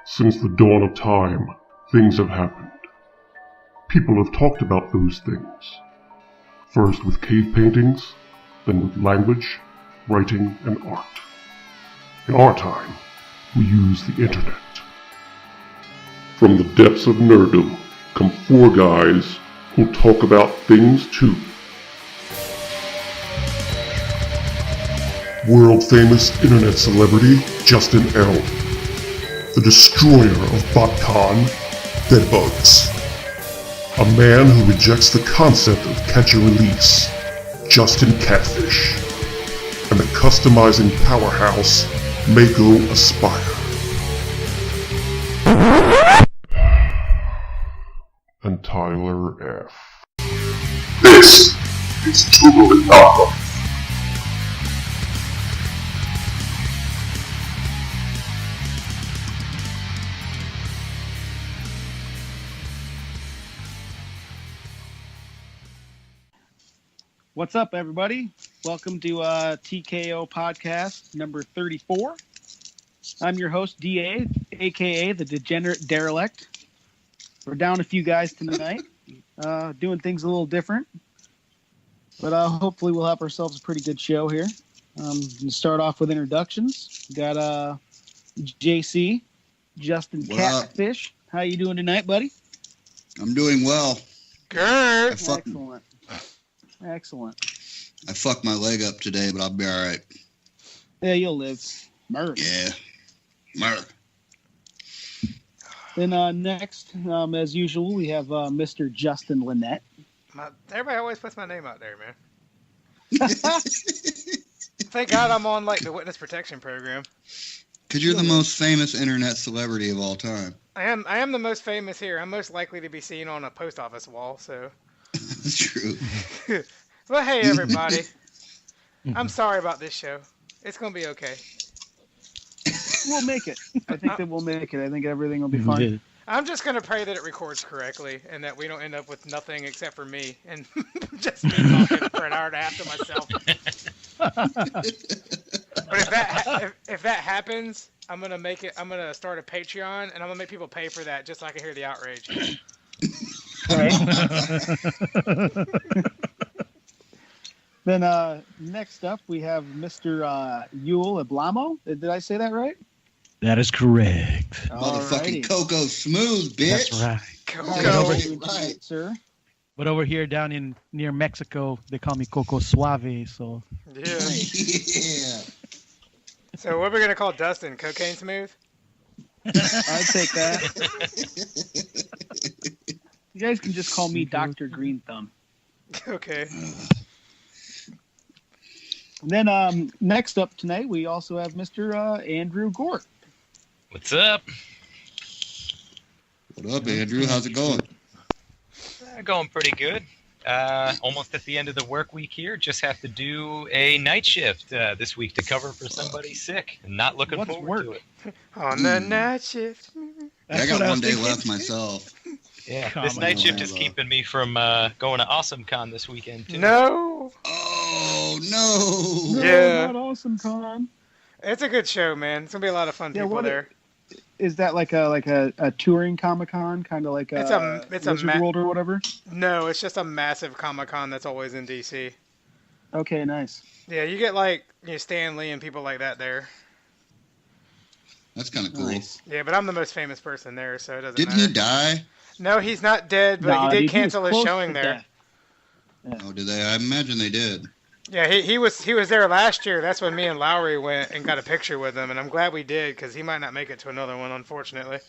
Since the dawn of time, things have happened. People have talked about those things. First with cave paintings, then with language, writing, and art. In our time, we use the internet. From the depths of nerddom come four guys who talk about things too. World-famous internet celebrity Justin L. The destroyer of BotCon, Bedbugs. A man who rejects the concept of catch and release, Justin Catfish. And the customizing powerhouse, Makoaspire. And Tyler F. This is Totally Alpha. What's up, everybody? Welcome to TKO Podcast number 34. I'm your host, DA, a.k.a. the Degenerate Derelict. We're down a few guys tonight, doing things a little different. But hopefully we'll have ourselves a pretty good show here. We'll start off with introductions. We got JC, Justin Catfish. How you doing tonight, buddy? I'm doing well. Good. Excellent. I fucked my leg up today, but I'll be all right. Yeah, you'll live. Murder. Yeah. Murder. Then next, as usual, we have Mr. Justin Lynette. Everybody always puts my name out there, man. Thank God I'm on the witness protection program. Because you're the most famous internet celebrity of all time. I am the most famous here. I'm most likely to be seen on a post office wall, so. That's true. But hey, everybody. I'm sorry about this show. It's going to be okay. We'll make it. I think that we'll make it. I think everything will be fine. I'm just going to pray that it records correctly and that we don't end up with nothing except for me and just me talking for an hour and a half to myself. But if that happens, I'm going to start a Patreon and I'm going to make people pay for that just so I can hear the outrage. Then next up we have Mr. Yule Ablamo. Did I say that right? That is correct. Motherfucking Coco Smooth, bitch. That's right. Coco. Right, sir. But over here down near Mexico, they call me Coco Suave. So Yeah. Yeah. So what are we going to call Dustin? Cocaine Smooth? I'd take that. You guys can just call me Dr. Green Thumb. Okay. And then next up tonight, we also have Mr. Andrew Gort. What's up? What up, Andrew? How's it going? Going pretty good. Almost at the end of the work week here. Just have to do a night shift this week to cover for somebody sick. Not looking forward to it. On the night shift. I got one day left myself. Yeah, this night shift is keeping me from going to AwesomeCon this weekend, too. No! Oh, no! Yeah. Not Awesome Con. It's a good show, man. It's going to be a lot of fun people there. Is that like a touring Comic-Con? Kind of like a Wizard World or whatever? No, it's just a massive Comic-Con that's always in D.C. Okay, nice. Yeah, you get Stan Lee and people like that there. That's kind of cool. Nice. Yeah, but I'm the most famous person there, so it doesn't Didn't matter. he die? No, he's not dead, but he did cancel his showing there. Yeah. Oh, did they? I imagine they did. Yeah, he was there last year. That's when me and Lowry went and got a picture with him, and I'm glad we did because he might not make it to another one, unfortunately.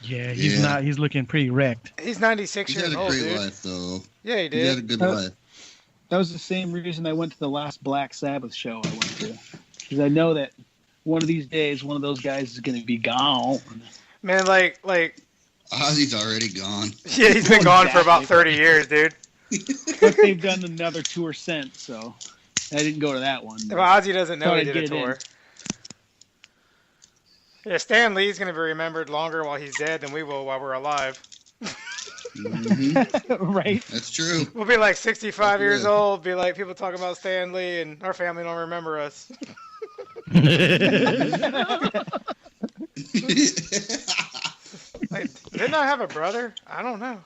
yeah, he's not. He's looking pretty wrecked. He's 96 He years had a old, great dude. life, though. Yeah, he He had a did. good life. That was the same reason I went to the last Black Sabbath show I went to. Because I know that one of these days, one of those guys is going to be gone. Man, Ozzy's already gone. yeah, he's been gone for about 30 years, dude. But they've done another tour since, so I didn't go to that one. Well, Ozzy doesn't know Thought he I'd did a get it tour. Yeah, Stan Lee's going to be remembered longer while he's dead than we will while we're alive. Mm-hmm. Right? That's true. We'll be 65 years old, be people talk about Stan Lee, and our family don't remember us. not have a brother? I don't know.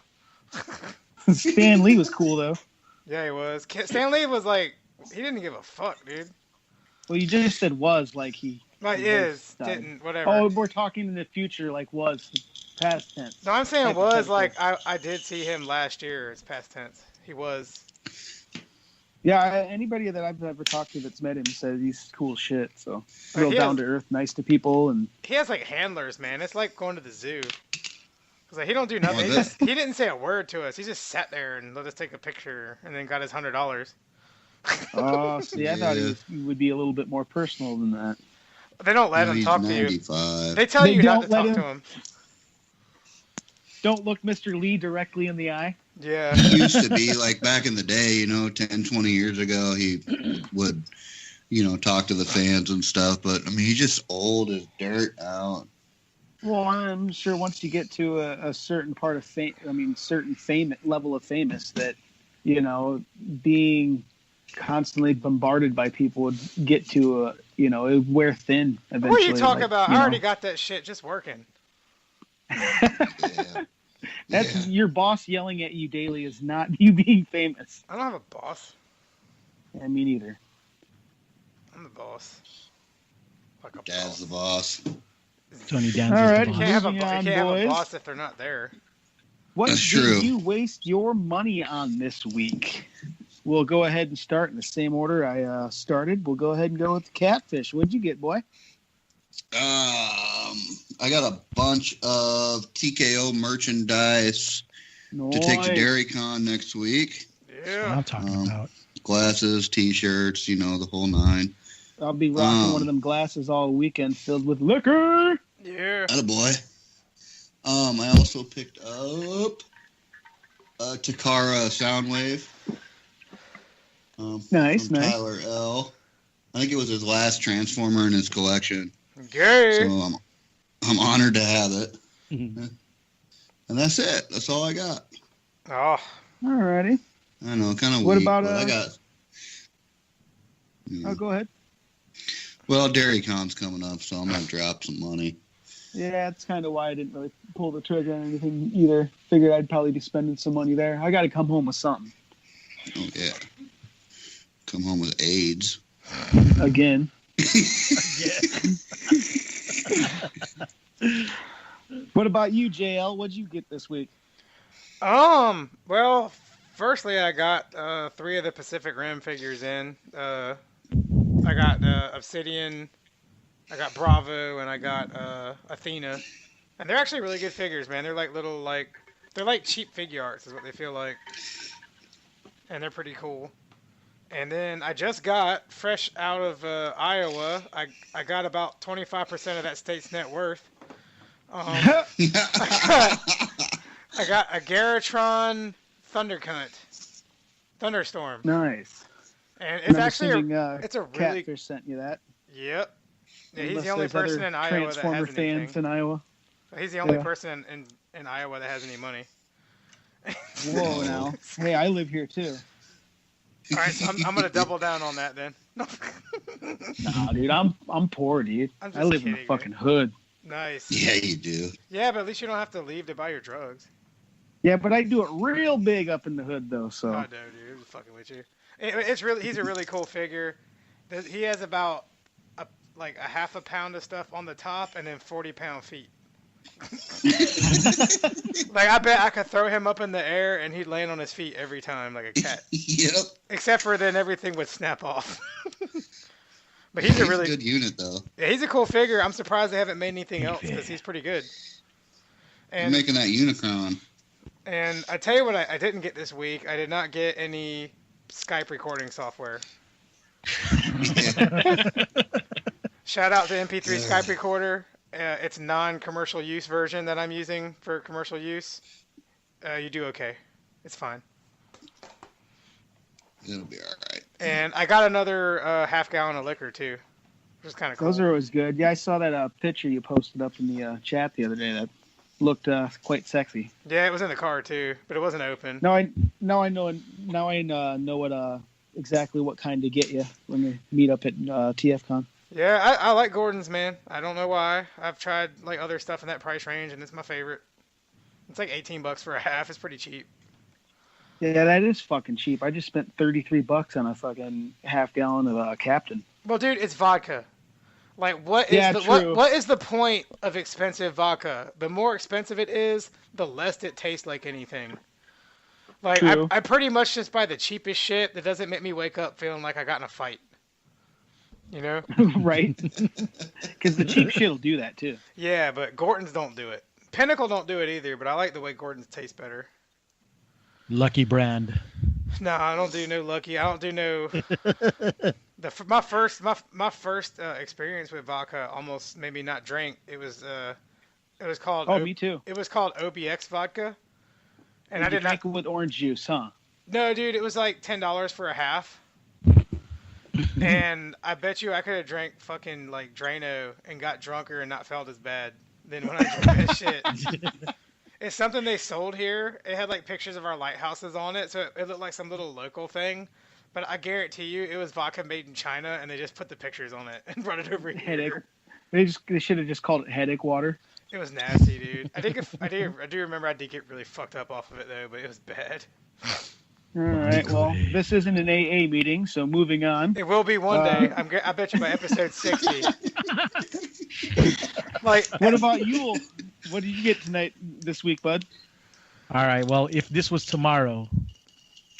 Stan Lee was cool though. Yeah, he was. Stan Lee was like, he didn't give a fuck, dude. Well, you just said was like he. Like he is, died. didn't, whatever. Oh, we're talking in the future, like was, past tense. No, I'm saying was like Hypothetical. I did see him last year. It's past tense. He was. Yeah, anybody that I've ever talked to that's met him says he's cool shit. So Like, real he down has- to earth, nice to people, and He has like handlers, man. It's like going to the zoo. Cause like he don't do nothing. Oh, He didn't say a word to us. He just sat there and let us take a picture, and then got his $100. oh, see, I thought Yeah. he would be a little bit more personal than that. They don't let him He's talk to you. 95. They tell They you not to don't let talk to him- him. Don't look Mr. Lee directly in the eye. Yeah. He used to be like back in the day, 10, 20 years ago, he would, talk to the fans and stuff. But I mean, he's just old as dirt out. Well, I'm sure once you get to a certain part of fame, certain fame level of famous, that being constantly bombarded by people would get to it would wear thin eventually. What are you talking like, about? I already got that shit just working. Yeah. That's your boss yelling at you daily is not you being famous. I don't have a boss. Yeah, me neither. I'm the boss. Like a Dad's boss. the boss. Tony Danza's All right, the You boss. can't have a Moving on, you can't have a boys. boss if they're not there. What That's did true. you waste your money on this week? We'll go ahead and start in the same order I started. We'll go ahead and go with the catfish. What'd you get, boy? I got a bunch of TKO merchandise to take to DairyCon next week. That's what Yeah. I'm talking about. Glasses, T-shirts, the whole nine. I'll be rocking one of them glasses all weekend filled with liquor. Yeah. Attaboy. I also picked up a Takara Soundwave. Nice, from nice. Tyler L. I think it was his last Transformer in his collection. Gay. So I'm honored to have it. Mhm. And that's it. That's all I got. Oh. Alrighty. I know, kind of What weak, about, but I got... Oh, go ahead. Well, DairyCon's coming up, so I'm going to drop some money. Yeah, that's kind of why I didn't really pull the trigger on anything either. Figured I'd probably be spending some money there. I got to come home with something. Oh, yeah. Come home with AIDS. Again. What about you, JL? What'd you get this week? Well, firstly, I got 3 of the Pacific Rim figures in. I got Obsidian, I got Bravo, and I got Athena. And they're actually really good figures, man. They're like little, they're like cheap figure arts is what they feel like. And they're pretty cool. And then I just got, fresh out of Iowa, I got about 25% of that state's net worth. I got a Garrotron Thunderstorm. Nice. And And it's I'm actually assuming, it's a really Catfish sent you that. Yep. Yeah, he's Unless the only there's person other in Iowa that Transformer has fans anything. in Iowa. He's the only Yeah. person in Iowa that has any money. Whoa, now. Hey, I live here too. All right, so I'm gonna double down on that then. No. Nah, dude, I'm poor, dude. I'm I just live in the kidding, fucking hood. Nice. Yeah, you do. Yeah, but at least you don't have to leave to buy your drugs. Yeah, but I do it real big up in the hood though. So Oh, no, dude, I'm just fucking with you. It's really, he's a really cool figure. He has about a half a pound of stuff on the top and then 40-pound feet. I bet I could throw him up in the air and he'd land on his feet every time like a cat. Yep. Except for then everything would snap off. But he's a really good unit, though. Yeah, he's a cool figure. I'm surprised they haven't made anything else because he's pretty good. You're And making that Unicron. and I tell you what, I didn't get this week. I did not get any Skype recording software. Shout out to MP3 Skype recorder. It's non-commercial use version that I'm using for commercial use. You do okay. It's fine. It'll be all right. And I got another half gallon of liquor too, which is kind of cool. those are always good. Yeah, I saw that picture you posted up in the chat the other day. That looked quite sexy. Yeah, it was in the car too, but it wasn't open. Now I know what exactly what kind to get you when we meet up at TFCon. Yeah, I like Gordon's, man. I don't know why. I've tried like other stuff in that price range, and it's my favorite. It's like $18 for a half. It's pretty cheap. Yeah, that is fucking cheap. I just spent $33 on a fucking half gallon of Captain. Well, dude, it's vodka. Like, what is the point of expensive vodka? The more expensive it is, the less it tastes like anything. Like, I pretty much just buy the cheapest shit that doesn't make me wake up feeling like I got in a fight. You know? Right? Because the cheap shit will do that, too. Yeah, but Gordon's don't do it. Pinnacle don't do it either, but I like the way Gordon's taste better. Lucky brand. No, I don't do no Lucky. I don't do no... My first experience with vodka almost made me not drink. It was called... Oh, me too. It was called OBX vodka. And I did didn't drink it with orange juice, huh? No, dude, it was like $10 for a half. And I bet you I could have drank fucking like Drano and got drunker and not felt as bad than when I drank that shit. It's something they sold here. It had like pictures of our lighthouses on it, so it looked like some little local thing. But I guarantee you, it was vodka made in China, and they just put the pictures on it and brought it over here. Headache. They should have just called it headache water. It was nasty, dude. I do remember I did get really fucked up off of it though, but it was bad. All right. Well, this isn't an AA meeting, so moving on. It will be one day. I bet you by episode 60. Like, what about you? What did you get this week, bud? All right. Well, if this was tomorrow,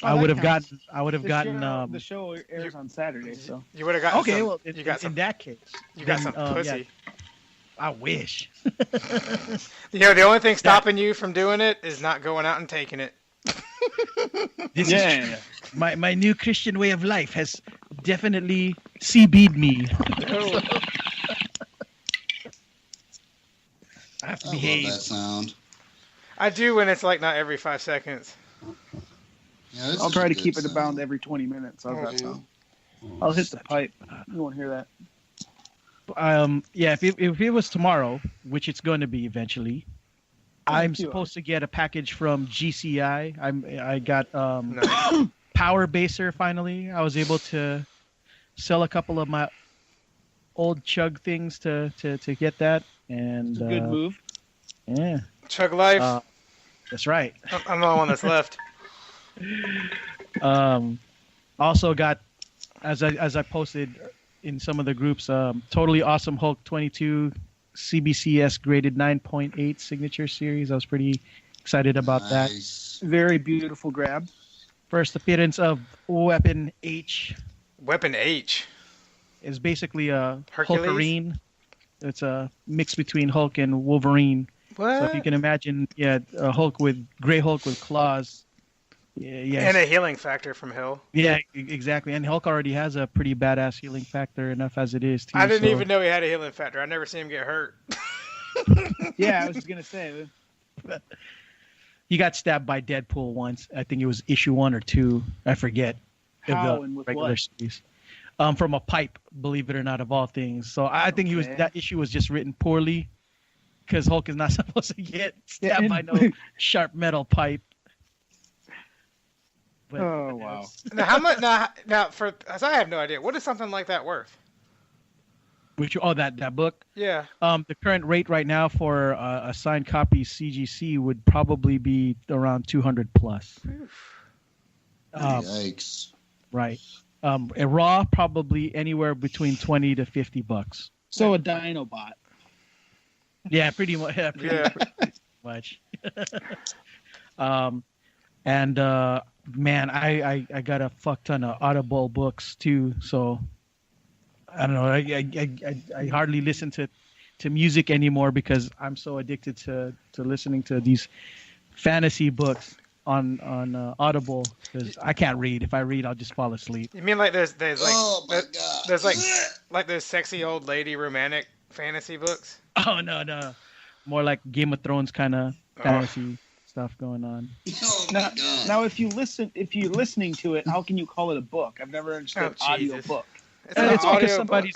I would have gotten. The show airs on Saturday, so you would have gotten. Okay. Some, well, you got in that case, you got some pussy. Yeah. I wish. You know, the only thing stopping you from doing it is not going out and taking it. This is my new Christian way of life has definitely CB'd me. I have to behave. Love that sound. I do when it's like not every 5 seconds. Yeah, I'll try to keep it about every 20 minutes. How's that sound? I'll hit the pipe. You won't hear that. Yeah, if it was tomorrow, which it's going to be eventually, I'm supposed to get a package from GCI. I got Power Baser finally. I was able to sell a couple of my old Chug things to get that, and it's a good move. Yeah, Chug Life. That's right. I'm the only one that's left. Also got, as I posted in some of the groups, Totally Awesome Hulk 22 CBCS graded 9.8 signature series. I was pretty excited about that. Very beautiful grab. First appearance of Weapon H. Weapon H is basically a Hercules? Hulkerine. It's a mix between Hulk and Wolverine. What? So if you can imagine, a Hulk with Gray Hulk with claws. Yeah. And a healing factor from Hill. Yeah, exactly. And Hulk already has a pretty badass healing factor enough as it is, too. I didn't even know he had a healing factor. I never seen him get hurt. Yeah, I was going to say. He got stabbed by Deadpool once. I think it was issue 1 or 2. I forget. How of the and with regular what? series. From a pipe, believe it or not, of all things. So I think that issue was just written poorly because Hulk is not supposed to get stabbed by no sharp metal pipe. But, oh wow! Now how much? Now as I have no idea. What is something like that worth? That book? Yeah. The current rate right now for a signed copy CGC would probably be around 200 plus. Yikes! Right. A raw probably anywhere between $20 to $50. So a Dinobot. Yeah, pretty much. Yeah, pretty much. And man, I got a fuck ton of Audible books too. So I don't know. I hardly listen to music anymore because I'm so addicted to listening to these fantasy books on Audible because I can't read. If I read, I'll just fall asleep. You mean like there's like Oh my God. there's like those sexy old lady romantic fantasy books? Oh no, more like Game of Thrones kind of fantasy stuff going on. Oh my God. Now, if you're listening to it, how can you call it a book? I've never understood audio Jesus. book. It's an because audio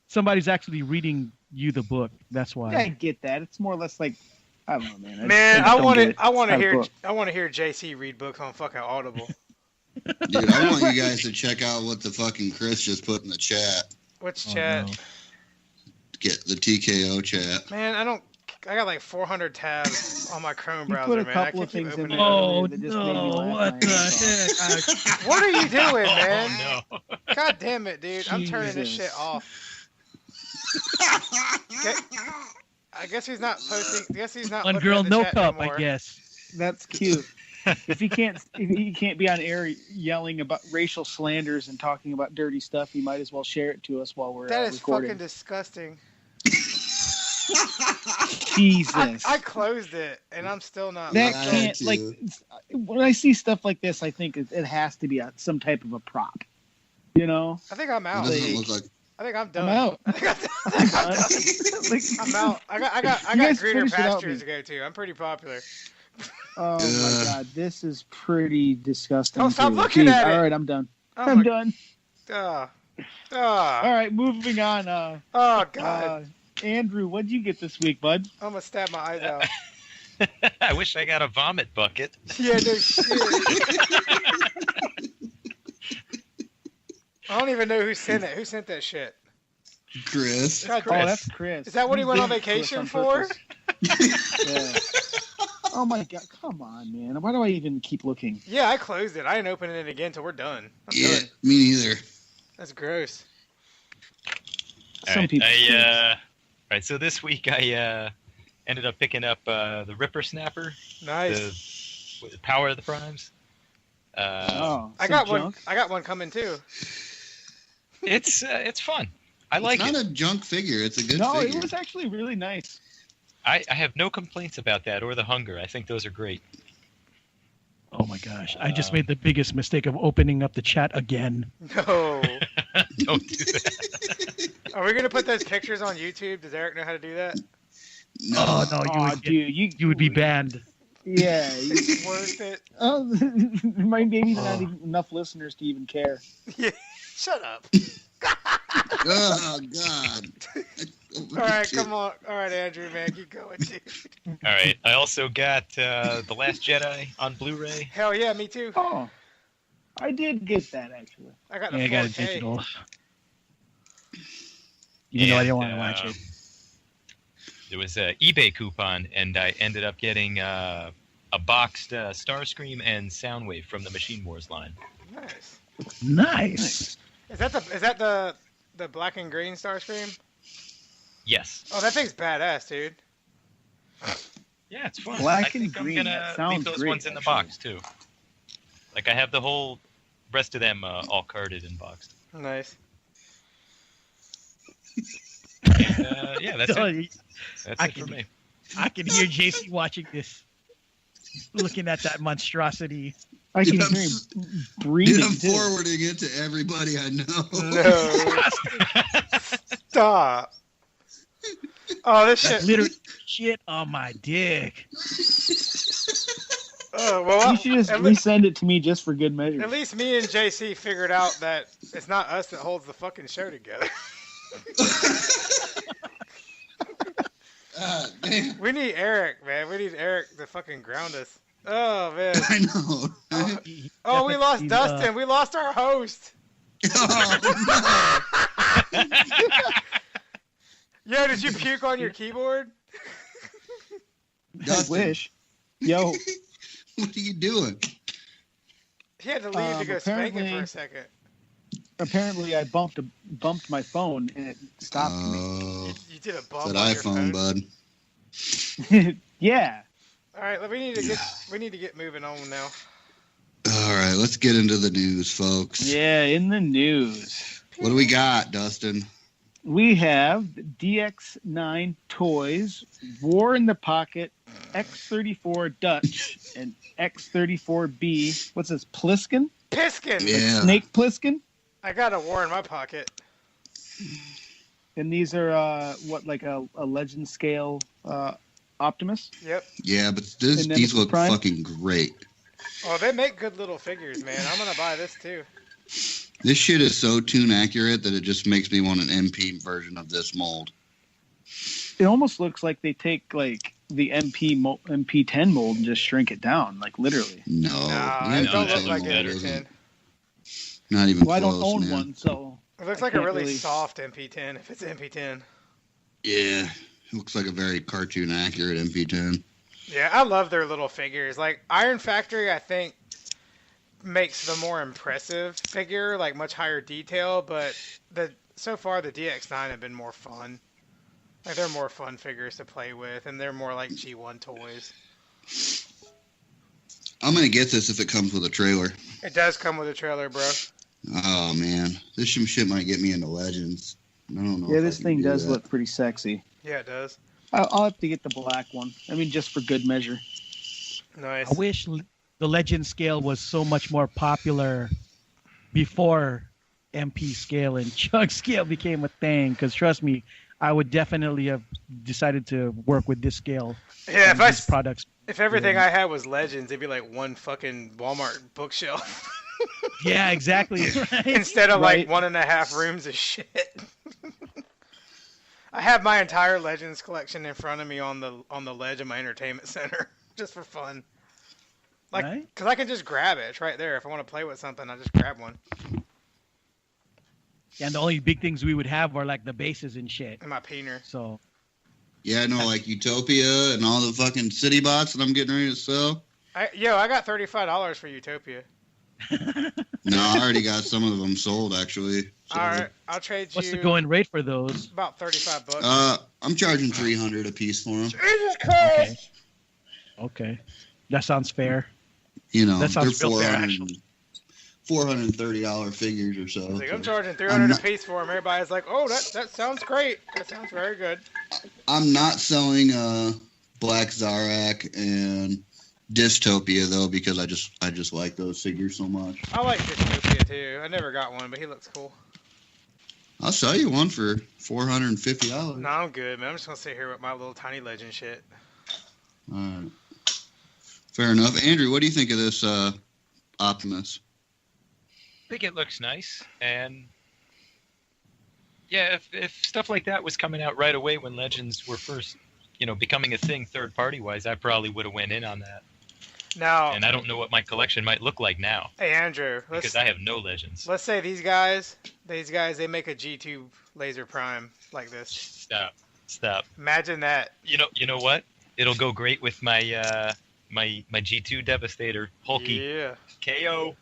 somebody's actually reading you the book. That's why. Yeah, I get that. It's more or less like I don't know, man. Man, I want to hear hear JC read books on fucking Audible. Dude, I want you guys to check out what the fucking Chris just put in the chat. Which chat? No. Get the TKO chat. Man, I don't like 400 tabs on my Chrome You browser, put a man. couple I of keep things in opening there it. Oh that just made me no! laugh What my the ass off. heck? What are you doing, man? Oh no. God damn it, dude! I'm turning this shit Jesus. off. I guess he's not posting. I guess he's not. One looking girl, at the no chat cup. anymore. I guess. That's cute. If he can't be on air yelling about racial slanders and talking about dirty stuff, he might as well share it to us while we're That is recording. fucking disgusting. Jesus. I closed it, and I'm still not. That I can't too. like when I see stuff like this, I think it has to be some type of a prop. You know, I think I'm It out. doesn't look like. I think I'm done. I'm out. I think I'm done. Like, I'm out. I got You guys greener finish without pastures me. to go to. I'm pretty popular. Oh my god, this is pretty disgusting. Oh, stop too. looking Jeez, at it. All right, I'm done. Oh I'm my- done. Ah. All right, moving on. Oh god. Andrew, what'd you get this week, bud? I'm gonna stab my eyes out. I wish I got a vomit bucket. Yeah, no shit. I don't even know who sent it. Who sent that shit? Chris. God Oh, damn. that's Chris. Is that what he You went on did Chris vacation on for? purpose. Yeah. Oh my god, come on, man. Why do I even keep looking? Yeah, I closed it. I ain't opening it again till we're done. I'm Yeah, done. me neither. That's gross. Some people. All right. So this week I ended up picking up the Ripper Snapper, Nice. the Power of the Primes. Oh, I some got junk. one. I got one coming too. It's fun. I like It's it. not a junk figure. It's a good No, figure. it was actually really nice. I have no complaints about that or the hunger. I think those are great. Oh my gosh! I just made the biggest mistake of opening up the chat again. No. Don't do that. Are we gonna put those pictures on YouTube? Does Eric know how to do that? No. Oh no! Oh, dude, You would be banned. Yeah. Worth it. Oh, maybe not even enough listeners to even care. Yeah. Shut up. Oh God. All right, come on. All right, Andrew, man, keep going, dude. All right. I also got The Last Jedi on Blu-ray. Hell yeah, me too. Oh, I did get that actually. I got the Yeah, I got it 4K. digital. Even though I didn't want to And, watch it. There was an eBay coupon, and I ended up getting a boxed Starscream and Soundwave from the Machine Wars line. Nice. Nice. Is that the black and green Starscream? Yes. Oh, that thing's badass, dude. Yeah, it's fun. Black I think and green, I'm that gonna leave sounds those great, ones in the actually. box too. Like I have the whole rest of them all carded and boxed. Nice. And, yeah, that's it. That's I it for can- me. I can hear JC watching this, looking at that monstrosity. I can Dude, hear him breathing Dude, I'm too. forwarding it to everybody I know. No. Stop. Oh, this shit. Literally shit on my dick. Oh, well, You should just at, resend it to me just for good measure. at least me and JC figured out that it's not us that holds the fucking show together. Damn. We need Eric, man. We need Eric to fucking ground us. Oh, man. I know. Oh, we lost He's, Dustin. We lost our host. Oh, Yo, did you puke on your keyboard? no. I Dustin, wish. Yo, what are you doing? He had to leave to go spanking for apparently- a second. apparently I bumped my phone and it stopped Oh, You did a it's bump that on your iPhone, phone. me. Yeah. All right, we need to get moving on now. All right, let's get into the news, folks. Yeah, in the news. What do we got, Dustin? We have DX9 Toys, War in the Pocket, X34 Dutch, and X34B. What's this, Pliskin? Piskin. Yeah. Snake Pliskin? I got a war in my pocket. And these are, like a legend scale Optimus? Yep. Yeah, but And then these the look Prime? fucking great. Oh, they make good little figures, man. I'm gonna buy this too. This shit is so tune accurate that it just makes me want an MP version of this mold. It almost looks like they take, like, the MP10 mold and just shrink it down, like, literally. No, Nah, the it don't MP10 look like mold better. doesn't. MP10. Not even Well, I close, don't own man. one, so... It looks I like a can't really really- soft MP10 if it's MP10. Yeah, It looks like a very cartoon accurate MP10. Yeah, I love their little figures. Like Iron Factory, I think makes the more impressive figure, like much higher detail. But so far the DX9 have been more fun. Like they're more fun figures to play with, and they're more like G1 toys. I'm gonna get this if it comes with a trailer. It does come with a trailer, bro. Oh man, this shit might get me into Legends. I don't know. Yeah, if this I can thing do does that. look pretty sexy. Yeah, it does. I'll have to get the black one. I mean, just for good measure. Nice. I wish the Legend scale was so much more popular before MP scale and Chug scale became a thing. Because trust me, I would definitely have decided to work with this scale. Yeah, and these products. if everything I had was Legends, it'd be like one fucking Walmart bookshelf. Yeah, exactly. Right? Instead of Right. like 1.5 rooms of shit. I have my entire Legends collection in front of me on the ledge of my entertainment center, just for fun. Like, Right? because I can just grab it. It's right there. If I want to play with something, I just grab one. And the only big things we would have are like the bases and shit. In my peener. So Yeah, I know, like Utopia and all the fucking city bots that I'm getting ready to sell. I got $35 for Utopia. No, I already got some of them sold actually. So, All right, I'll trade you. what's the going rate for those? About $35. I'm charging $300 a piece for them. Jesus Christ! Okay. That sounds fair. You know, That they're sounds real fair, actually. $430 figures or so. Like, I'm so charging I'm $300 not- a piece for them. Everybody's like, "Oh, that sounds great. That sounds very good." I'm not selling Black Zarak and Dystopia though because I just like those figures so much. I like Dystopia too. I never got one, but he looks cool. I'll sell you one for $450. No, I'm good, man. I'm just gonna sit here with my little tiny Legend shit. All right. Fair enough. Andrew, what do you think of this Optimus? I think it looks nice, and yeah, if stuff like that was coming out right away when Legends were first, becoming a thing third party wise, I probably would have went in on that. Now, And I don't know what my collection might look like now hey Andrew, because I have no Legends. let's say these guys, they make a G2 Laser Prime like this. Stop. Imagine that. You know what? It'll go great with my my G2 Devastator Hulky Yeah. KO.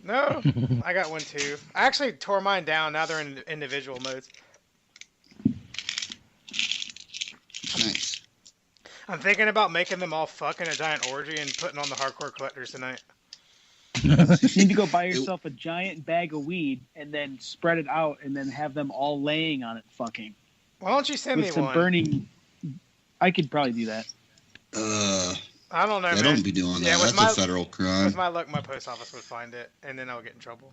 No, I got one too. I actually tore mine down. Now they're in individual modes. Nice. I'm thinking about making them all fucking a giant orgy and putting on the hardcore collectors tonight. You need to go buy yourself a giant bag of weed and then spread it out and then have them all laying on it fucking. Why don't you send With me some one? burning. I could probably do that. I don't know, I man. don't be doing Yeah, that. with That's my- a federal crime. With my luck, my post office would find it, and then I would get in trouble.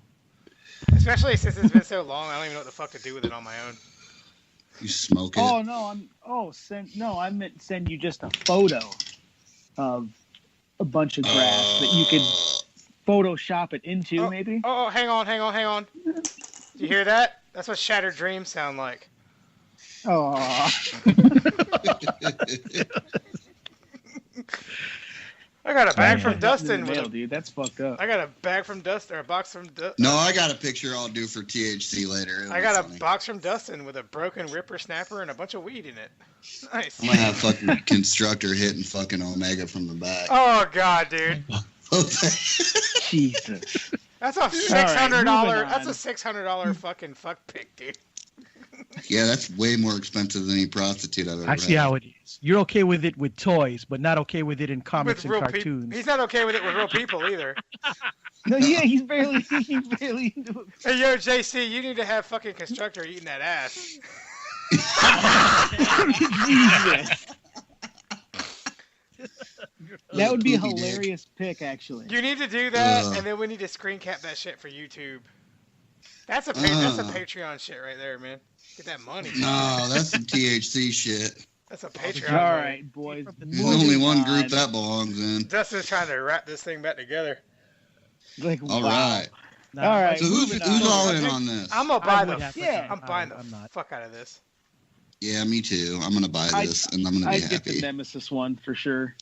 Especially since it's been so long, I don't even know what the fuck to do with it on my own. You smoke it. Oh no, I meant send you just a photo of a bunch of grass that you could Photoshop it into, maybe. Oh, hang on. Do you hear that? That's what shattered dreams sound like. Oh, I got a bag Man. from Dustin. dude, that's fucked up. I got a bag from Dustin, or a box from Dustin. No, I got a picture I'll do for THC later. It'll I be got funny. a box from Dustin with a broken ripper snapper and a bunch of weed in it. Nice. I'm gonna have fucking Constructor hitting fucking Omega from the back. Oh god, dude. Jesus. That's a $600. moving on. That's a $600 fucking fuck pick, dude. Yeah, that's way more expensive than any prostitute I've ever I see had. how it is. You're okay with it with toys, but not okay with it in comics With and real cartoons. people. He's not okay with it with real people either. No, yeah, he's barely into it. Hey, yo, JC, you need to have fucking Constructor eating that ass. Jesus. That would be a Poopy dick. hilarious pick, actually. You need to do that, Ugh. and then we need to screen cap that shit for YouTube. That's a that's a Ugh. Patreon shit right there, man. Get that money. No, that's some THC shit. That's a Patreon. All money. right, boys. There's only one group on. that belongs in. Dustin's trying to wrap this thing back together. Like, All wow. right. No, All right. So who's moving on. all in on this? I'm gonna I buy would the have to yeah, say, I'm buying I'm the not. fuck out of this. Yeah, me too. I'm gonna buy this, and I'm gonna be I'd get the happy. Nemesis one for sure.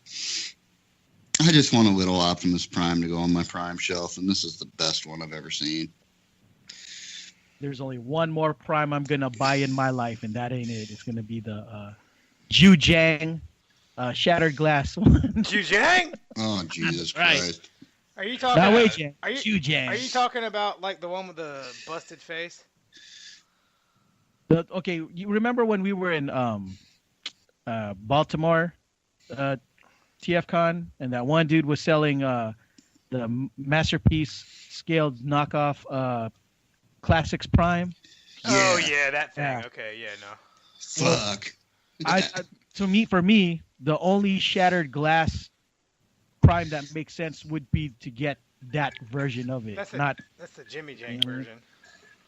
I just want a little Optimus Prime to go on my Prime shelf, and this is the best one I've ever seen. There's only one more Prime I'm gonna buy in my life, and that ain't it. It's gonna be the Jujang, shattered glass one. Jujang? Oh, Jesus Right. Christ. Are you talking? Not Wei Jang. Are you Jujang. Are you talking about like the one with the busted face? Okay, you remember when we were in Baltimore, TFCon, and that one dude was selling the masterpiece scaled knockoff Classics Prime. Oh yeah, that thing. Yeah. Okay, yeah, no. Fuck. For me, the only shattered glass Prime that makes sense would be to get that version of it, That's the Jimmy Jang version.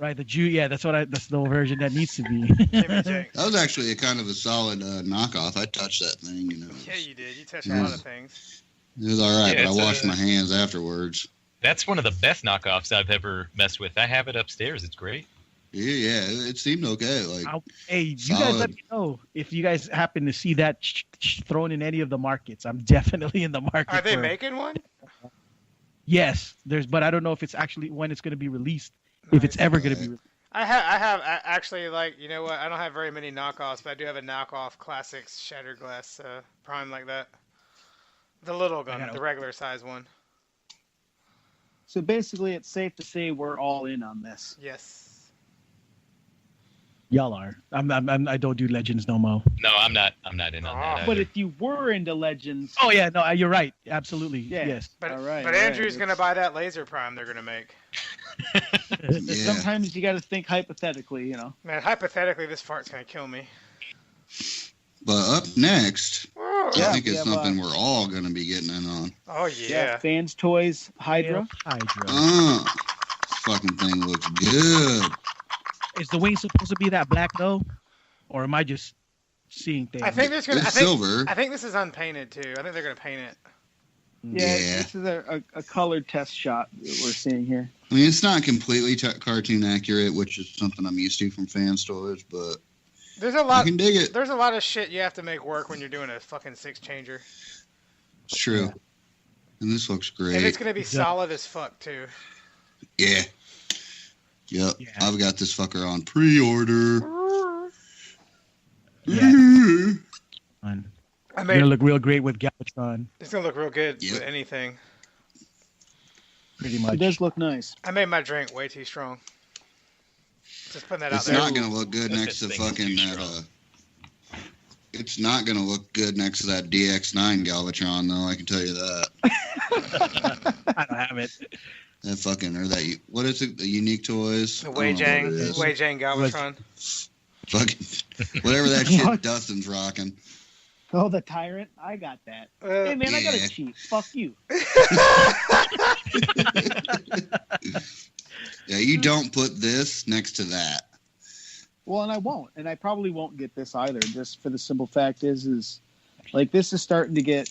Right, the Jew. Yeah, that's the version that needs to be. Jimmy Jang. That was actually a kind of a solid knockoff. I touched that thing, you know. Yeah, you did. You touched a lot of things. It was all right, Yeah, but I it's washed my hands afterwards. That's one of the best knockoffs I've ever messed with. I have it upstairs. It's great. Yeah, it seemed okay. Like, Hey, you guys solid. let me know if you guys happen to see that thrown in any of the markets. I'm definitely in the market. Are they for it. making one? Yes, but I don't know if it's actually when it's going to be released. If it's ever going to be released. I have actually, like, you know what? I don't have very many knockoffs, but I do have a knockoff Classics Shattered Glass Prime like that. The little gun, the regular size one. So basically, it's safe to say we're all in on this. Yes. Y'all are. I don't do Legends no more. No, I'm not in on that. But either. if you were into Legends, Oh yeah, no, you're right. Absolutely. Yeah. Yes. But, All right, but all right. Andrew's going to buy that laser Prime they're going to make. yeah. sometimes you got to think hypothetically, you know. Man, hypothetically, this fart's going to kill me. But up next, Oh, Yeah, I think we it's have, something we're all going to be getting in on. oh yeah. Fans, toys, Hydra. Hydra. This fucking thing looks good. Is the wing supposed to be that black though, or am I just seeing things? I think there's going to. It's silver. I think this is unpainted too. I think they're going to paint it. Yeah, Yeah. this is a colored test shot that we're seeing here. I mean, it's not completely cartoon accurate, which is something I'm used to from fan stores, but There's a I lot. can dig it. There's a lot of shit you have to make work when you're doing a fucking six changer, It's true. And this looks and great. it's going to be Exactly. solid as fuck too. Yeah. Yep. Yeah. I've got this fucker on pre-order. Yeah. I It's made. gonna look real great with Galvatron, It's going to look real good Yep. with anything. pretty It much. does look nice. I made my drink way too strong. Just putting that It's out there. not going to look good This next to thing is fucking too that. strong. It's not going to look good next to that DX9 Galvatron, though. I can tell you that. I don't have it. That fucking or that. What is it? The Unique Toys. The I don't know what it is. Wei Jang Galvatron. Fucking whatever that shit Dustin's rocking. Oh, the Tyrant. I got that. Hey, man, I got Yeah. a cheat. Fuck you. Yeah, you don't put this next to that. Well, and I won't. And I probably won't get this either. Just for the simple fact is like this is starting to get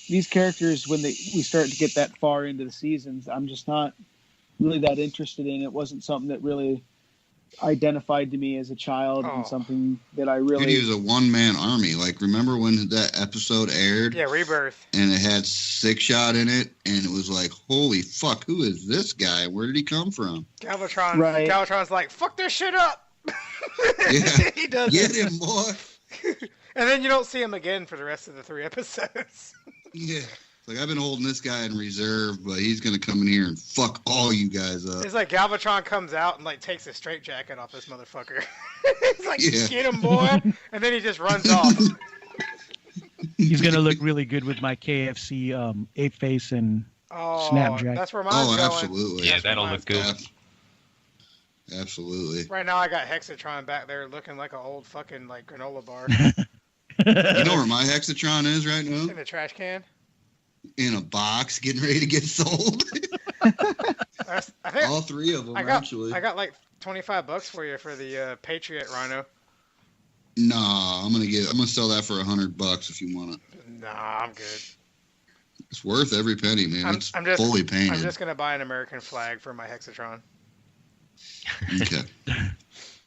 these characters when we start to get that far into the seasons. I'm just not really that interested in. It wasn't something that really identified to me as a child Oh. and something that I Dude, really. he was a one-man army. Like, remember when that episode aired? Yeah, Rebirth. And it had Six Shot in it, and it was like, holy fuck, who is this guy? Where did he come from? Galvatron. Right. Galvatron's like, fuck this shit up. Yeah. He does Get it. him, boy. And then you don't see him again for the rest of the 3 episodes. Yeah. It's like, I've been holding this guy in reserve, but he's going to come in here and fuck all you guys up. It's like Galvatron comes out and like takes his straitjacket off this motherfucker. He's like, Yeah. get him, boy. And then he just runs off. He's gonna look really good with my KFC 8-face and Oh, Snapdragon. that's where mine's Oh, going. absolutely. Yeah, that'll look good. Absolutely. Right now I got Hexatron back there looking like an old fucking like granola bar You know where my Hexatron is right now? in the trash can. In a box, getting ready to get sold. I think All 3 of them, I got actually. I got like $25 for you for the Patriot Rhino. Nah, I'm gonna sell that for $100 if you want it. Nah, I'm good. It's worth every penny, man. It's I'm just fully painted. I'm just gonna buy an American flag for my Hexatron. Okay.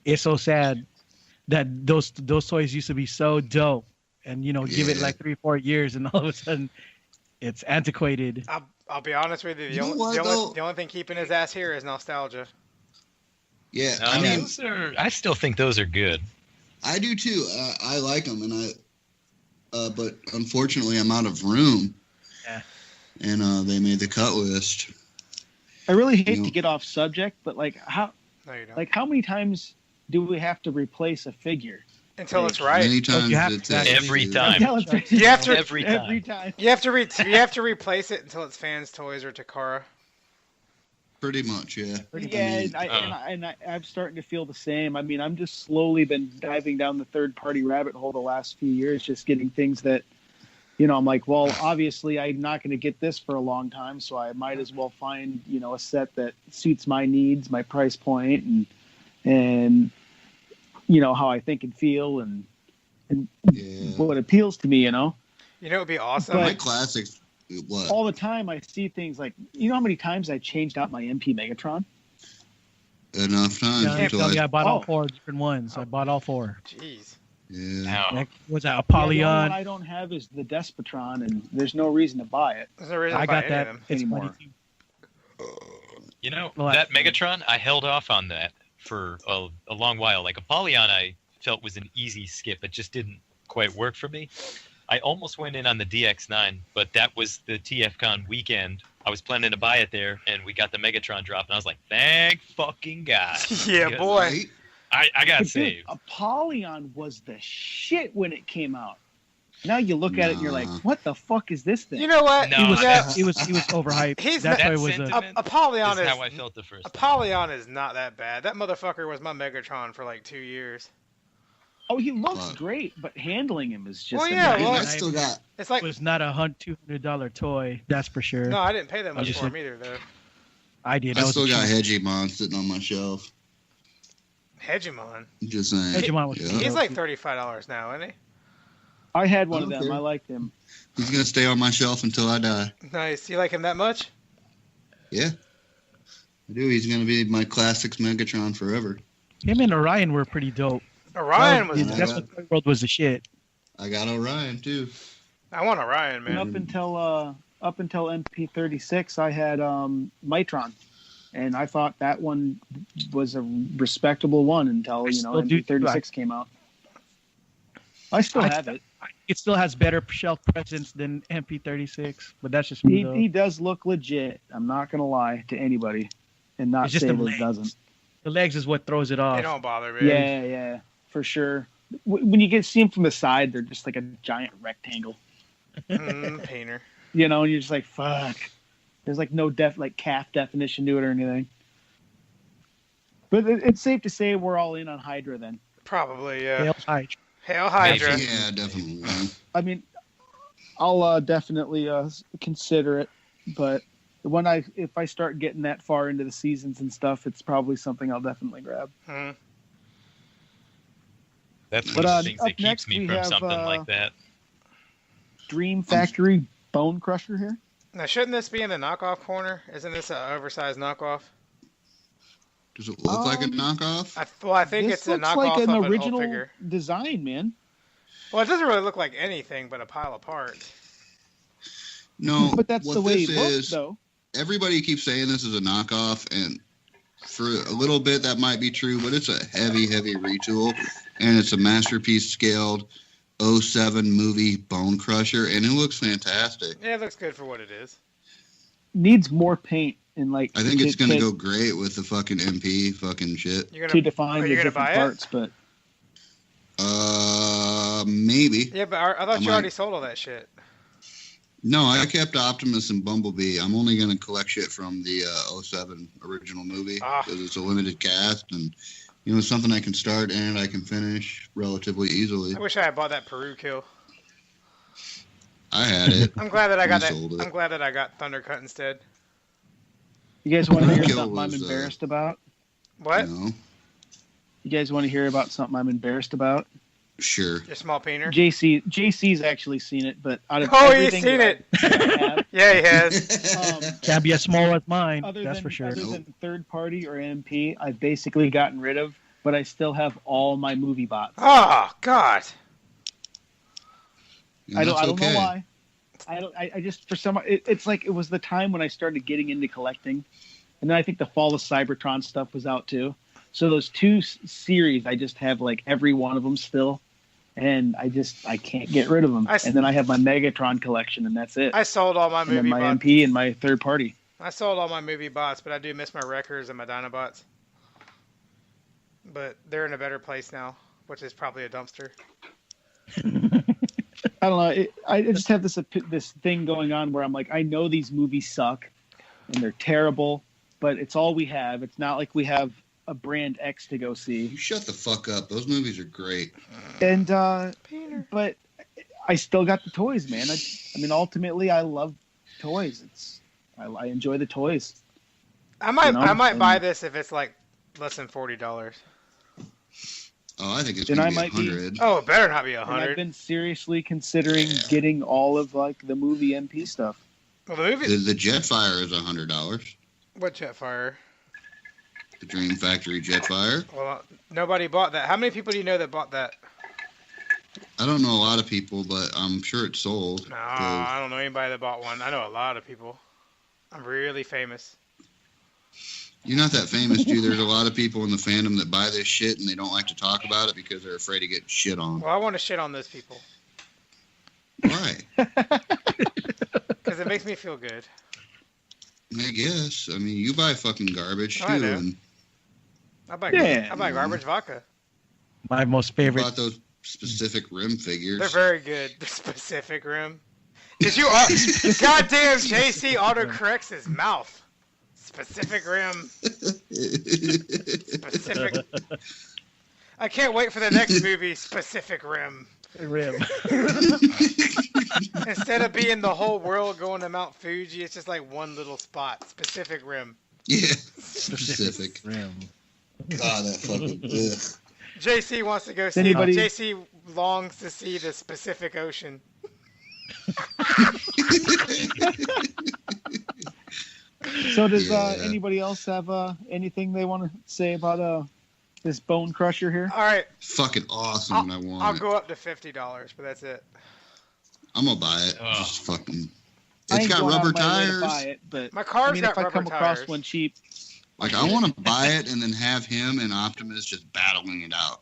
it's so sad that those toys used to be so dope, and give it Yeah. like 3-4 years, and all of a sudden it's antiquated. I'll be honest with you. You know what, though? The only thing keeping his ass here is nostalgia. Yeah, No, I mean, I still think those are good. I do too. I like them, and but unfortunately, I'm out of room. Yeah. And they made the cut list. I really hate to get off subject, but like how many times do we have to replace a figure? Until it's right. Many times every time. You have to every time. You have to replace it until it's Fans Toys or Takara. Pretty much, yeah. I'm starting to feel the same. I mean, I'm just slowly been diving down the third-party rabbit hole the last few years, just getting things that, I'm like, well, obviously I'm not going to get this for a long time, so I might as well find, a set that suits my needs, my price point, and how I think and feel, and what appeals to me, You know, it would be awesome. My classics. What? All the time I see things like, how many times I changed out my MP Megatron? Enough times. I bought all 4 different ones. I bought all 4. Jeez. Yeah. Was that Apollyon? The only one I don't have is the Despotron, and there's no reason to buy it. There's no reason to I buy got that anymore. That Megatron, I held off on that for a long while. Like Apollyon, I felt was an easy skip. It just didn't quite work for me. I almost went in on the DX9, but that was the TFCon weekend. I was planning to buy it there, and we got the Megatron drop, and I was like, thank fucking God. Yeah, boy. I got saved. Apollyon was the shit when it came out. Now you look at it and you're like, what the fuck is this thing? You know what? No, he was overhyped. That's why it was Apollyon is how I felt the first time. Apollyon is not that bad. That motherfucker was my Megatron for like 2 years. Oh, he looks great, but handling him is just. I still got. It's like it was not a $200 toy. That's for sure. No, I didn't pay that much for him either, though. I did. I still got Hegemon sitting on my shelf. Hegemon. Just saying. Hegemon was He's like $35 now, isn't he? I had one of them. I liked him. He's gonna stay on my shelf until I die. Nice. You like him that much? Yeah, I do. He's gonna be my classics Megatron forever. Him and Orion were pretty dope. Orion was. That's what Toy World was the shit. I got Orion too. I want Orion, man. And up until MP36, I had Mitron, and I thought that one was a respectable one until MP36 came out. I still have it. It still has better shelf presence than MP36, but that's just me. He does look legit. I'm not gonna lie to anybody, and not say that it doesn't. The legs is what throws it off. They don't bother me. Yeah, for sure. When you see them from the side, they're just like a giant rectangle. Painter. And you're just like, fuck. There's like no calf definition to it or anything. But it's safe to say we're all in on Hydra then. Probably, yeah. Hail Hydra. Hail Hydra. Yeah, definitely. I mean, I'll definitely consider it, but if I start getting that far into the seasons and stuff, it's probably something I'll definitely grab. That's one of the things that keeps me from something like that. Dream Factory Bone Crusher here. Now, shouldn't this be in the knockoff corner? Isn't this an oversized knockoff? Does it look like a knockoff? I think it's a knockoff like an of original an old figure. Design, man. Well, it doesn't really look like anything but a pile of parts. No, but that's the way it looks, though. Everybody keeps saying this is a knockoff, and for a little bit that might be true, but it's a heavy retool, and it's a masterpiece scaled 07 movie Bone Crusher, and it looks fantastic. Yeah, it looks good for what it is. Needs more paint and I think it's gonna go great with the fucking MP fucking shit. To define the different parts, but maybe. Yeah, but I thought you already sold all that shit. No, I kept Optimus and Bumblebee. I'm only gonna collect shit from the 07 original movie because it's a limited cast and. Something I can start and I can finish relatively easily. I wish I had bought that Peru kill. I had it. I'm glad that I got that. I'm glad that I got Thundercut instead. You guys want to hear something I'm embarrassed about? What? No. You guys want to hear about something I'm embarrassed about? Sure. Your small painter? JC's actually seen it, but out of he's seen it. Yeah, he has. Can't be as small as mine. For sure. Other than third party or MP, I've basically gotten rid of, but I still have all my movie bots. Oh God. I don't know why. I just for some it's like it was the time when I started getting into collecting, and then I think the Fall of Cybertron stuff was out too. So those two series, I just have like every one of them still, and I can't get rid of them. And then I have my Megatron collection, and that's it. I sold all my and then movie my bots. MP and my third party. I sold all my movie bots, but I do miss my Wreckers and my Dinobots. But they're in a better place now, which is probably a dumpster. I don't know. I just have this thing going on where I'm like, I know these movies suck and they're terrible, but it's all we have. It's not like we have a brand X to go see. You shut the fuck up. Those movies are great. And Peter. but I still got the toys, man. I mean, ultimately, I love toys. I enjoy the toys. I might You know, buy this if it's like less than $40. Oh, I think it's Then gonna I be might be- 100. Oh, it better not be And I've 100. been seriously considering getting all of like the movie MP stuff. Well, the movie. The Jetfire is $100. What Jetfire? The Dream Factory Jetfire. Well, nobody bought that. How many people do you know that bought that? I don't know a lot of people, but I'm sure it's sold. No, I don't know anybody that bought one. I know a lot of people. I'm really famous. You're not that famous, dude. There's a lot of people in the fandom that buy this shit and they don't like to talk about it because they're afraid of getting shit on. Well, I want to shit on those people Why? because it makes me feel good. I guess. I mean, you buy fucking garbage too, I know. and I buy Yeah. garbage vodka. My most you favorite. bought those specific rim figures. They're very good. The specific rim. Did you? Goddamn, JC autocorrects his mouth. Specific rim. Specific. I can't wait for the next movie. Specific rim. Rim. Instead of being the whole world going to Mount Fuji, it's just like one little spot. Specific rim. Yeah, specific. Rim. God, that fucking. Ugh. JC wants to go see. Anybody- JC longs to see the Pacific Ocean. So does Yeah. anybody else have anything they want to say about this Bone Crusher here? All right, Fucking awesome, and I want I'll it. go up to $50, but that's it. I'm gonna buy it. Ugh. Just fucking. I It's ain't got going out rubber of my way to tires. buy it, but My car's I mean, got if I rubber come across tires. one cheap, Like, I want to buy it and then have him and Optimus just battling it out.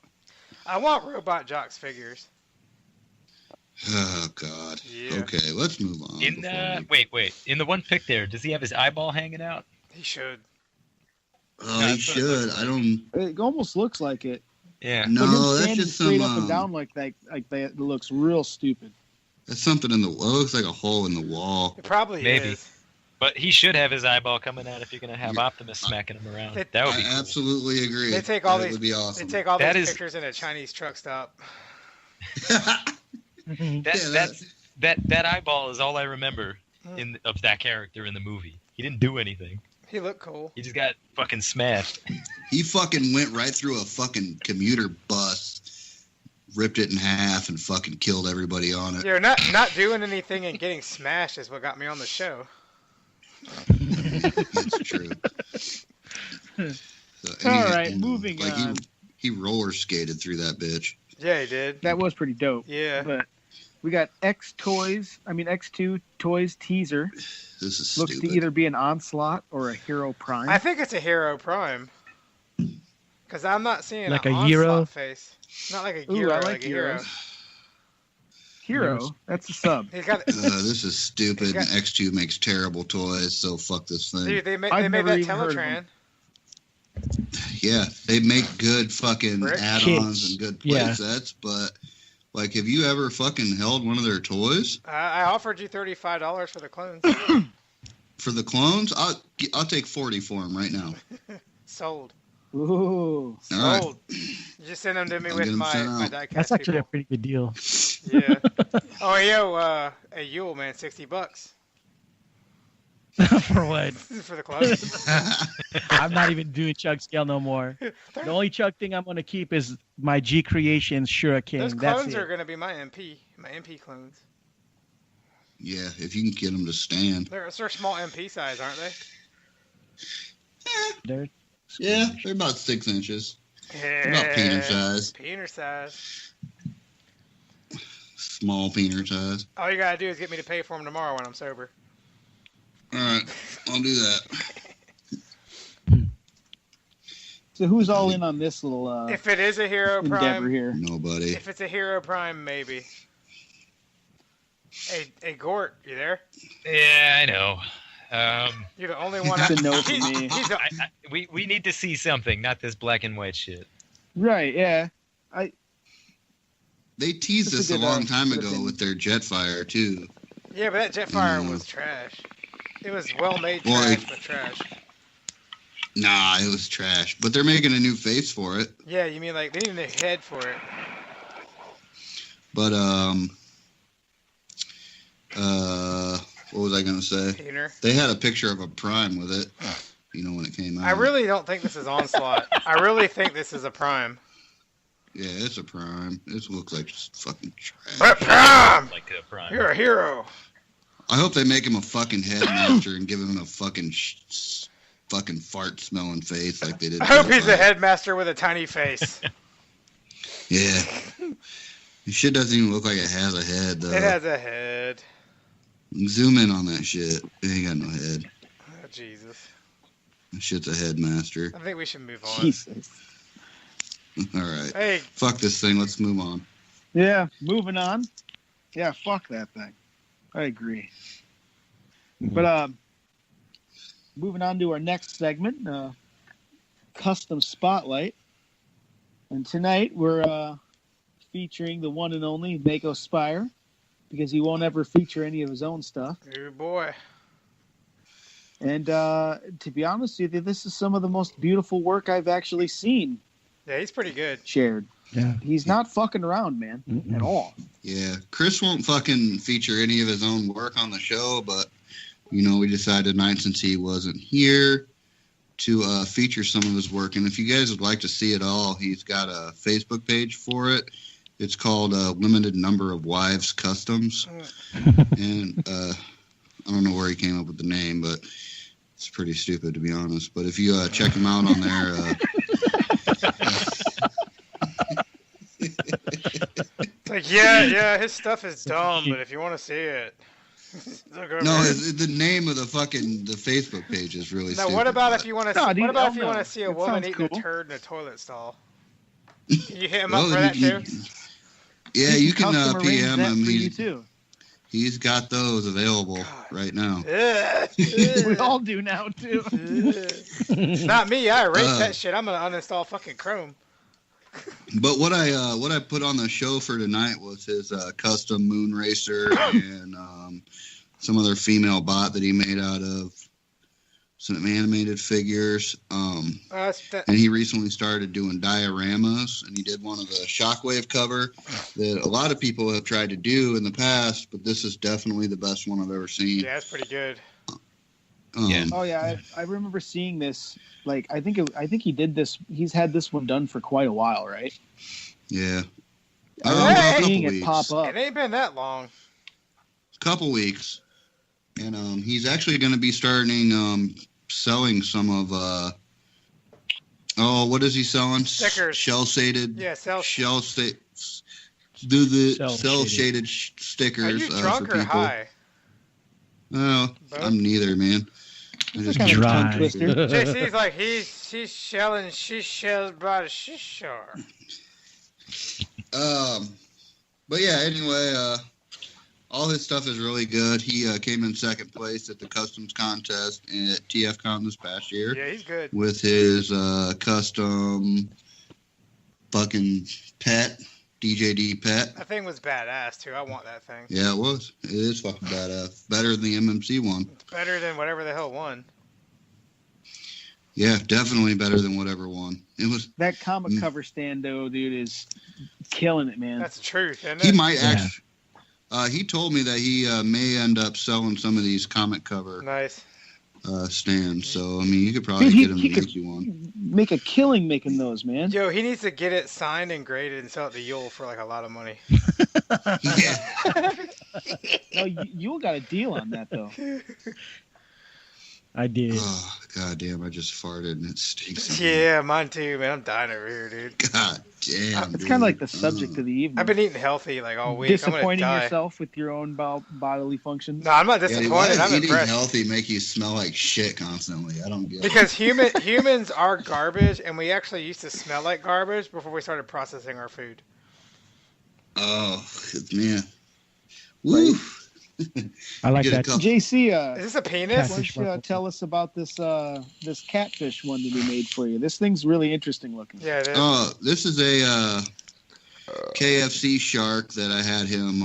I want Robot Jocks figures. Oh God. Yeah. Okay, let's move on. In before wait. In the one pic there, does he have his eyeball hanging out? He should. Oh, he should. I don't. it almost looks like it. Yeah. But him No, that's standing just straight some. up and down like that. It looks real stupid. That's something in the. It looks like a hole in the wall. It probably Maybe. is. But he should have his eyeball coming out if you're gonna have Yeah. Optimus smacking him around. It- That would I be cool. absolutely agree. They take all that these- would be They awesome. take all That these is- pictures in a Chinese truck stop. That eyeball is all I remember Hmm. of that character in the movie. He didn't do anything. He looked cool. He just got fucking smashed. He fucking went right through a fucking commuter bus, ripped it in half, and fucking killed everybody on it. Yeah, not doing anything and getting smashed is what got me on the show. That's true. So, All right, moving like on. He roller skated through that bitch. Yeah, he did. That was pretty dope. Yeah. But we got X2 Toys teaser. This is Looks stupid. to either be an Onslaught or a Hero Prime. I think it's a Hero Prime. Because I'm not seeing Like an a Hero? Onslaught face. Not like a Ooh, Hero, I like like a Hero. Heroes. Hero, that's a sub. He's got. This is stupid. got- X2 makes terrible toys, so fuck this thing. Dude, they made I've that never even heard of Teletran. them. Yeah, they make good fucking Brick add-ons kits. and good play Yeah. sets, but like, have you ever fucking held one of their toys I offered you $35 for the clones. for the clones? I'll take 40 for them right now. Sold. Ooh. All right. Sold. You just send them to me I'll with get 'em my sent out. diecast That's actually a people. pretty good deal. Yeah. Oh, yo, hey, Yule, man, $60 For what? for the clones. I'm not even doing Chug scale no more. The only Chug thing I'm gonna keep is my G Creations Shuriken. Those That's clones it. are going to be my MP clones. Yeah, if you can get them to stand. They're small MP size, aren't they? They're- Yeah, they're about 6 inches. Yeah. About peanut size. Peanut size. Small peanut size. All you gotta do is get me to pay for them tomorrow when I'm sober. All right, I'll do that. So who's all in on this little If it is a Hero endeavor Prime, here? Nobody. if it's a Hero Prime, maybe. Hey, Gort, you there? Yeah, I know. You're the only one. It's a no for me. We need to see something, not this black and white shit. Right? Yeah. They teased That's this a a good, long time good ago opinion. with their Jetfire too. Yeah, but that Jetfire was trash. It was well-made Well, trash, but trash. Nah, it was trash. But they're making a new face for it. Yeah, you mean like they need a new head for it? But what was I gonna say? Peter. They had a picture of a Prime with it. You know, when it came out. I really don't think this is Onslaught. I really think this is a Prime. Yeah, it's a Prime. It looks like just fucking trash. Prime! Like a Prime. You're a hero. I hope they make him a fucking headmaster and give him a fucking fucking fart smelling face like they did. I hope he's Jetfire. a headmaster with a tiny face. Yeah. This shit doesn't even look like it has a head though. It has a head. Zoom in on that shit. It ain't got no head. Oh, Jesus. That shit's a headmaster. I think we should move on. Jesus. All right. Hey, Fuck this thing. Let's move on. Yeah. Moving on. Yeah. Fuck that thing. I agree. But moving on to our next segment, custom spotlight, and tonight we're featuring the one and only Makoaspire, because he won't ever feature any of his own stuff. oh boy. And to be honest with you, this is some of the most beautiful work I've actually seen Yeah, he's pretty good. shared. Yeah. He's not fucking around, man, at all. Yeah. Chris won't fucking feature any of his own work on the show, but, you know, we decided tonight, since he wasn't here, to feature some of his work. And if you guys would like to see it all, he's got a Facebook page for it. It's called Limited Number of Wives Customs. And I don't know where he came up with the name, but it's pretty stupid, to be honest. But if you check him out on there... It's like, yeah, his stuff is dumb, but if you want to see it, look over No, here. the name of the Facebook page is really Now, stupid. what about but- if you want to? No, What dude, about hell if you no. want to see a It woman sounds eating cool. a turd in a toilet stall? Can you hit him up Well, for that you- too? Yeah, you can custom arrange PM that him. for you too. He's got those available right now. We all do now too. Not me. I erased Uh, that shit. I'm gonna uninstall fucking Chrome. But what I put on the show for tonight was his custom moon racer and some other female bot that he made out of some animated figures. And he recently started doing dioramas, and he did one of the Shockwave cover that a lot of people have tried to do in the past, but this is definitely the best one I've ever seen. Yeah, that's pretty good. Yeah. Oh yeah, I remember seeing this. Like I think he did this. He's had this one done for quite a while, right? Yeah. I a remember couple seeing it weeks. pop up. It ain't been that long. Couple weeks, and he's actually going to be starting selling some of what is he selling? Stickers. Shell shaded. Yeah, Shell Cell shaded stickers. Are you drunk for or people. high? Oh, Both? I'm neither, man. I just Kind of a Dry. tongue twister. JC's like she's shelling. She shells by the shore. But yeah, anyway, all his stuff is really good. He came in second place at the customs contest at TFCon this past year Yeah, he's good. with his custom fucking pet, DJD pet. That thing was badass too. I want that thing. Yeah, it was. It is fucking badass. Better than the MMC one. It's better than whatever the hell won. Yeah, definitely better than whatever one. It was. That comic cover stand though, dude, is killing it, man. That's the truth, isn't He it? might Yeah. actually. He told me that he may end up selling some of these comic cover Nice. stands. So I mean, you could probably Dude, get him he to could make you one. make a killing making those, man. Yo, he needs to get it signed and graded and sell it to Yule for like a lot of money. Yeah. No, you got a deal on that though. I did. Oh, god damn, I just farted and it stinks. Yeah, mine too, man. I'm dying over here, dude. God damn. It's kind of like the subject of the evening. I've been eating healthy like all week. Disappointing I'm gonna die. yourself with your own bodily functions. No, I'm not Yeah, dude, disappointed. why does I'm eating impressed. healthy make you smell like shit constantly? I don't get it. Because humans are garbage, and we actually used to smell like garbage before we started processing our food. Oh, man. Woo. I like Get a that. couple. JC, Is this a penis? why don't you tell us about this this catfish one that we made for you? This thing's really interesting looking. Yeah, it is. Oh, this is a KFC shark that I had him,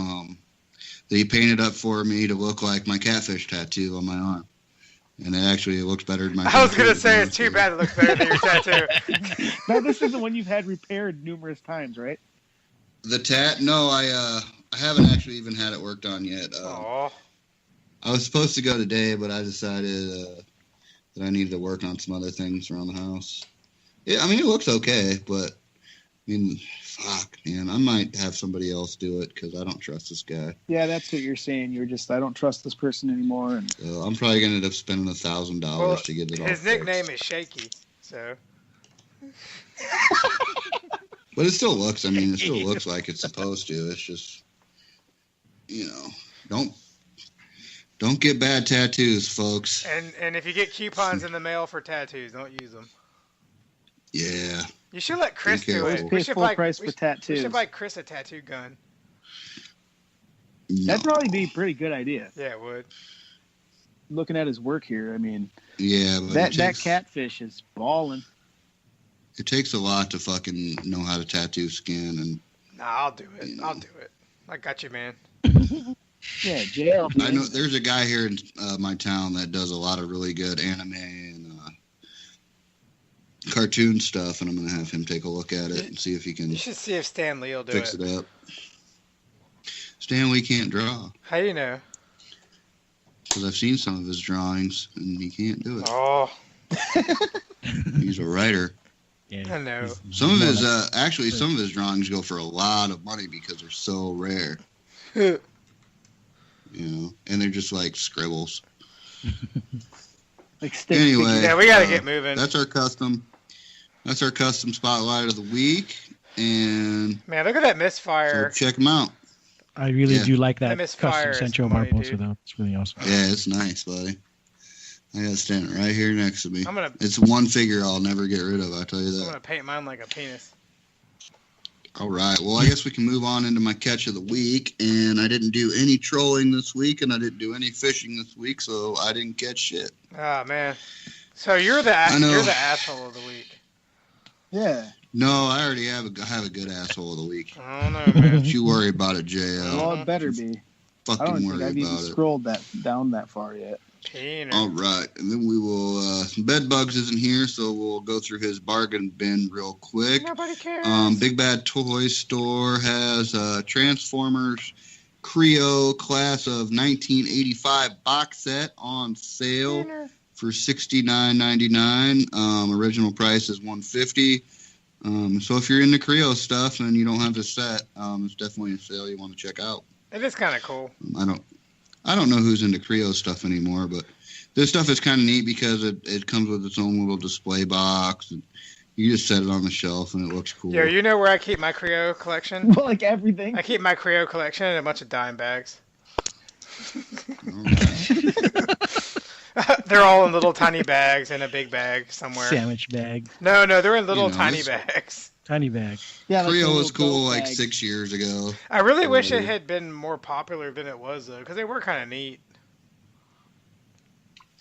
that he painted up for me to look like my catfish tattoo on my arm. And it looks better than my I was tattoo, gonna to say be it's too honest bad it looks better than your tattoo. Now, this is the one you've had repaired numerous times, right? with you. No, I haven't actually even had it worked on yet. Oh, I was supposed to go today, but I decided that I needed to work on some other things around the house. Yeah, I mean, it looks okay, but I mean, fuck, man, I might have somebody else do it because I don't trust this guy. Yeah, that's what you're saying. You're just, I don't trust this person anymore. And So I'm probably gonna end up spending $1,000 well, to get it all. his nickname fixed. is Shaky, so But it still looks. I mean, it still looks like it's supposed to. It's just, don't get bad tattoos, folks. and if you get coupons in the mail for tattoos, don't use them. Yeah. You should let Chris Be do careful. it. always pay full price for We tattoos. should buy Chris a tattoo gun. No. That'd probably be a pretty good idea. Yeah, it would. Looking at his work here, I mean, Yeah, but that catfish is balling. it takes a lot to fucking know how to tattoo skin, and Nah, I'll do it. You know. I'll do it. I got you, man. Yeah, jail. I know there's a guy here in my town that does a lot of really good anime and cartoon stuff, and I'm gonna have him take a look at it and see if he can You should see if Stan Lee will do fix it. it up. Stanley can't draw How do you know? because I've seen some of his drawings, and he can't do it. Oh, He's a writer. Yeah, I know. he's Some of more his like- actually some of his drawings go for a lot of money because they're so rare, and they're just like scribbles. Like stick Anyway, figure. Yeah, we gotta get moving. That's our custom spotlight of the week, and Man, look at that so misfire. check them out. I really Yeah. do like that That misfire custom is Central funny, marbles dude. though. It's really awesome. Yeah, it's nice, buddy. I got it standing right here next to me. I'm gonna It's one figure I'll never get rid of. I tell you I'm that. gonna paint mine like a penis. All right. Well, I guess we can move on into my catch of the week. And I didn't do any trolling this week, and I didn't do any fishing this week, so I didn't catch shit. Oh man. So you're the I know. asshole of the week. Yeah. No, I already have a good asshole of the week. I don't know, man. Don't you worry about it, JL. Well, it better be. I Fucking don't think worry I've even about it. scrolled down that far yet. Peener. All right, and then we will. Bedbugs isn't here, so we'll go through his bargain bin real quick. Nobody cares. Big Bad Toy Store has Transformers Creo Class of 1985 box set on sale Peener. for $69.99. Original price is $150. So if you're into Creo stuff and you don't have the set, it's definitely a sale you want to check out. It is kind of cool. I don't know who's into Creo stuff anymore, but this stuff is kind of neat because it comes with its own little display box, and you just set it on the shelf and it looks cool. Yo, you know where I keep my Creo collection? Well, like everything. I keep my Creo collection in a bunch of dime bags. All right. They're all in little tiny bags in a big bag somewhere. Sandwich bag, No, they're in little know, tiny it's- bags. tiny bag. Yeah, like the Creo little was cool tote like bag. 6 years ago. I really wish it Yeah. had been more popular than it was, though, because they were kind of neat.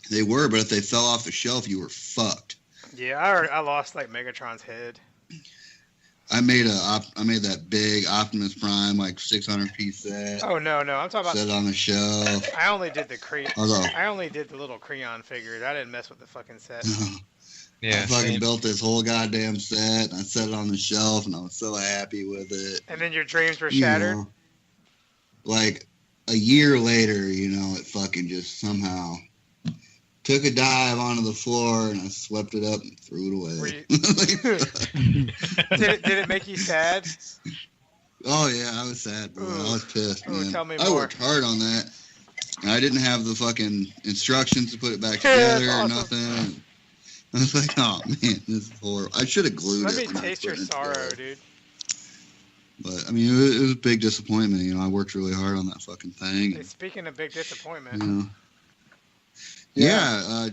They were, but if they fell off the shelf, you were fucked. Yeah, I lost like Megatron's head. I made that big Optimus Prime like 600-piece set. Oh no, I'm talking Set about. it on the shelf. I only did the Although I only did the little Creon figures. I didn't mess with the fucking set. Yeah. I fucking same. built this whole goddamn set, and I set it on the shelf, and I was so happy with it. And then your dreams were You shattered. know, like a year later, it fucking just somehow took a dive onto the floor, and I swept it up and threw it Were away. you- did it make you sad? Oh yeah, I was sad, bro. I was pissed, Ooh, man. tell me I more. worked hard on that. And I didn't have the fucking instructions to put it back Yeah, together that's or awesome. nothing. I was like, oh man, this is horrible. I should have glued Let it. me when I was taste your putting it sorrow, together. dude. But I mean, it was a big disappointment. You know, I worked really hard on that fucking thing. Hey, speaking of big disappointment, You know. Yeah.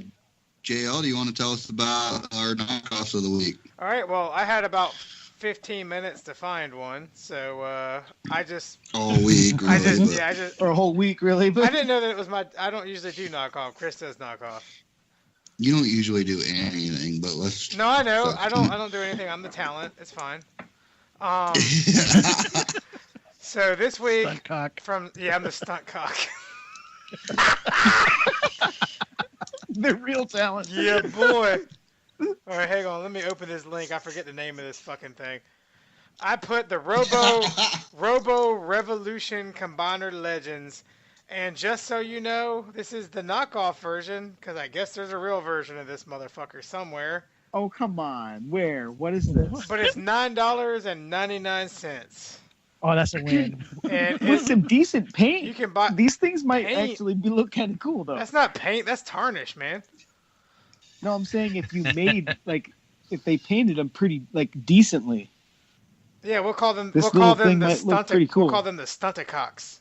JL, do you want to tell us about our knockoffs of the week? all right. Well, I had about 15 minutes to find one, so I just, All week, really. I just, but yeah, I just. Or a whole week, really. I But didn't know that it was my. I don't usually do knockoff. Chris does knockoff. you don't usually do anything, but let's. No, I know. I don't do anything. I'm the talent. It's fine. So this week Stunt cock. I'm the stunt cock. the real talent. Yeah, boy. All right, hang on. Let me open this link. I forget the name of this fucking thing. I put the Robo Revolution Combiner Legends. And just so you know, this is the knockoff version, because I guess there's a real version of this motherfucker somewhere. Oh, come on. Where? What is this? But it's $9.99. Oh, that's a win. And With some decent paint. you can buy. These things might Paint. actually look kind of cool, though. That's not paint. That's tarnish, man. No, I'm saying if you made, if they painted them pretty, decently. Yeah, we'll call them. This We'll call little them thing the might look stunted. pretty cool. We'll call them the stunticocks.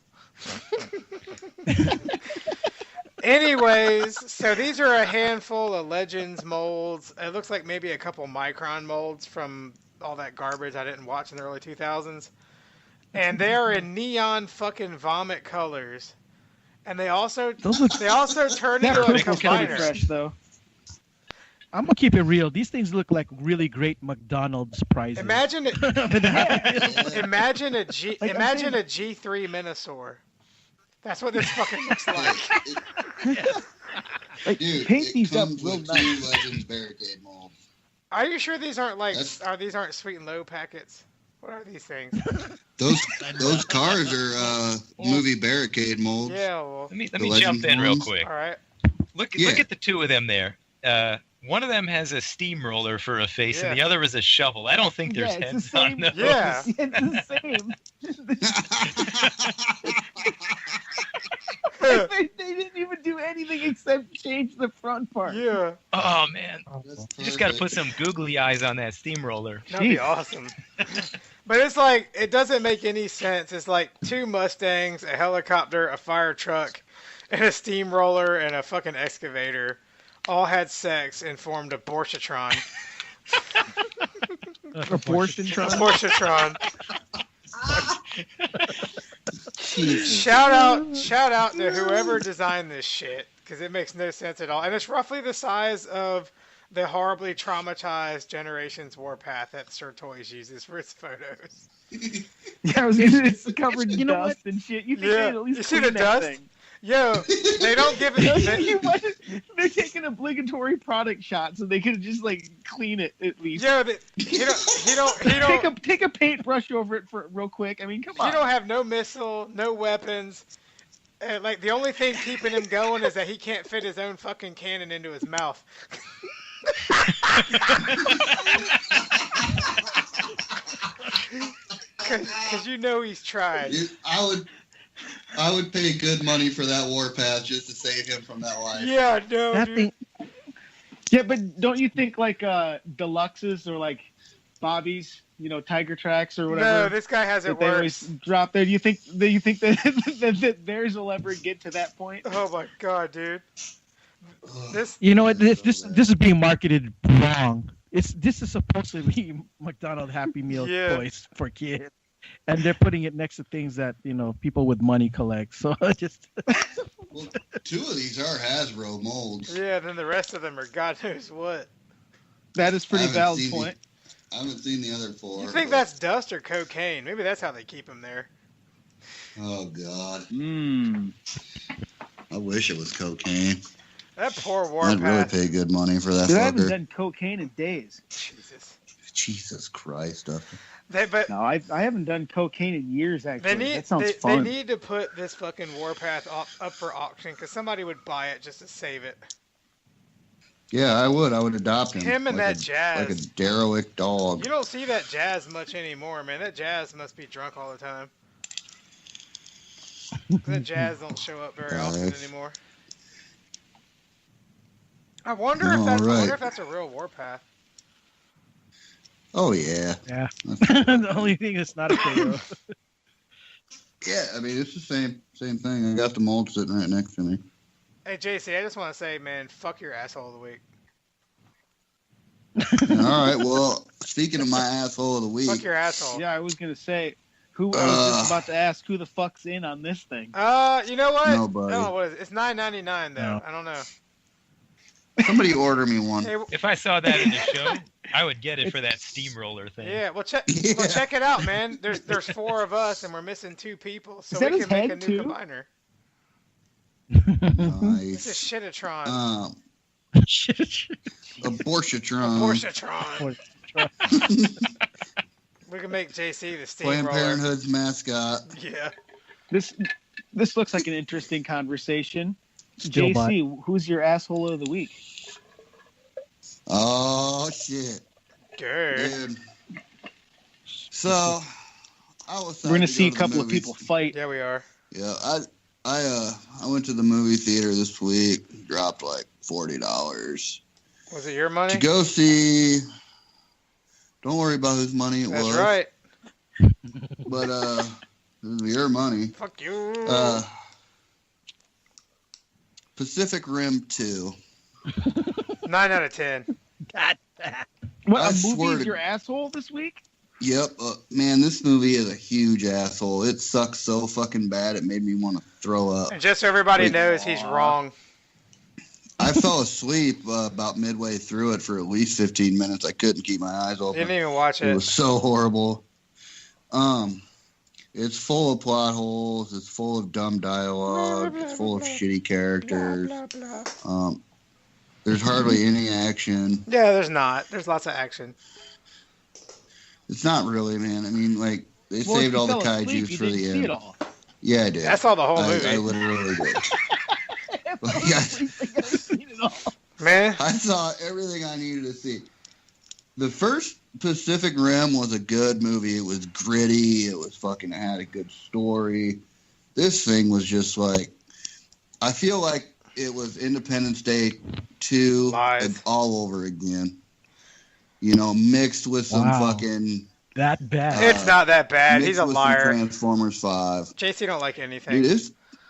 Anyways, so these are a handful of Legends molds. It looks like maybe a couple Micron molds from all that garbage I didn't watch in the early 2000s. And they are in neon fucking vomit colors. And they also Those look. turn That into a purple's kind of combiner. fresh, though. I'm gonna keep it real. These things look like really great McDonald's prizes. Imagine it. Imagine a G. Like, I'm imagine saying- a G3 Minosaur. That's what this fucking looks like. Dude, paint it these up comes real with nice. 2 Legends barricade molds. Are you sure these aren't That's- these aren't sweet and low packets? What are these things? Those cars are movie barricade molds. Yeah, well, Let me The jump Legends in real ones? quick. all right. Look Yeah. at the two of them there. One of them has a steamroller for a face, Yeah. and the other is a shovel. I don't think there's Yeah, it's heads the on same- those. Yeah. It's the same. they didn't even do anything except change the front part. Yeah, Oh man, That's you just got to put perfect. some googly eyes on that steamroller. that'd be Jeez. awesome. But it's like it doesn't make any sense. It's like 2 Mustangs, a helicopter, a fire truck, and a steamroller and a fucking excavator all had sex and formed a Borschtron. Proportion-tron? Borschtron. Jesus. Shout out to whoever designed this shit, because it makes no sense at all. And it's roughly the size of the horribly traumatized Generations Warpath that Sir Toys uses for its photos. Yeah, I was gonna say it's covered in You know dust and shit. You think Yeah. they'd at least You see clean the that dust? thing? Yo, they don't give You it. what? They're taking obligatory product shots, so they could just clean it at least. Yo, he don't Take a paintbrush over it for real quick. I mean, come on. He don't have no missile, no weapons. And, the only thing keeping him going is that he can't fit his own fucking cannon into his mouth. Cause you know he's tried. Dude, I would pay good money for that warpath just to save him from that life. Yeah, no, That dude. thing. Yeah, but don't you think deluxes or Bobby's, Tiger Tracks or No, whatever this guy has that it they always worse. drop there? Do you think that theirs will ever get to that point? Oh my god, dude. This You know what? This is being marketed wrong. This is supposed to be McDonald's Happy Meal Yeah. toys for kids, and they're putting it next to things that people with money collect. So just Well, 2 of these are Hasbro molds. yeah, then the rest of them are God knows what. That is pretty I haven't valid seen point. I haven't seen the other 4. You think but- that's dust or cocaine? Maybe that's how they keep him there. Oh God, Mm. I wish it was cocaine. That poor I'd really Warpath. pay good money for that Dude, I haven't fucker. done cocaine in days. Jesus. Jesus Christ, Dustin. But No, I haven't done cocaine in years. Actually, They need that sounds they fun. need to put this fucking Warpath up for auction because somebody would buy it just to save it. Yeah, I would. I would adopt him. Him and like that a, Jazz. like a derelict dog. You don't see that Jazz much anymore, man. That Jazz must be drunk all the time. The jazz don't show up very often Nice. anymore. I wonder if that's a real warpath. Oh yeah. Yeah. The only thing that's not a KO. Yeah, I mean it's the same thing. I got the mold sitting right next to me. Hey JC, I just want to say, man, fuck your asshole of the week. All right. Well, speaking of my asshole of the week. Fuck your asshole. Yeah, I was gonna say, I was just about to ask who the fuck's in on this thing. You know what? Nobody. No, what is it? It's $9.99 though. No. I don't know. Somebody order me one. Hey, If I saw that in the show, I would get it for that steamroller thing. yeah, well check Yeah. it out, man. There's 4 of us and we're missing 2 people, so Is that we his can make a head, new too? combiner. This is Nice. Shitatron. Abortiontron. Portiatron. We can make JC the Planned steamroller. Parenthood's mascot. Yeah. This looks like an interesting conversation. Still JC, who's your asshole of the week? Oh shit, Good. dude. So I was. We're gonna see a to the couple of movies. people fight. Yeah, we are. Yeah, I went to the movie theater this week. Dropped like $40 Was it your money? to go see. Don't worry about whose money it That's was. right. But it was your money. Fuck you. Pacific Rim 2. 9 out of 10. What, I a swear movie is to- your asshole this week? Yep, man, this movie is a huge asshole. It sucks so fucking bad it made me want to throw up. And just so everybody Wait. knows, he's wrong. I fell asleep about midway through it for at least 15 minutes. I couldn't keep my eyes open. Didn't even watch It it. was so horrible. It's full of plot holes. It's full of dumb dialogue. It's full of shitty characters. Blah, blah, blah. There's hardly any action. Yeah, there's not. There's lots of action. It's not really, man. I mean, like, they Well, if saved you all the fell asleep, kaijus you for the didn't see end. it all. Yeah, I did. That's all the whole movie. I literally did. Man, I saw everything I needed to see. The first Pacific Rim was a good movie. It was gritty. It was fucking had a good story. This thing was just like, I feel like it was Independence Day 2 Lies. all over again. You know, mixed with some Wow. fucking. That bad. it's not that bad. mixed He's a with some liar. Transformers 5. JC don't like anything. Dude,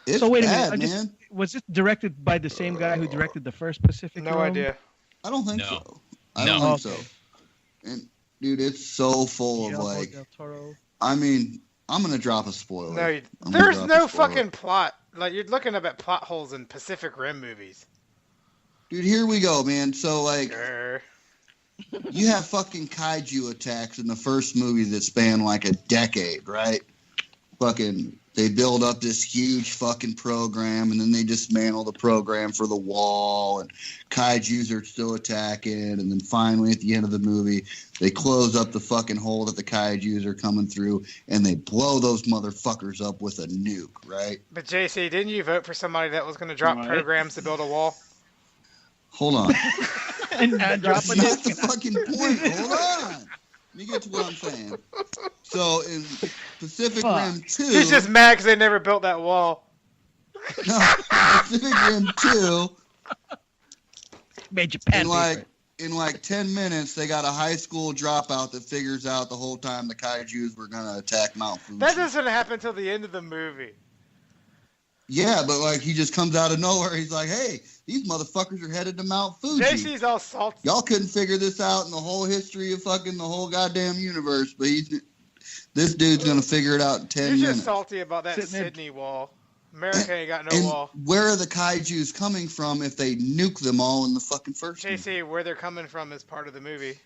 it's So wait a bad, minute. man. Was it directed by the same guy who directed the first Pacific No Rim? idea. I don't think No. so. I No. don't think Okay. so. And dude, it's so full of Guillermo like. del Toro. I mean, I'm gonna drop a spoiler. No, I'm gonna there's drop no a spoiler. fucking plot. Like, you're looking up at plot holes in Pacific Rim movies. Dude, here we go, man. So like, Grr. you have fucking kaiju attacks in the first movie that span like a decade, right? Fucking, they build up this huge fucking program, and then they dismantle the program for the wall, and kaijus are still attacking, and then finally at the end of the movie, they close up the fucking hole that the kaijus are coming through, and they blow those motherfuckers up with a nuke, right? But JC, didn't you vote for somebody that was going to drop Right. programs to build a wall? Hold on. And drop That's a not the disc. fucking point. Hold on. Let me get to what I'm saying. So in Pacific Fuck. Rim 2, He's just mad because they never built that wall. no, Pacific Rim 2, Made Japan in like favorite. in like 10 minutes, they got a high school dropout that figures out the whole time the kaijus were gonna attack Mount Fuji. That doesn't happen until the end of the movie. Yeah, but like he just comes out of nowhere. He's like, "Hey, these motherfuckers are headed to Mount Fuji." JC's all salty. Y'all couldn't figure this out in the whole history of fucking the whole goddamn universe, but this dude's gonna figure it out in 10 He's minutes. just salty about that Sitting there- Sydney wall. America ain't got no And wall. where are the kaijus coming from if they nuke them all in the fucking first movie? JC, where they're coming from is part of the movie.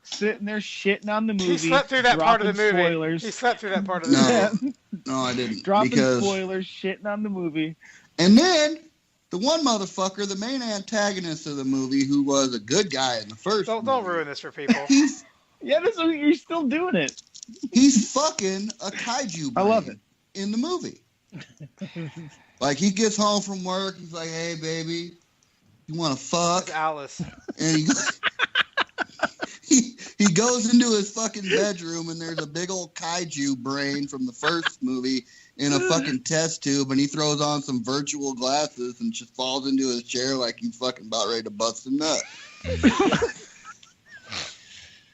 Sitting there shitting on the movie. He slept through that part of the dropping movie. Spoilers. He slept through that part of the No. movie. No, I didn't. Dropping because spoilers, shitting on the movie. And then the one motherfucker, the main antagonist of the movie, who was a good guy in the first Don't movie, ruin this for people. He's Yeah, you're still doing it. fucking a kaiju I love brain in the movie. Like he gets home from work, he's like, "Hey baby, you want to fuck?" It's Alice. And he he goes into his fucking bedroom and there's a big old kaiju brain from the first movie in a fucking test tube, and he throws on some virtual glasses and just falls into his chair like he's fucking about ready to bust a nut.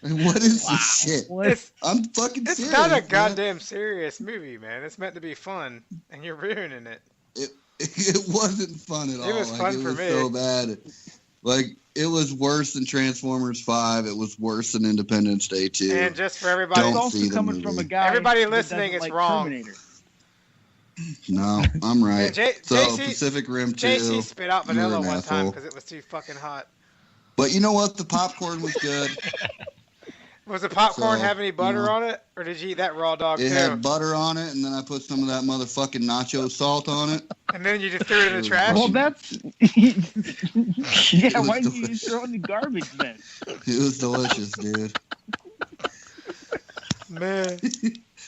What is this shit? I'm fucking serious. It's not a goddamn serious movie, man. It's meant to be fun, and you're ruining it. It wasn't fun at all. It was fun for me. So bad. Like, it was worse than Transformers 5. It was worse than Independence Day 2. And just for everybody, Don't it's also see the coming movie. from a guy. Everybody that listening, doesn't it's like wrong. Terminator. No, I'm right. Yeah, so JC Pacific Rim 2. JC spit out you're vanilla an one time asshole. because it was too fucking hot. But you know what? The popcorn was good. Was the popcorn So, have any butter you know, on it, or did you eat that raw dog It too? had butter on it, and then I put some of that motherfucking nacho salt on it. And then you just threw it in the trash. Well, that's yeah. Why didn't you just throw it in the garbage then? It was delicious, dude. Man,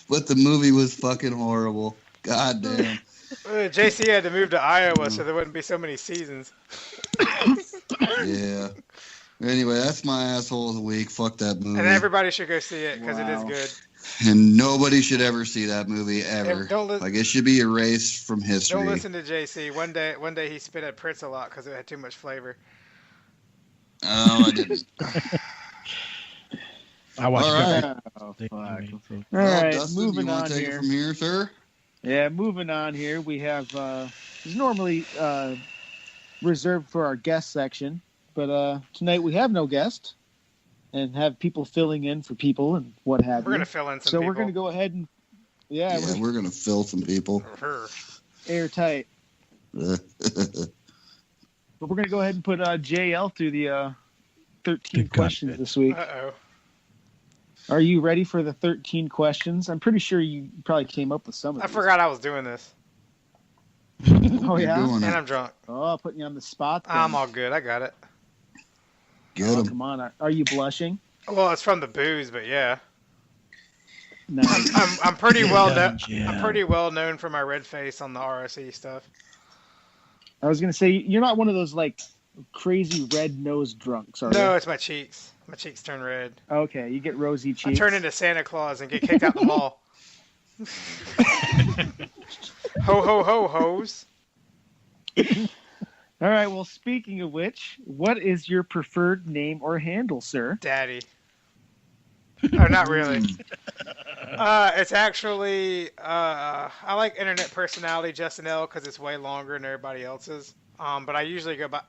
But the movie was fucking horrible. God damn. JC had to move to Iowa so there wouldn't be so many seasons. Yeah. Anyway, that's my asshole of the week. Fuck that movie. And everybody should go see it because it is Wow. good. And nobody should ever see that movie ever. Don't li- Like, it should be erased from history. Don't listen to JC. One day he spit at Pritz a lot because it had too much flavor. Oh, I didn't. I watched All that. right. Oh, They- fuck. I mean, so- All Well, right, Dustin, moving you want on to take here. it from here, sir? Yeah, moving on here. We have it's normally reserved for our guest section, but tonight we have no guest, and have people filling in for people and what have We're you. gonna fill in some So people. we're gonna go ahead and we're We're going to fill some people. airtight. But we're gonna go ahead and put JL through the 13 Good questions God. this week. Uh-oh. Are you ready for the 13 questions? I'm pretty sure you probably came up with some of I these. forgot I was doing this. Oh You're yeah. doing And it. I'm drunk. Oh, putting you on the spot. then. I'm all good. I got it. Get Oh, 'em. come on. Are you blushing? Well, it's from the booze, but yeah. Nice. I'm pretty well known. Yeah. I'm pretty well known for my red face on the RSE stuff. I was gonna say you're not one of those like crazy red nose drunks, are No, you? it's my cheeks. My cheeks turn red. Okay, you get rosy I cheeks. turn into Santa Claus and get kicked out the mall. Ho ho ho hoes. All right. Well, speaking of which, what is your preferred name or handle, sir? Daddy. Oh, not really. It's actually I like internet personality Justin L because it's way longer than everybody else's. But I usually go by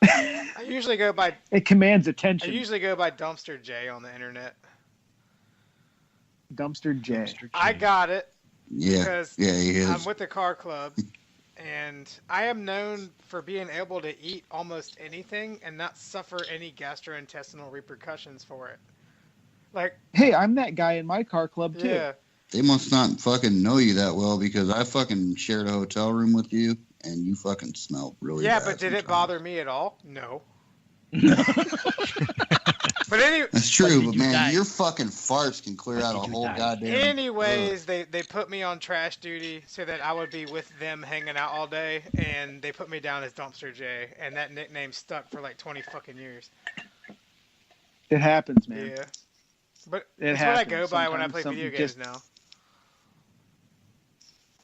It commands I attention. usually go by Dumpster J on the internet. Dumpster J. I got it Yeah. because Yeah, he is. I'm with the car club, and I am known for being able to eat almost anything and not suffer any gastrointestinal repercussions for it. Like, Hey, I'm that guy in my car club too. yeah, They must not fucking know you that well because I fucking shared a hotel room with you and you fucking smelled really yeah, bad but did it sometimes. bother me at all? No. But That's true, did but you man, die? your fucking farts can clear But out did a you whole die? goddamn. anyways, they put me on trash duty so that I would be with them hanging out all day, and they put me down as Dumpster J, and that nickname stuck for like 20 fucking years. It happens, man. Yeah. But It it's what I happens. go by when I play Sometimes video something games just-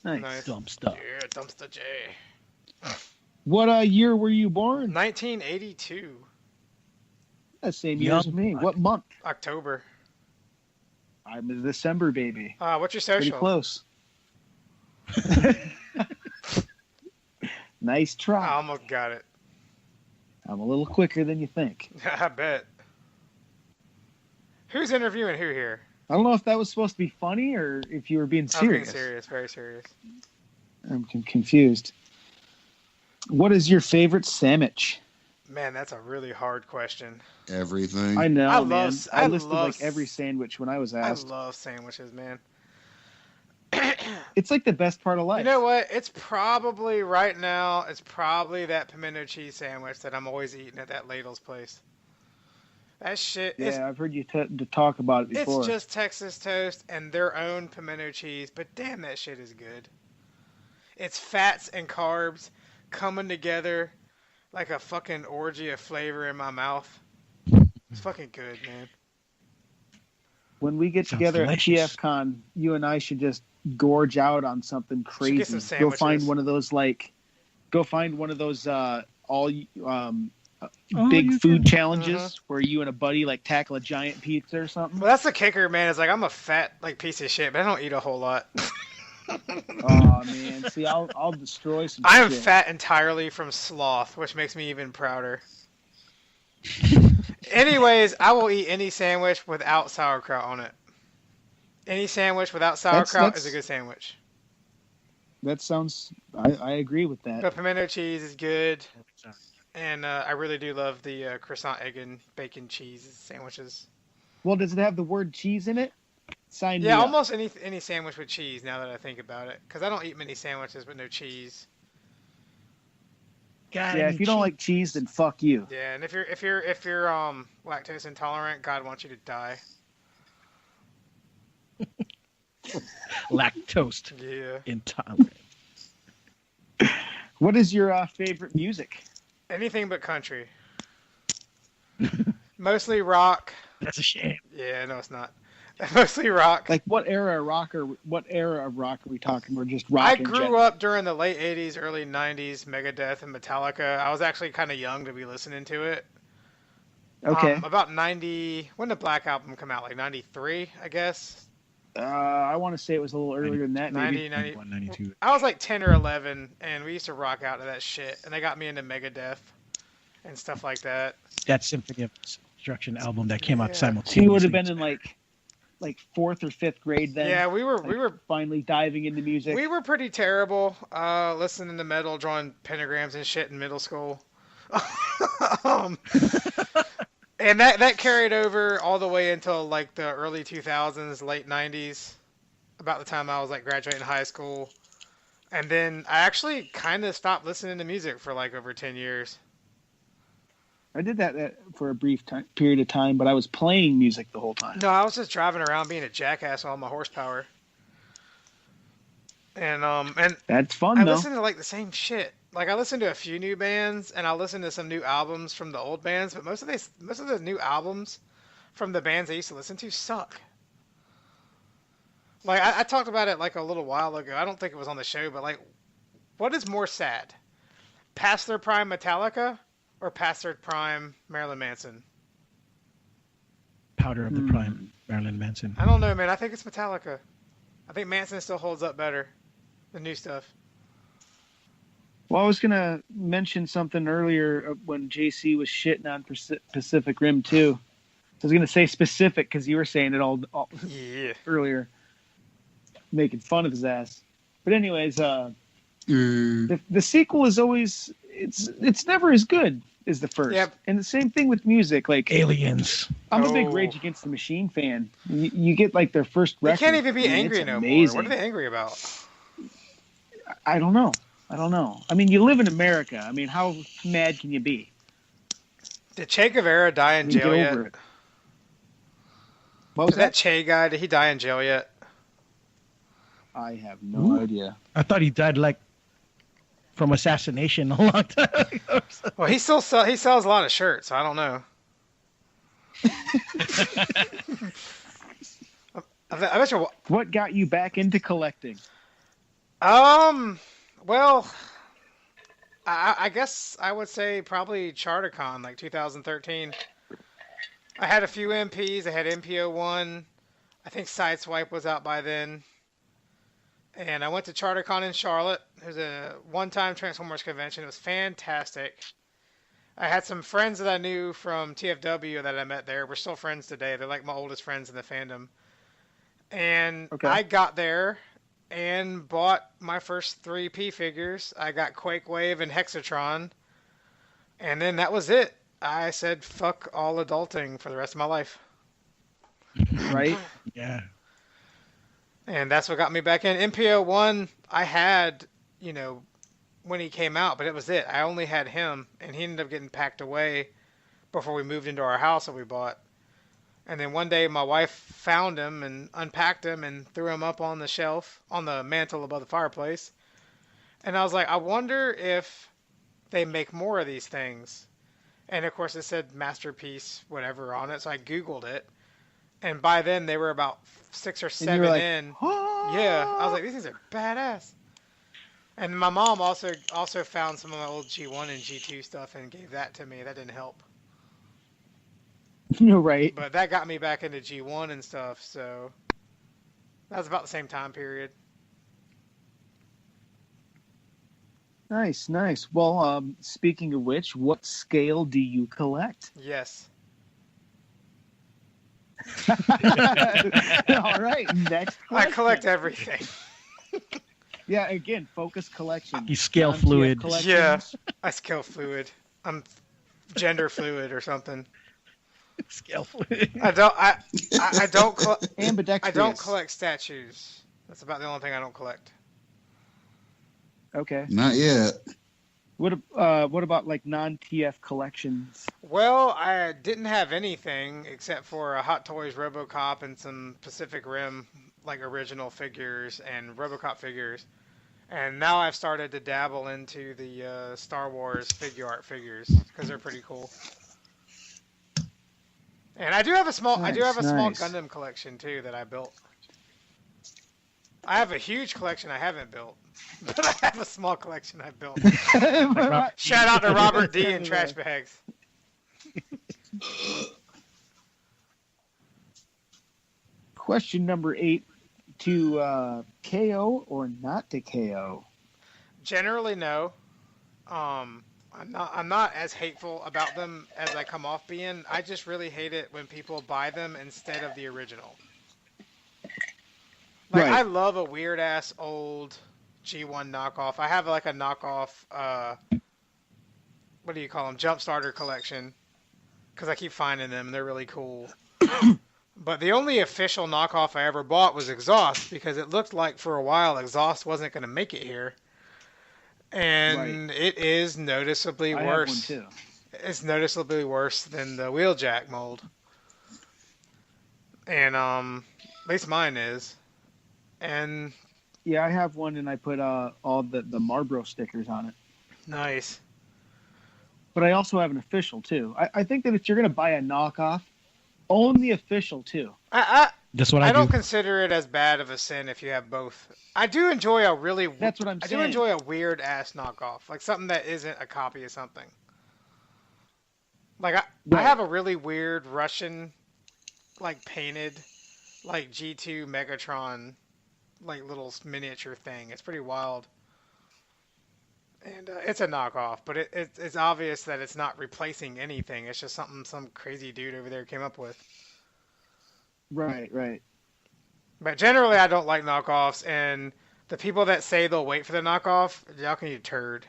now. Nice. Nice. Dumb stuff. Yeah, Dumpster J. What year were you born? 1982, The same year as Young me. buck. What month? October. I'm a December baby. What's your Pretty social? close. Nice I try. almost got it. I'm a little quicker than you think. I bet. Who's interviewing who here? I don't know if that was supposed to be funny or if you were being I'm being serious. serious, very serious. I'm confused. What is your favorite sandwich? Man, that's a really hard question. Everything. I know, I man. love- I I listed love- like every sandwich when I was asked. I love sandwiches, man. It's like the best part of life. You know what? It's probably right now. It's probably that pimento cheese sandwich that I'm always eating at that Ladle's place. That shit. Yeah, I've heard you to talk about it before. It's just Texas toast and their own pimento cheese, but damn, that shit is good. It's fats and carbs coming together like a fucking orgy of flavor in my mouth. It's fucking good, man. When we get Sounds together delicious. at TFCon, you and I should just gorge out on something crazy. some Go find sandwiches. one of those all Oh, big you food can- challenges where you and a buddy like tackle a giant pizza or something. Well, that's the kicker, man. Is like I'm a fat like piece of shit, but I don't eat a whole lot. Oh man, see, I'll destroy some. I am shit. fat entirely from sloth, which makes me even prouder. Anyways, I will eat any sandwich without sauerkraut on it. Any sandwich without sauerkraut is a good sandwich. That sounds. I agree with that. But pimento cheese is good, and I really do love the croissant egg and bacon cheese sandwiches. Well, does it have the word cheese in it? Sign me Yeah, up. almost any sandwich with cheese. Now that I think about it, because I don't eat many sandwiches with no cheese. God, Yeah, if you don't like cheese, then fuck you. Yeah, and if you're lactose intolerant, God wants you to die. lactose Yeah. intolerant. What is your favorite music? Anything but country. Mostly rock. That's a shame. Yeah, no, it's not. Mostly rock. Like what era of rock are we talking? We're just rock. I in grew general. up during the late 80s, early 90s, Megadeth and Metallica. I was actually kind of young to be listening to it. Okay. About 90... When did the Black Album come out? Like 93, I guess? I want to say it was a little earlier than that. Maybe. 90... 91, 92. I was like 10 or 11, and we used to rock out to that shit. And they got me into Megadeth and stuff like that. That Symphony of Destruction album that came out Yeah. simultaneously. So you would have been in like fourth or fifth grade then. Yeah, we were finally diving into music. We were pretty terrible, listening to metal, drawing pentagrams and shit in middle school. And that carried over all the way until like the early 2000s, late 90s, about the time I was like graduating high school. And then I actually kind of stopped listening to music for like over 10 years. I did that for a brief period of time, but I was playing music the whole time. No, I was just driving around being a jackass on all my horsepower. And That's fun I though. listen to like the same shit. Like I listen to a few new bands and I listen to some new albums from the old bands, but most of the new albums from the bands I used to listen to suck. Like I talked about it like a little while ago. I don't think it was on the show, but like, what is more sad? Past their prime Metallica or past their prime Marilyn Manson? Powder of the Prime, Marilyn Manson. I don't know, man. I think it's Metallica. I think Manson still holds up better than new stuff. Well, I was gonna mention something earlier when JC was shitting on Pacific Rim 2. I was gonna say specific because you were saying it all Yeah. earlier, making fun of his ass. But anyways, the sequel is always it's never as good as the first. Yep. And the same thing with music. Like Aliens. I'm a big Oh. Rage Against the Machine fan. You get like their first They record. can't even be I mean, angry it's no amazing. more. What are they angry about? I don't know. I mean, you live in America. I mean, how mad can you be? Did Che Guevara die in You jail get yet? over it. What was That Che guy, did he die in jail yet? I have no idea. I thought he died like from assassination a long time ago. Well, he sells a lot of shirts, so I don't know. I bet you. What got you back into collecting? Well, I guess I would say probably CharterCon, like 2013. I had a few MPs. I had MPO1. I think Sideswipe was out by then. And I went to CharterCon in Charlotte. It was a one-time Transformers convention. It was fantastic. I had some friends that I knew from TFW that I met there. We're still friends today. They're like my oldest friends in the fandom. And Okay. I got there and bought my first 3P figures. I got Quake Wave and Hexatron. And then that was it. I said, fuck all adulting for the rest of my life. Right? Yeah. And that's what got me back in. MPO1, I had, when he came out, but it was it. I only had him, and he ended up getting packed away before we moved into our house that we bought. And then one day my wife found him and unpacked him and threw him up on the shelf, on the mantle above the fireplace. And I was like, I wonder if they make more of these things. And of course it said masterpiece, whatever on it, so I Googled it. And by then they were about 6 or 7 like, in. "Ah!" Yeah, I was like, these things are badass. And my mom also found some of my old G1 and G2 stuff and gave that to me. That didn't help. You're right. But that got me back into G1 and stuff, so that was about the same time period. Nice, nice. Well, speaking of which, what scale do you collect? Yes. All right, next question. I collect everything. Yeah, again, focus collection. He's scale Non-TF fluid. collections. Yeah. I scale fluid. I'm gender fluid or something. Scale fluid. I don't Ambidextrous. I don't collect statues. That's about the only thing I don't collect. Okay. Not yet. What about like non-TF collections? Well, I didn't have anything except for a Hot Toys RoboCop and some Pacific Rim like original figures and RoboCop figures. And now I've started to dabble into the Star Wars figure art figures because they're pretty cool. And I do have a small Nice. Gundam collection too that I built. I have a huge collection I haven't built, but I have a small collection I built. Shout out to Robert D and Trash Bags. Question number 8: to KO or not to KO? Generally, no. I'm not as hateful about them as I come off being. I just really hate it when people buy them instead of the original. Like, Right. I love a weird ass old G1 knockoff. I have like a knockoff, what do you call them? Jump starter collection. Because I keep finding them and they're really cool. But the only official knockoff I ever bought was Exhaust because it looked like for a while Exhaust wasn't going to make it here. And it is noticeably I worse. have one too. It's noticeably worse than the Wheeljack mold. And at least mine is. And Yeah, I have one, and I put all the Marlboro stickers on it. nice. But I also have an official too. I think that if you're going to buy a knockoff, own the official too. That's what I I don't do. consider it as bad of a sin if you have both. I do enjoy a really. That's what I'm I saying. do enjoy a weird ass knockoff, like something that isn't a copy of something. Like I Right. have a really weird Russian, like painted, like G2 Megatron, like little miniature thing. It's pretty wild. And it's a knockoff, but it's obvious that it's not replacing anything. It's just something some crazy dude over there came up with. Right, right. But generally, I don't like knockoffs, and the people that say they'll wait for the knockoff, y'all can eat a turd.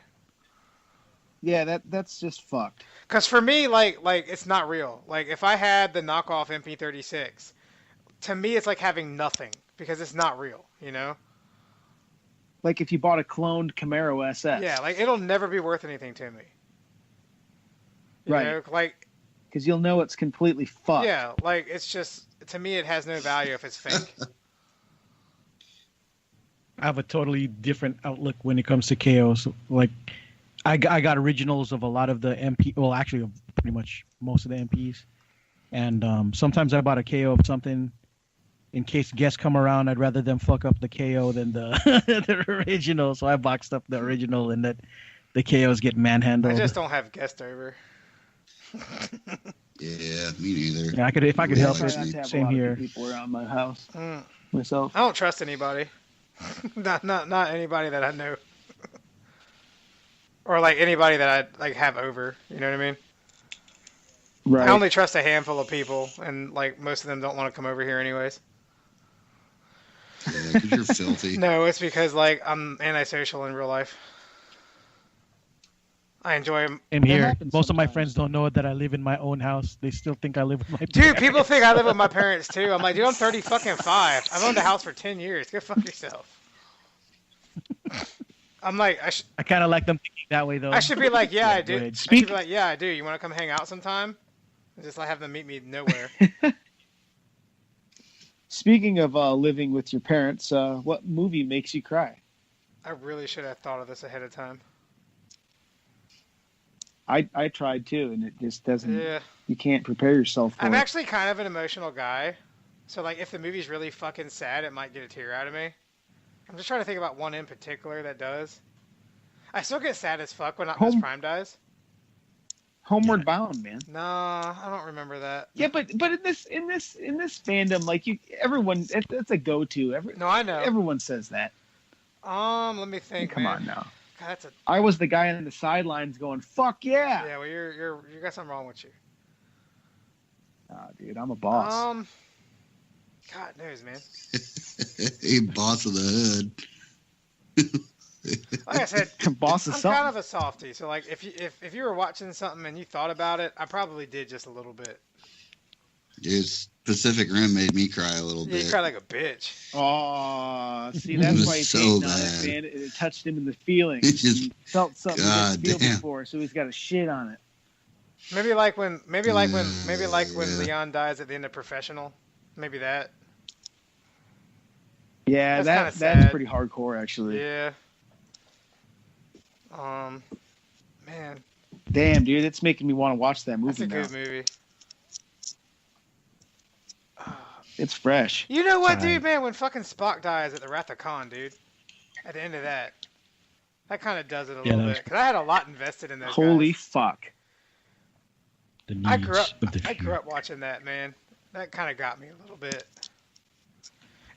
Yeah, that's just fucked. Because for me, like it's not real. Like, if I had the knockoff MP36, to me, it's like having nothing, because it's not real, you know? Like if you bought a cloned Camaro SS. Yeah, like, it'll never be worth anything to me. You Right. know? Like, Because you'll know it's completely fucked. yeah, like, it's just, to me, it has no value if it's fake. I have a totally different outlook when it comes to KO. So, like, I got originals of a lot of the MP. Well, actually, of pretty much most of the MPs. And sometimes I bought a KO of something in case guests come around. I'd rather them fuck up the KO than the the original. So I boxed up the original, and that the KOs get manhandled. I just don't have guests over. Yeah, me neither. Yeah, if I could help Try it. not to have a Same lot of here. people around my house. Mm. Myself. I don't trust anybody. not anybody that I know. Or like anybody that I like have over, you know what I mean? Right. I only trust a handful of people, and like most of them don't want to come over here anyways. Yeah, because you're filthy. No, it's because like I'm antisocial in real life. I enjoy. Same here. happens Most of my sometimes. friends don't know that I live in my own house. They still think I live with my Dude, parents. people think I live with my parents too. I'm like, dude, I'm 35. I've owned a house for 10 years. Go fuck yourself. I'm like, I kind of like them thinking that way, though. I should be like, yeah, I go do. ahead. I should Speak. be like, yeah, I do. You want to come hang out sometime? And just like have them meet me nowhere. Speaking of living with your parents, what movie makes you cry? I really should have thought of this ahead of time. I tried too, and it just doesn't. Yeah. You can't prepare yourself for I'm it. actually kind of an emotional guy, So like, if the movie's really fucking sad, it might get a tear out of me. I'm just trying to think about one in particular that does. I still get sad as fuck when Optimus Prime dies. Homeward Bound, man. No, I don't remember that. Yeah, but in this fandom, like everyone, that's a go-to. No, I know. Everyone says that. Let me think. Come man. on now. God, that's a. I was the guy on the sidelines going, "Fuck yeah!" Yeah, well, you got something wrong with you. Nah, dude, I'm a boss. God knows, man. He boss of the hood. Like I said, Boss of I'm something. kind of a softie. So like, if you were watching something and you thought about it, I probably did just a little bit. Dude, Pacific Rim made me cry a little Yeah, bit. you cried like a bitch. Oh, see, It that's was why he's so hating on bad. it, man. It touched him in the feelings. It just- He felt something he God didn't feel damn. before, so he's got to shit on it. Maybe like when Leon dies at the end of Professional. Maybe that. Yeah, That's kinda that's sad. pretty hardcore, actually. Yeah. Man, Damn, dude, it's making me want to watch that that's movie a now. good movie. It's fresh. You know what, Fine. dude, man? When fucking Spock dies at the Wrath of Khan, dude. At the end of that. That kind of does it a Yeah, little that was- bit. Because I had a lot invested in those Holy guys. fuck. The needs I grew up of the I grew few. up watching that, man. That kind of got me a little bit.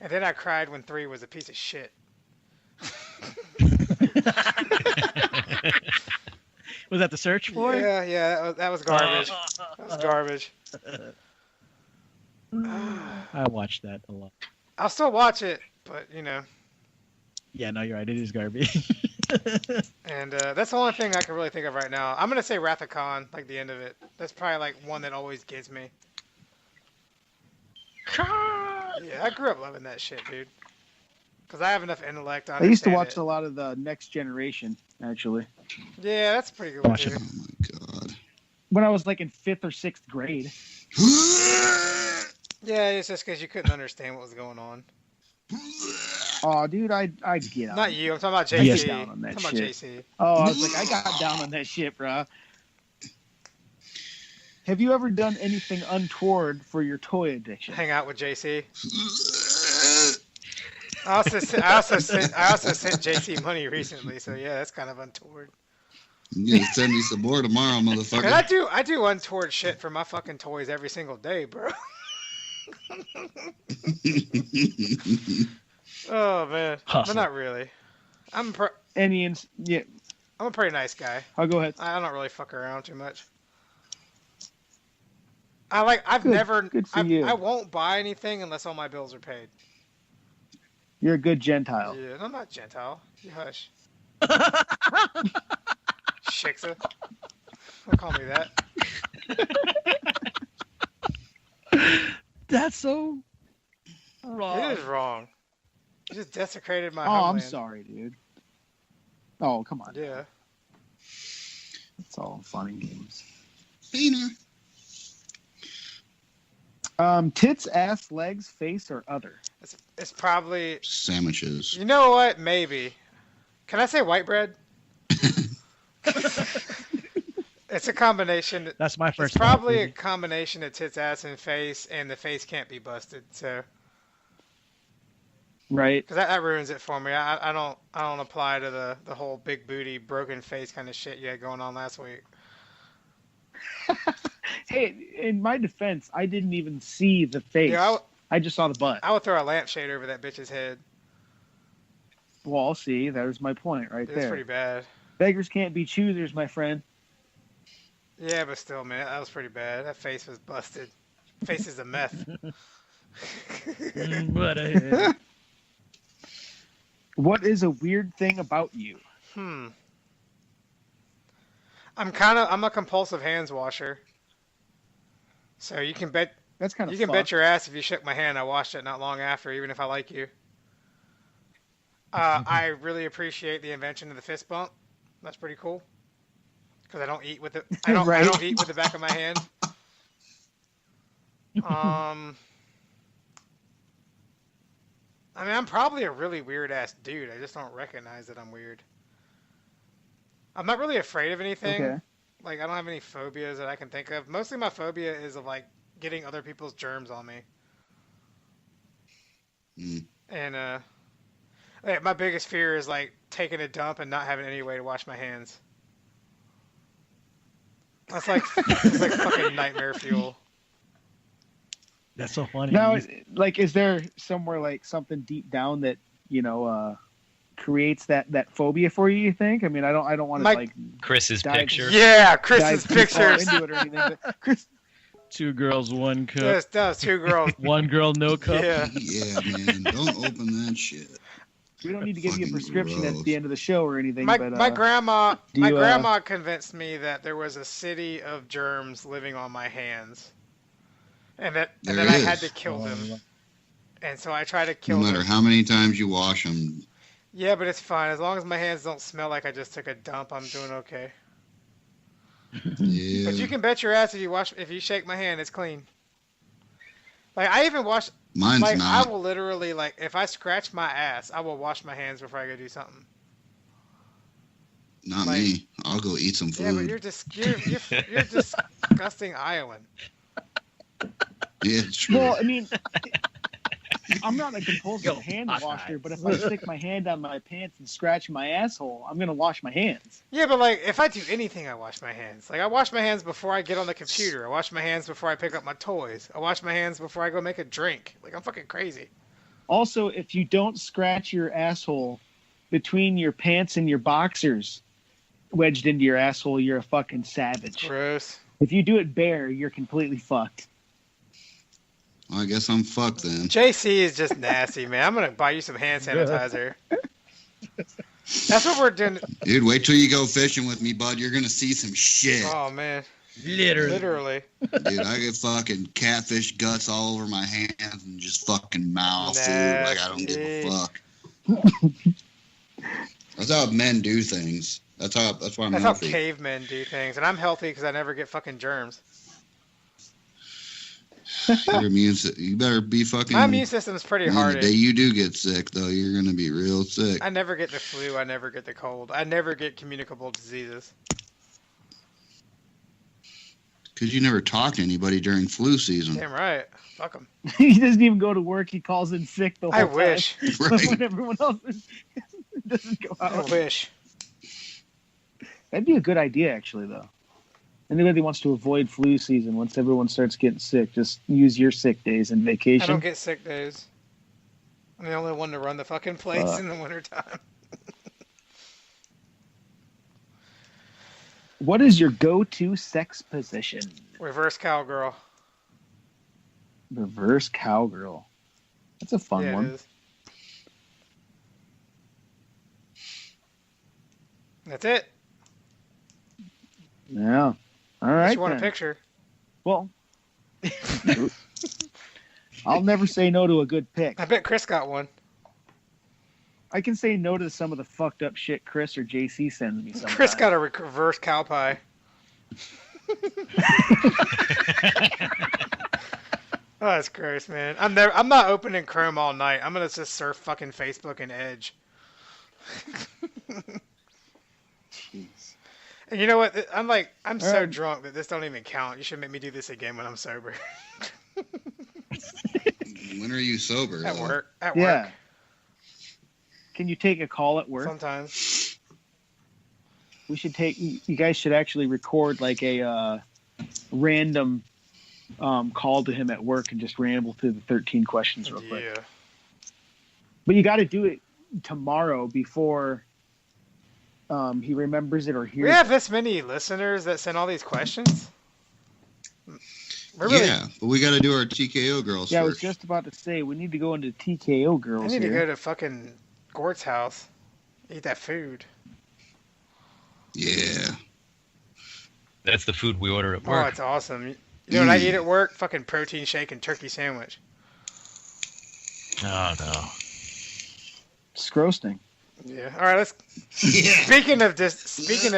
And then I cried when 3 was a piece of shit. Was that the search for it? Yeah, that was garbage. That was garbage. I watched that a lot. I'll still watch it, but you know. Yeah, no, you're right. It is garbage. And that's the only thing I can really think of right now. I'm gonna say Wrath of Khan, like the end of it. That's probably like one that always gets me. Yeah, I grew up loving that shit, dude. Because I have enough intellect to I used to understand watch it. a lot of the Next Generation, actually. Yeah, that's a pretty good one Watch too. it. Oh my god. When I was like in 5th or 6th grade. Yeah, it's just because you couldn't understand what was going on. Oh, dude, I'd get on. Not you. I'm talking about I'd JC. get down on that I'm talking about shit. JC. Oh, I was like, I got down on that shit, bro. Have you ever done anything untoward for your toy addiction? Hang out with JC. I also sent JC money recently, so yeah, that's kind of untoward. You gotta send me some more tomorrow, And motherfucker. I do untoward shit for my fucking toys every single day, bro. Oh man, Hustle. but not really. I'm Yeah, a pretty nice guy. I'll go ahead. I don't really fuck around too much. I've Good- never. good for you. I won't buy anything unless all my bills are paid. You're a good Gentile. Yeah, I'm not Gentile. You hush. Shiksa. Don't call me that. That's so wrong. It is wrong. You just desecrated my Oh, I'm homeland. sorry, dude. Oh, come on. Yeah. It's all fun and games. Peter. Tits, ass, legs, face, or other? It's probably. Sandwiches. You know what? Maybe. Can I say white bread? It's a combination. That's my first. It's probably thought, a combination of tits, ass, and face, and the face can't be busted. So, Right. because that ruins it for me. I don't apply to the whole big booty, broken face kind of shit you had going on last week. Hey, in my defense, I didn't even see the face. Yeah, I just saw the butt. I would throw a lampshade over that bitch's head. Well, see, there's my point right It's there. pretty bad. Beggars can't be choosers, my friend. Yeah, but still, man, that was pretty bad. That face was busted. Face is a meth. But What is a weird thing about you? I'm a compulsive hands washer. So you can bet That's kind of bet your ass if you shook my hand, I washed it not long after, even if I like you. I really appreciate the invention of the fist bump. That's pretty cool. Because I don't eat with it. I Right. don't eat with the back of my hand. I mean, I'm probably a really weird ass dude. I just don't recognize that I'm weird. I'm not really afraid of anything. Okay. Like, I don't have any phobias that I can think of. Mostly my phobia is of, like, getting other people's germs on me. And my biggest fear is like taking a dump and not having any way to wash my hands. That's like fucking nightmare fuel. That's so funny. Now, like, is there somewhere like something deep down that creates that phobia for you? You think? I mean, I don't want to like Chris's dive- picture. Yeah, dive Chris's too far pictures. into it or anything. But Chris, 2 girls, 1 cup. That was 2 girls. 1 girl, no cup. Yeah. Yeah, man. Don't open that shit. we don't need to give you a Fucking prescription at gross. the end of the show or anything. My but grandma do you, grandma convinced me that there was a city of germs living on my hands, and that There I had is. to kill them. And so I try to No kill matter them. how many times you wash them, Yeah, but it's fine as long as my hands don't smell like I just took a dump. I'm doing okay. yeah. But you can bet your ass if you shake my hand, it's clean. Like I even wash. Mine's Like not. I will literally like if I scratch my ass, I will wash my hands before I go do something. Not like- me. I'll go eat some food. Yeah, but you're disgusting Iowan. Yeah, it's true. well, I mean, I'm not a compulsive Go hand hot washer, eyes. but if I stick my hand on my pants and scratch my asshole, I'm gonna wash my hands. Yeah, but like if I do anything, I wash my hands. Like I wash my hands before I get on the computer. I wash my hands before I pick up my toys. I wash my hands before I go make a drink. Like I'm fucking crazy. Also, if you don't scratch your asshole between your pants and your boxers wedged into your asshole, you're a fucking savage. Gross. If you do it bare, you're completely fucked. Well, I guess I'm fucked then. JC is just nasty, man. I'm gonna buy you some hand sanitizer. That's what we're doing. Dude, wait till you go fishing with me, bud. You're gonna see some shit. Oh man, Literally. Dude, I get fucking catfish guts all over my hands and just fucking mouth food like I don't give a fuck. That's how men do things. That's why I'm That's how healthy. cavemen do things, and I'm healthy because I never get fucking germs. You better be fucking. My immune system's pretty The hardy. day you do get sick, though, you're gonna be real sick. I never get the flu. I never get the cold. I never get communicable diseases. Because you never talk to anybody during flu season. Damn right. Fuck them. He doesn't even go to work. He calls in sick the whole I time. wish. Right. When everyone else doesn't go I out. wish. That'd be a good idea, actually, though. Anybody wants to avoid flu season, once everyone starts getting sick, just use your sick days and I vacation. don't get sick days. I'm the only one to run the fucking place Fuck. in the wintertime. What is your go-to sex position? Reverse cowgirl. Reverse cowgirl. That's a fun Yeah, one. it is. That's it. Yeah. All Unless right. you want a then. picture. Well, I'll never say no to a good pick. I bet Chris got one. I can say no to some of the fucked up shit Chris or JC sends me sometimes. Chris got a reverse cow pie. Oh, that's gross, man. I'm not opening Chrome all night. I'm gonna just surf fucking Facebook and Edge. Jeez. And you know what? I'm so Alright. drunk that this don't even count. You should make me do this again when I'm sober. When are you sober? At though? work. At Yeah. work. Can you take a call at work? Sometimes. We should take. You guys should actually record like a random call to him at work and just ramble through the 13 questions real quick. Yeah. But you got to do it tomorrow before he remembers it or hears. We have this many listeners that send all these questions. We're really, Yeah, but we got to do our TKO girls Yeah, I was first. just about to say we need to go into TKO I girls need to here. go to fucking Gort's house. Eat that food. Yeah. That's the food we order at Oh, work. it's awesome. You know what I eat at work? Fucking protein shake and turkey sandwich. Oh no. It's grossing. Yeah. All right. Let's. Yeah. Speaking of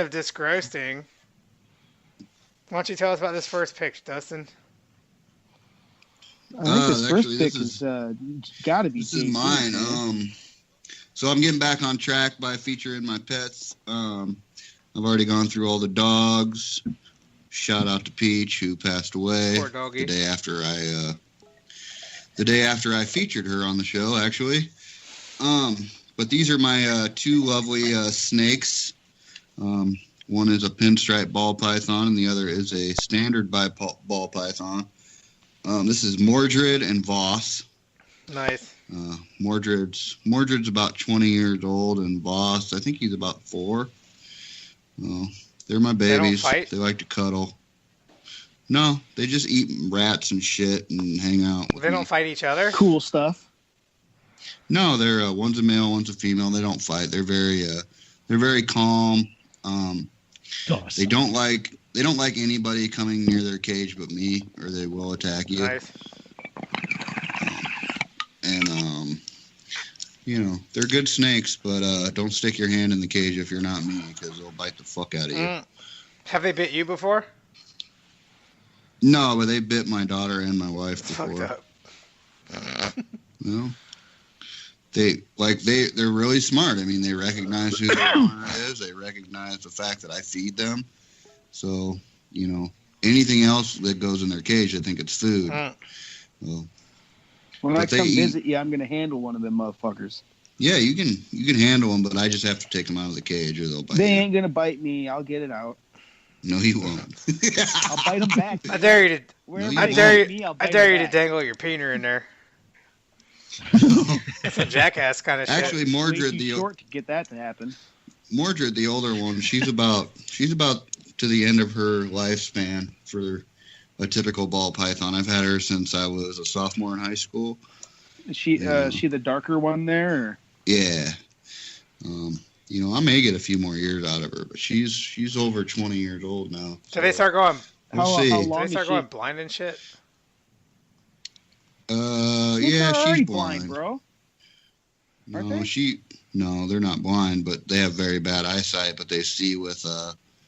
disgrossing, why don't you tell us about this first pick, Dustin? I think this first actually, pick this is got to be. This is JC, mine. man. So I'm getting back on track by featuring my pets. I've already gone through all the dogs. Shout out to Peach, who passed away Poor doggy. the day after I the day after I featured her on the show, actually. But these are my two lovely snakes. One is a pinstripe ball python, and the other is a standard ball python. This is Mordred and Voss. Nice. Mordred's about 20 years old, and Voss, I think he's about 4. They're my babies. They don't fight? They like to cuddle. No, they just eat rats and shit and hang out. They don't fight each other? Cool stuff. No, they're one's a male, one's a female. They don't fight. They're very calm. They don't like anybody coming near their cage but me, or they will attack you. Nice. And they're good snakes, but don't stick your hand in the cage if you're not me, because they'll bite the fuck out of you. Have they bit you before? No, but they bit my daughter and my wife before. Fucked up. They're really smart. I mean, they recognize who their owner is. They recognize the fact that I feed them. So, anything else that goes in their cage, I think it's food. Well, when I come visit you, I'm going to handle one of them motherfuckers. Yeah, you can handle them, but I just have to take them out of the cage or they'll bite They you. ain't going to bite me. I'll get it out. No, he won't. I'll bite them back. I dare you to. Wherever I they dare bite you. me, I'll I bite dare them you to back. dangle your peener in there. That's some jackass kind of shit. Actually, Way Mordred, too short to get that to happen. Mordred, the older one, she's about to the end of her lifespan for a typical ball python. I've had her since I was a sophomore in high school. Is she Yeah. she the darker one there? Or? Yeah. I may get a few more years out of her, but she's over 20 years old now. So they start going. We'll see. how Do long they is start she? going blind and shit? Yeah, They're she's already blind. bro. Aren't No, they? no, they're not blind, but they have very bad eyesight. But they see with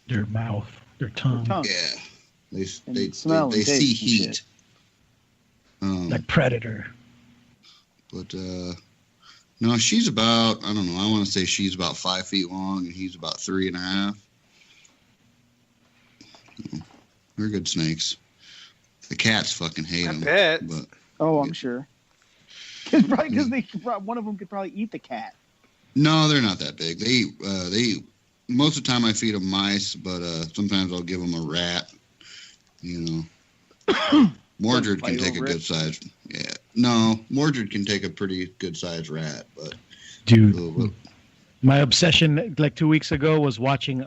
Their mouth, their tongue, Tongue. yeah, And they smell they and taste see and heat. shit. like Predator. But no, she's about, I don't know, I want to say she's about 5 feet long and he's about 3.5. They're good snakes. The cats fucking hate I them. bet. But Oh, I'm sure. Because one of them could probably eat the cat. no, they're not that big. They most of the time I feed them mice, but sometimes I'll give them a rat. Mordred can Fight take a over it? good size. Yeah, no, Mordred can take a pretty good sized rat, but Dude, my obsession like 2 weeks ago was watching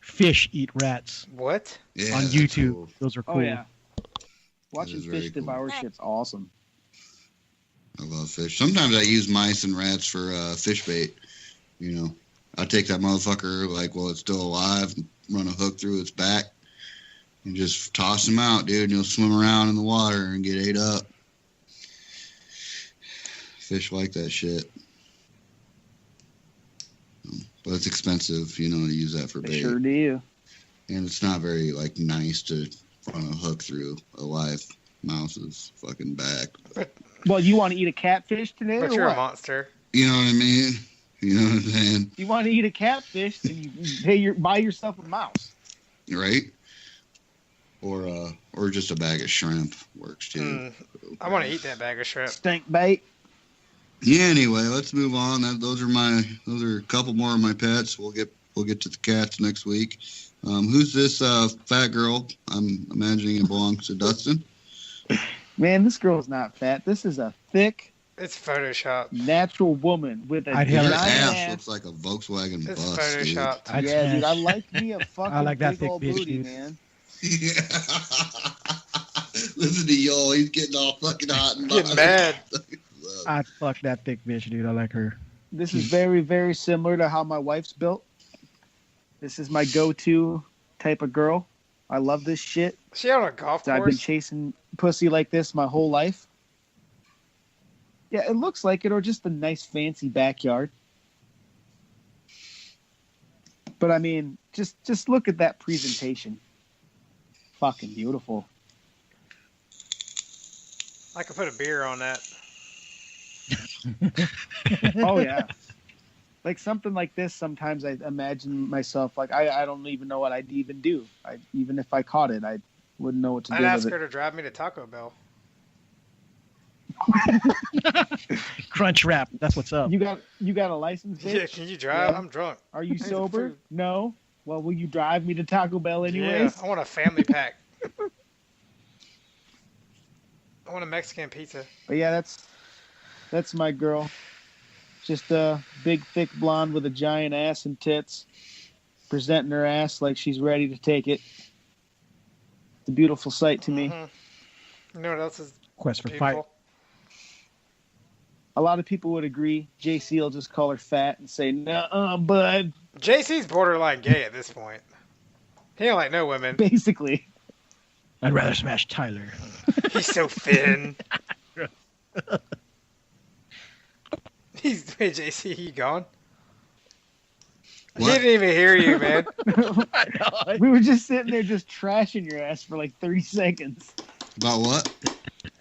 fish eat rats What? yeah, on that's YouTube. cool. Those are cool. Oh yeah. Watching is very fish cool. devour shit's awesome. I love fish. Sometimes I use mice and rats for fish bait. I take that motherfucker while it's still alive, and run a hook through its back, and just toss him out, dude. And you'll swim around in the water and get ate up. Fish like that shit. But it's expensive, to use that for They bait. sure do. And it's not very nice to run a hook through a live mouse's fucking back. Well, you want to eat a catfish today, But or you're what? a monster. You know what I mean? You know what I'm saying? You want to eat a catfish, then you buy yourself a mouse. Right? Or just a bag of shrimp works too. I want to eat that bag of shrimp. Stink bait. Yeah. Anyway, let's move on. Those are a couple more of my pets. We'll get to the cats next week. Who's this fat girl? I'm imagining it belongs to Dustin. Man, this girl's not fat. This is a thick, It's Photoshop. natural woman with a I'd Her hell giant ass ass. looks like a Volkswagen It's bus, dude. Photoshopped. I'd Yeah, dude, I smash. like me a fucking like that big thick old bitch, booty, dude. man. Yeah. Listen to Yo, he's getting all fucking hot and Getting mad. I'd fuck that thick bitch, dude. I like her. This is very, very similar to how my wife's built. This is my go-to type of girl. I love this shit. Is she on a golf I've been course? chasing pussy like this my whole life. Yeah, it looks like it, or just a nice fancy backyard. But I mean, just look at that presentation. Fucking beautiful. I could put a beer on that. Oh yeah. Like something like this, sometimes I imagine myself like I don't even know what I'd even do. Even if I caught it, I wouldn't know what to I'd do ask with her it. to drive me to Taco Bell. Crunch wrap. That's what's up. You got a license, bitch? Yeah, can you drive? Yeah. I'm drunk. Are you I need some sober? food. No. Well, will you drive me to Taco Bell anyways? Yeah, I want a family pack. I want a Mexican pizza. But yeah, that's my girl. Just a big, thick blonde with a giant ass and tits, presenting her ass like she's ready to take it. It's a beautiful sight to me. Mhm. You know what else is Quest for beautiful? fight. A lot of people would agree. JC will just call her fat and say, "Nuh-uh, bud." JC's borderline gay at this point. He don't like no women. Basically. I'd rather smash Tyler. He's so thin. Wait, JC, he gone? What? He didn't even hear you, man. I know. We were just sitting there just trashing your ass for like 30 seconds. About what?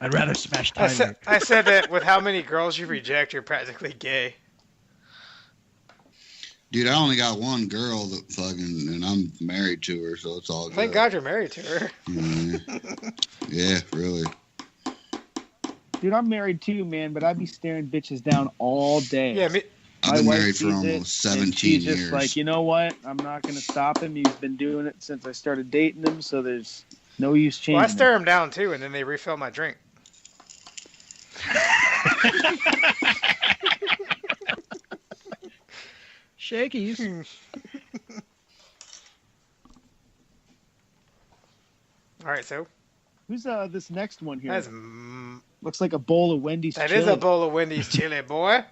I'd rather smash I Tyler. said that with how many girls you reject, you're practically gay. Dude, I only got one girl that fucking, and I'm married to her, so it's all good. Thank God you're married to her. Yeah, really. Dude, I'm married too, man, but I be staring bitches down all day. Yeah, me, I've been My wife married for sees it, almost and 17 she's years. just like, you know what? I'm not going to stop him. He's been doing it since I started dating him, so there's no use changing well, I him. stare them down too, and then they refill my drink. Shakies. All right, so Who's this next one here? that's Looks like a bowl of Wendy's that chili. is a bowl of Wendy's chili, boy.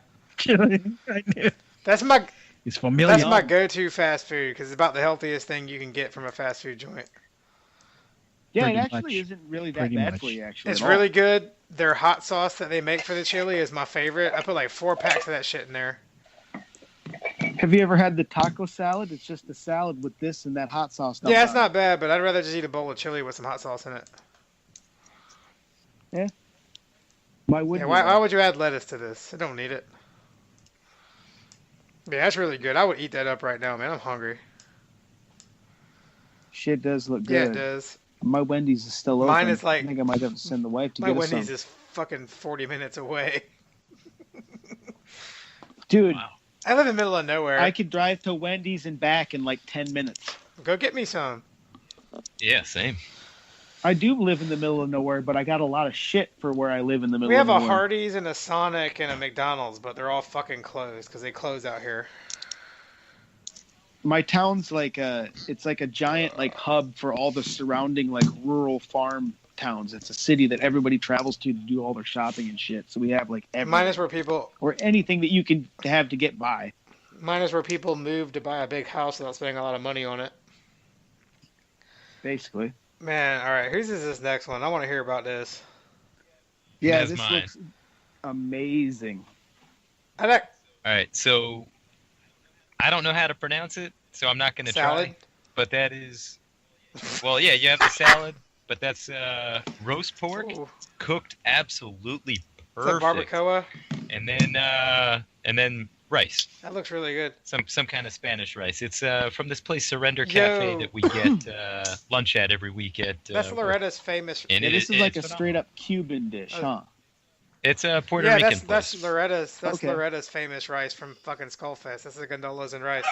I knew. That's my It's familiar. That's my go-to fast food because it's about the healthiest thing you can get from a fast food joint. Yeah, it Pretty actually much. isn't really that Pretty bad much. for you, actually. It's at all. really good. Their hot sauce that they make for the chili is my favorite. I put like 4 packs of that shit in there. Have you ever had the taco salad? It's just a salad with this and that hot sauce. Yeah, it's on it. not bad, but I'd rather just eat a bowl of chili with some hot sauce in it. Why would Yeah, you? why would you add lettuce to this? I don't need it. Yeah, that's really good. I would eat that up right now, man. I'm hungry. Shit does look Yeah, good. it does. My Wendy's is still open. Mine is like- I think I might have to send the wife to My get us Wendy's some. is fucking 40 minutes away. Dude, Wow. I live in the middle of nowhere. I could drive to Wendy's and back in like 10 minutes. Go get me some. Yeah, same. I do live in the middle of nowhere, but I got a lot of shit for where I live in the middle We have of a nowhere. Hardee's and a Sonic and a McDonald's, but they're all fucking closed because they close out here. My town's like it's like a giant like hub for all the surrounding like rural farm towns. It's a city that everybody travels to do all their shopping and shit. So we have like Mine is where people or anything that you can have to get by. people move to buy a big house without spending a lot of money on it. Basically. Man, all right, whose is this next one? I want to hear about this. Yeah, That's this mine. looks amazing. I like All right, so I don't know how to pronounce it, so I'm not going to salad. try. But that is, well, yeah, you have the salad, but that's roast pork Ooh. cooked absolutely Is that perfect, barbacoa? and then rice, That looks really good. some kind of Spanish rice. It's from this place Surrender Cafe Yo. that we get lunch at every week at. That's work. Loretta's famous. And Yeah, this is like a it's straight up Cuban dish, huh? It's a Puerto Yeah, Rican that's place. Loretta's. That's Okay. Loretta's famous rice from fucking Skullfest. That's the gondolas and rice.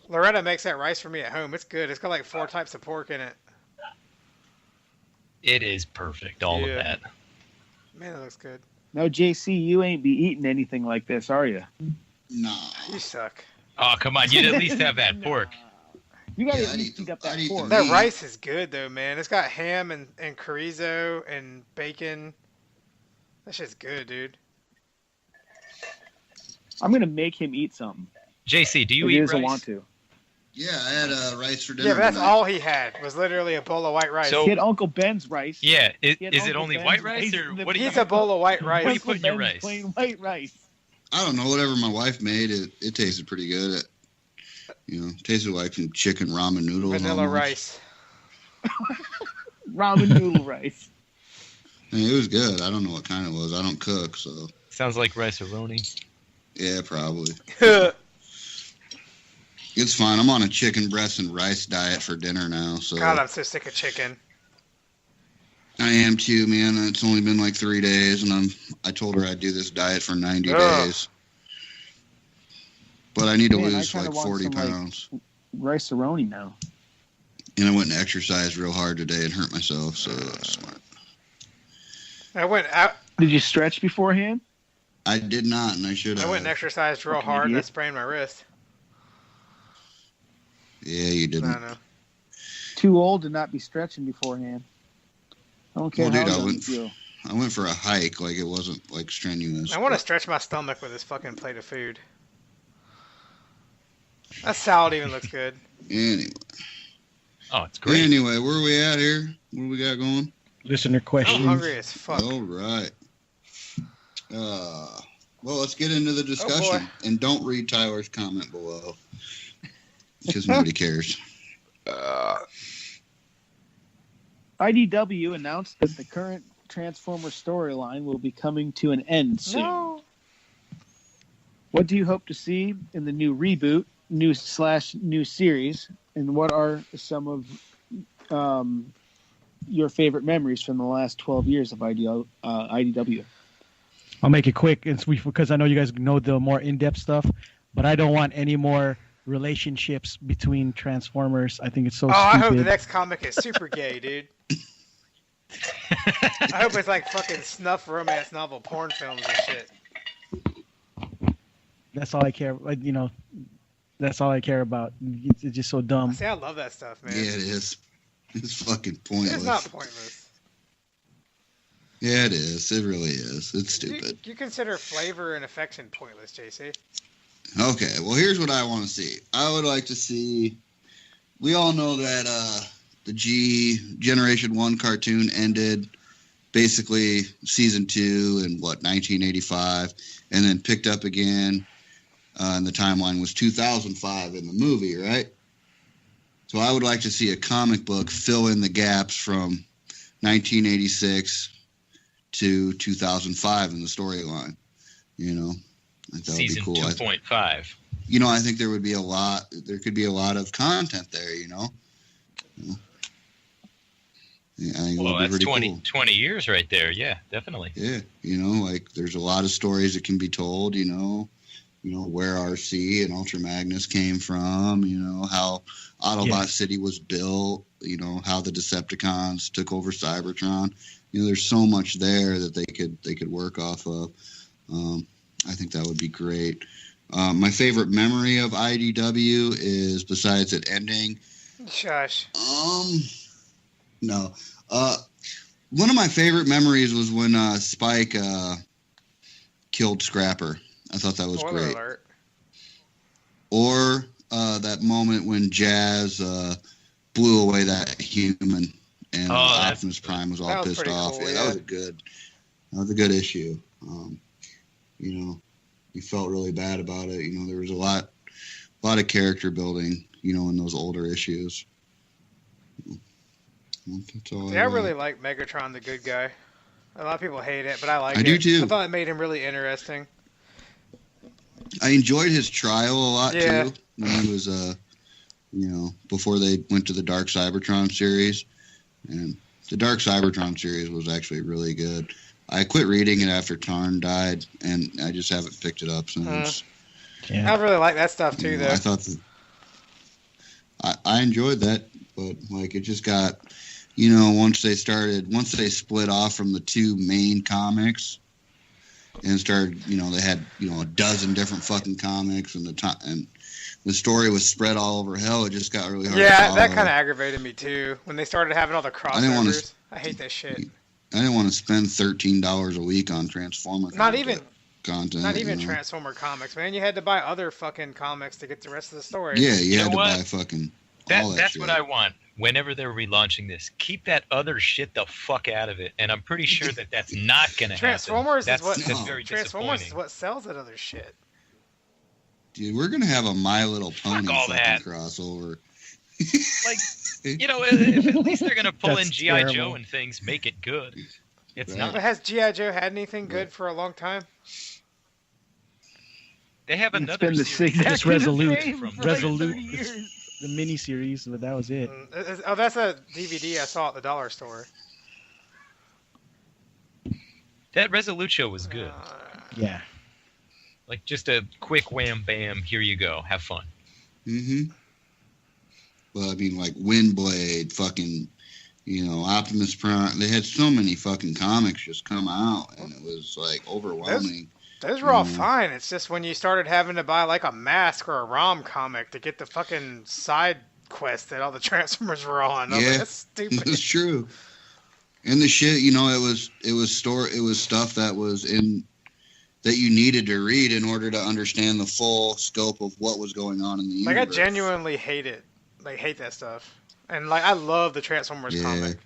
Loretta makes that rice for me at home. It's good. It's got like 4 types of pork in it. It is perfect, all Yeah. of that. Man, it looks good. No, JC, you ain't be eating anything like this, are you? Nah. You suck. Oh, come on, you'd at least have that pork. You gotta Yeah, at I'd least eat eat the- up that I'd eat the pork. meat. That rice is good though, man. It's got ham and chorizo and bacon. That shit's good, dude. I'm gonna make him eat something. JC, do you If he eat doesn't rice? want to. Yeah, I had rice for dinner. Yeah, but that's tonight. all he had was literally a bowl of white rice. So- He had Uncle Ben's rice. Yeah, He had is it Uncle only Ben's white rice rice or in the what do you? He's a bowl of white What do you rice. put in your Ben's rice? plain white rice. I don't know, whatever my wife made, it tasted pretty good. Tasted like some chicken ramen noodles. Vanilla almost. rice. Ramen noodle rice. I mean, it was good. I don't know what kind it was. I don't cook, so Sounds like rice-a-roni. yeah, probably. It's fine. I'm on a chicken breast and rice diet for dinner now, so God, I'm so sick of chicken. I am too, man. It's only been like 3 days, and I told her I'd do this diet for 90 Ugh. days. But I need to Man, I lose kinda like want 40 some, like, pounds. Rice-A-Roni now. And I went and exercised real hard today and hurt myself, so that's smart. I went out. Did you stretch beforehand? I did not, and I should have. I went and exercised real Fucking hard, and I idiot. sprained my wrist. Yeah, you didn't. I don't know. Too old to not be stretching beforehand. I don't care Well, dude, how I young wouldn't- you feel. I went for a hike, like it wasn't like strenuous. I want to but- stretch my stomach with this fucking plate of food. That salad even looks good. Anyway. Oh, it's great. Anyway, where are we at here? What do we got going? Listener I'm questions. hungry as fuck. All right. Well, let's get into the discussion. And don't read Tyler's comment below. Because nobody cares. IDW announced that the current Transformer storyline will be coming to an end soon. No. What do you hope to see in the new reboot, new series, and what are some of your favorite memories from the last 12 years of IDW? I'll make it quick, because I know you guys know the more in-depth stuff, but I don't want any more relationships between Transformers. I think it's so Oh, stupid. I hope the next comic is super gay, dude. I hope it's like fucking snuff romance novel porn films and shit. That's all I care. That's all I care about. It's just so dumb. See, I love that stuff, man. Yeah, it is. It's fucking pointless. It's not pointless. Yeah, it is. It really is. It's stupid. You consider flavor and affection pointless, JC? Okay, well, here's what I want to see. I would like to see... We all know that the Generation 1 cartoon ended basically Season 2 in, 1985, and then picked up again, and the timeline was 2005 in the movie, right? So I would like to see a comic book fill in the gaps from 1986 to 2005 in the storyline. You know, I think that would be Season cool. 2.5. I think there would be there could be a lot of content there, Yeah, I think it Well, would be that's pretty 20, cool. 20 years right there. Yeah, definitely. Yeah, there's a lot of stories that can be told, where RC and Ultra Magnus came from, how Autobot City was built, how the Decepticons took over Cybertron. There's so much there that they could work off of. I think that would be great. My favorite memory of IDW is, besides it ending, Shush. no. One of my favorite memories was when Spike killed Scrapper. I thought that was Spoiler great. alert. Or that moment when Jazz blew away that human, and Optimus Prime was all That was pissed pretty off. cool, Yeah, yeah. that was a good issue. You felt really bad about it. There was a lot of character building, in those older issues. That's all Yeah, I really like Megatron, the good guy. A lot of people hate it, but I like it. I do too. I thought it made him really interesting. I enjoyed his trial a lot Yeah. too. When he was, before they went to the Dark Cybertron series, and the Dark Cybertron series was actually really good. I quit reading it after Tarn died, and I just haven't picked it up since. Yeah. I really like that stuff too, though. I thought that I enjoyed that, but it just got, once they split off from the two main comics, and started, they had, a dozen different fucking comics, and the story was spread all over hell. It just got really hard to Yeah, follow. that kind of aggravated me too. When they started having all the didn't wanna crossovers. I hate that shit. I didn't want to spend $13 a week on Transformer Not even content. Transformer comics, man. You had to buy other fucking comics to get the rest of the story. Yeah, you had know to what? buy fucking all that That's shit. what I want. Whenever they're relaunching this, keep that other shit the fuck out of it. And I'm pretty sure that that's not going to happen. Transformers That's is very Transformers is disappointing. what sells that other shit. Dude, we're going to have a My Little Pony all fucking that. crossover. Like, if at least they're going to pull in That's G.I. Joe terrible. and things, make it good. It's Right. not. But has G.I. Joe had anything good for a long time? They have It's another been the series. exactly Just Resolute. the same for like Resolute. 30 years. The miniseries, but that was it. Oh, that's a DVD I saw at the dollar store. That Resolution was good. Yeah. Like just a quick wham bam, here you go, have fun. Mm-hmm. Well, I mean, like Windblade, fucking, Optimus Prime. They had so many fucking comics just come out, and it was like overwhelming. Those were all fine. It's just when you started having to buy like a Mask or a ROM comic to get the fucking side quest that all the Transformers were on. Yeah, that's stupid. That's true. And the shit, it was stuff that was in that you needed to read in order to understand the full scope of what was going on in the universe. Like, I genuinely hate it. Like, hate that stuff. And, like, I love the Transformers comic.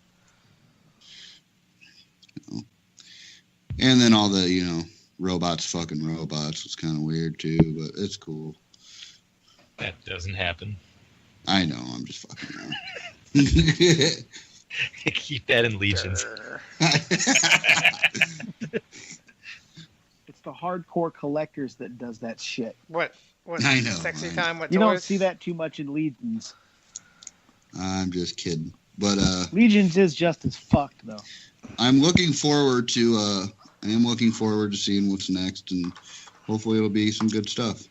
And then all the, robots fucking robots. It's kind of weird, too, but it's cool. That doesn't happen. I know, I'm just fucking around. Keep that in Legions. It's the hardcore collectors that does that shit. What I know, sexy right? time with You toys? don't see that too much in Legions. I'm just kidding. But Legions is just as fucked, though. I'm looking forward to seeing what's next, and hopefully it'll be some good stuff.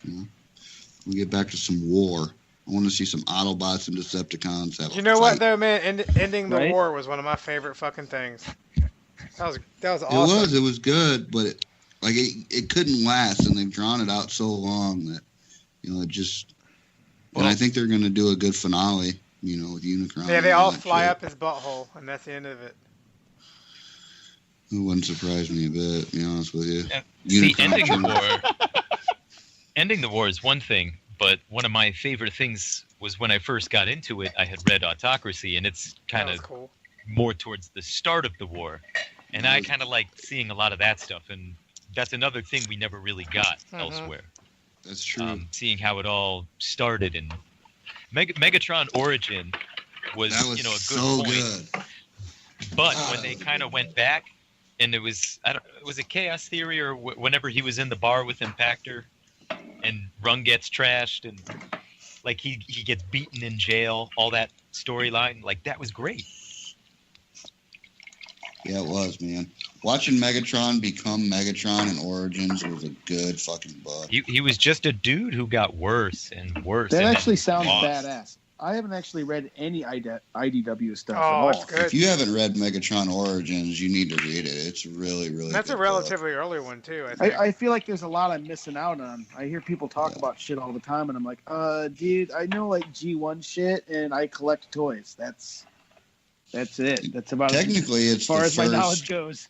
We'll get back to some war. I want to see some Autobots and Decepticons have You a know fight. what, though, man? Ending the Right? war was one of my favorite fucking things. That was awesome. It was good, but it couldn't last, and they've drawn it out so long that it just. And I think they're going to do a good finale, with Unicron. Yeah, they and all that fly shit. up his butthole, and that's the end of it. It wouldn't surprise me a bit, to be honest with you. See, Unicron. ending the war is one thing, but one of my favorite things was when I first got into it, I had read Autocracy, and it's kind That of was cool. more towards the start of the war. And I kind of like seeing a lot of that stuff, and that's another thing we never really got elsewhere. That's true. Seeing how it all started, and Megatron Origin was, That was a good so point. good. But when they kind of went back, and it was, was it Chaos Theory or whenever he was in the bar with Impactor, and Rung gets trashed, and like he gets beaten in jail, all that storyline, like that was great. Yeah, it was, man. Watching Megatron become Megatron in Origins was a good fucking book. He was just a dude who got worse and worse. That and actually then sounds lost. badass. I haven't actually read any IDW stuff Oh, at all. it's good. If you haven't read Megatron Origins, you need to read it. It's really, really That's a good relatively early one, too, I think. I feel like there's a lot I'm missing out on. I hear people talk about shit all the time, and I'm like, dude, I know like G1 shit, and I collect toys. That's it. That's about Technically, as it's far the as my first- knowledge goes.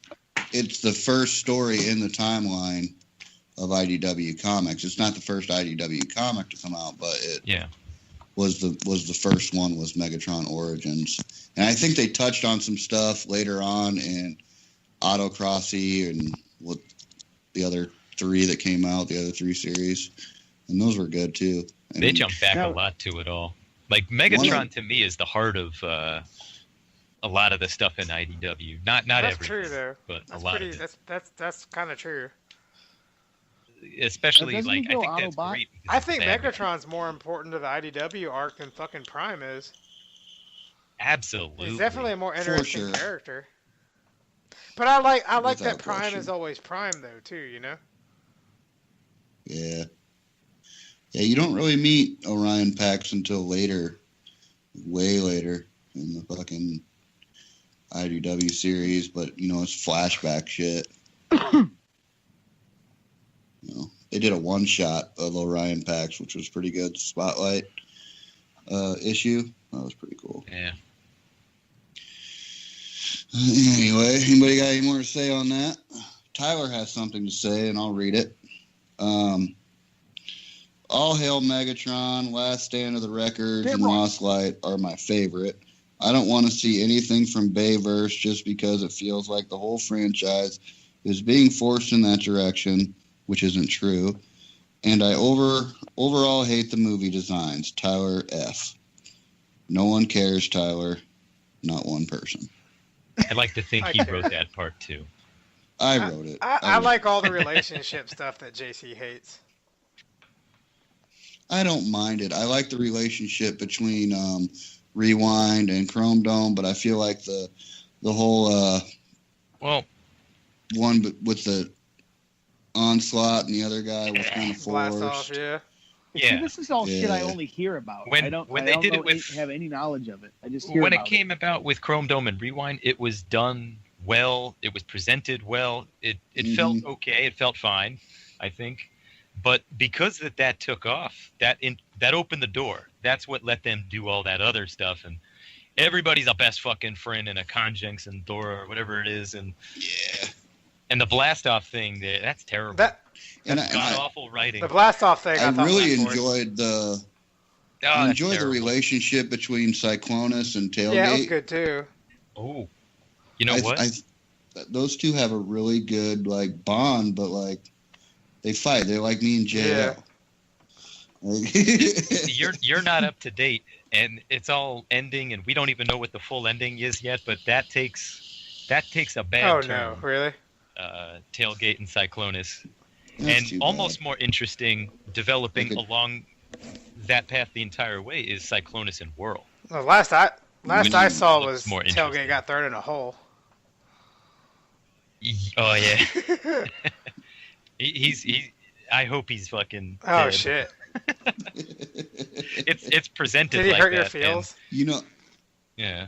It's the first story in the timeline of IDW Comics. It's not the first IDW comic to come out, but it was the first one was Megatron Origins. And I think they touched on some stuff later on in Autocrossy and what the other three that came out, the other three series. And those were good too. They jumped back a lot to it all. Like Megatron to me is the heart of a lot of the stuff in IDW. Not That's everything, true, though. but That's a lot pretty, of it. that's kind of true. Especially Doesn't like he I go think that's Autobot? great. because I it's think bad. Megatron's more important to the IDW arc than fucking Prime is. Absolutely. He's definitely a more interesting sure. character. But I like Without that Prime question. is always Prime, though, too, you know? Yeah. Yeah, you don't really meet Orion Pax until later, way later in the fucking IDW series, but it's flashback shit. They did a one shot of Orion Pax, which was pretty good. Spotlight issue. That was pretty cool. Yeah. Anyway, anybody got any more to say on that? Tyler has something to say, and I'll read it. All Hail Megatron, Last Stand of the Records, and Lost Light are my favorite. I don't want to see anything from Bayverse just because it feels like the whole franchise is being forced in that direction, which isn't true. And I overall hate the movie designs. Tyler F. No one cares, Tyler. Not one person. I like to think he wrote that part too. I wrote it. I like all the relationship stuff that JC hates. I don't mind it. I like the relationship between Rewind and Chrome Dome, but I feel like the whole Well, one with the onslaught and the other guy was kind of Blast forced. off, yeah. See, Yeah. this is all shit I Yeah. only hear about. When I don't they did it with have any knowledge of it. I just hear when it about came about with Chrome Dome and Rewind, it was done well. It was presented well. It felt okay. It felt fine, I think. But because that took off, that opened the door. That's what let them do all that other stuff. And everybody's a best fucking friend and a Conjunks and Dora or whatever it is. And Yeah. and the blast off thing, that's terrible. That And That's god awful writing. the blast off thing. I thought really was enjoyed Oh, I that's enjoyed the terrible. relationship between Cyclonus and Tailgate. Yeah, it was good too. Oh, you know what? Those two have a really good like bond, but like they fight. They're like me and JL. Like, you're not up to date, and it's all ending, and we don't even know what the full ending is yet. But that takes a bad Oh turn. no, really? Tailgate and Cyclonus, that's and too almost bad. more interesting developing They could- along that path the entire way is Cyclonus and Whirl. The last I saw Looks was more Tailgate interesting. got thrown in a hole. Oh yeah, he's I hope he's fucking. Oh dead. shit! It's presented Did he like hurt that. your and- feels? You know, yeah.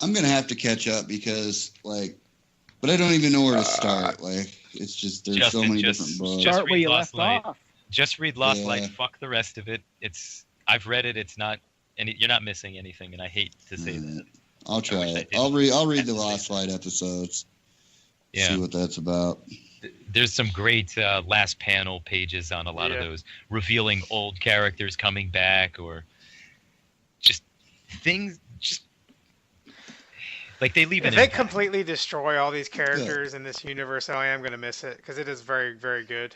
I'm gonna have to catch up because like, but I don't even know where to start. Like, it's just there's so Justin, many just- different books. just Start where read you Lost left Light. off. Just read Lost Yeah. Light. Fuck the rest of it. I've read it. It's not, and you're not missing anything. And I hate to say that. I'll try wish I it. didn't I'll read have the to say Lost that. Light episodes. Yeah. See what that's about. There's some great last panel pages on a lot of Yeah. those, revealing old characters coming back, or just things. Just like they leave If an they impact. completely destroy all these characters in this universe, I am gonna miss it because it is very, very good.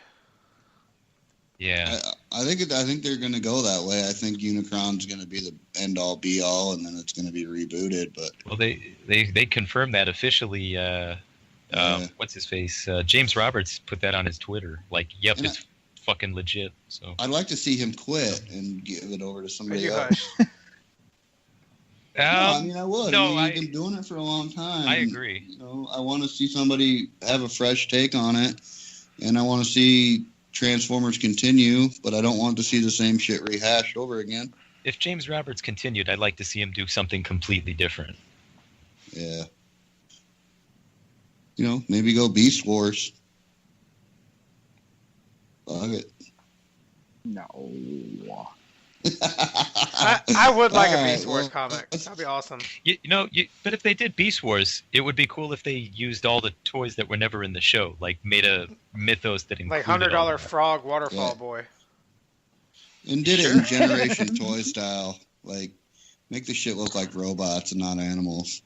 Yeah. I think they're gonna go that way. I think Unicron's gonna be the end all be all, and then it's gonna be rebooted. But Well, they confirmed that officially. Yeah. What's his face? James Roberts put that on his Twitter. Like, yep, And it's fucking legit. So I'd like to see him quit and give it over to Are somebody you else. hush? No, I mean I would. no, I mean, he's been doing it for a long time. I and, agree. You know, I want to see somebody have a fresh take on it, and I want to see Transformers continue, but I don't want to see the same shit rehashed over again. If James Roberts continued, I'd like to see him do something completely different. Yeah. You know, maybe go Beast Wars. Fuck it. No. I would like a All Beast right, Wars well, comic. let's- That'd be awesome. But if they did Beast Wars, it would be cool if they used all the toys that were never in the show, like made a mythos that included Like all $100 that. frog waterfall Yeah. boy. And did it in Generation Toy style. Like, make the shit look like robots and not animals.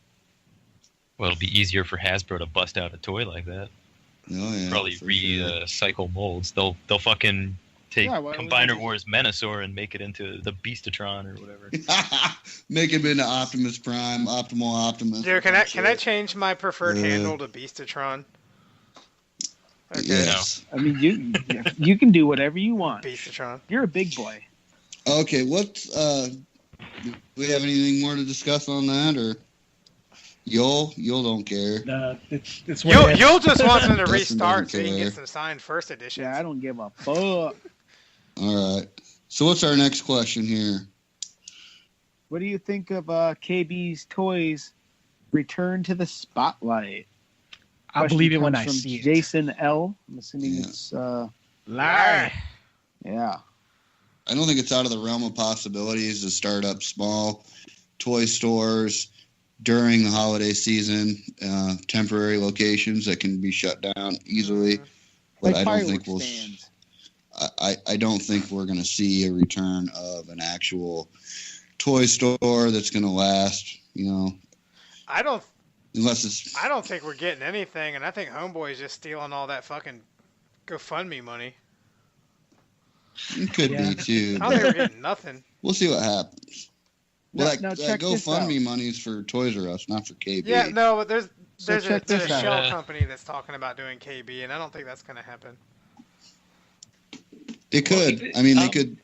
Well, it'll be easier for Hasbro to bust out a toy like that. Oh, yeah. Probably for sure. recycle molds. They'll fucking take Yeah, why would Combiner they? Wars Menasor and make it into the Beastatron or whatever. Make him into Optimus Prime, Optimal Optimus. Dude, can I change my preferred Yeah. handle to Beastatron? Okay. Yes. I mean, you can do whatever you want. Beastatron. You're a big boy. Okay, do we have anything more to discuss on that, or You'll don't care. It's what You'll just want them to Dustin restart so doesn't you can care. get some signed first editions. Yeah, I don't give a fuck. All right. So what's our next question here? What do you think of KB's Toys Return to the Spotlight? I'll believe it when Question I comes see from it. Jason L. I'm assuming Yeah. it's Lie. yeah. I don't think it's out of the realm of possibilities to start up small toy stores during the holiday season, temporary locations that can be shut down easily. But Like I don't think fireworks stands. I don't think we're going to see a return of an actual toy store that's going to last, I don't unless it's think we're getting anything, and I think Homeboy's just stealing all that fucking GoFundMe money. it could Yeah. be too. I don't think But we're getting nothing. we'll see what happens. Now- Well, now that check this GoFundMe out. money is for Toys R Us, not for KB. Yeah, no, but there's So a check this out. shell company that's talking about doing KB, and I don't think that's going to happen. It could. Well, I mean, they um, could.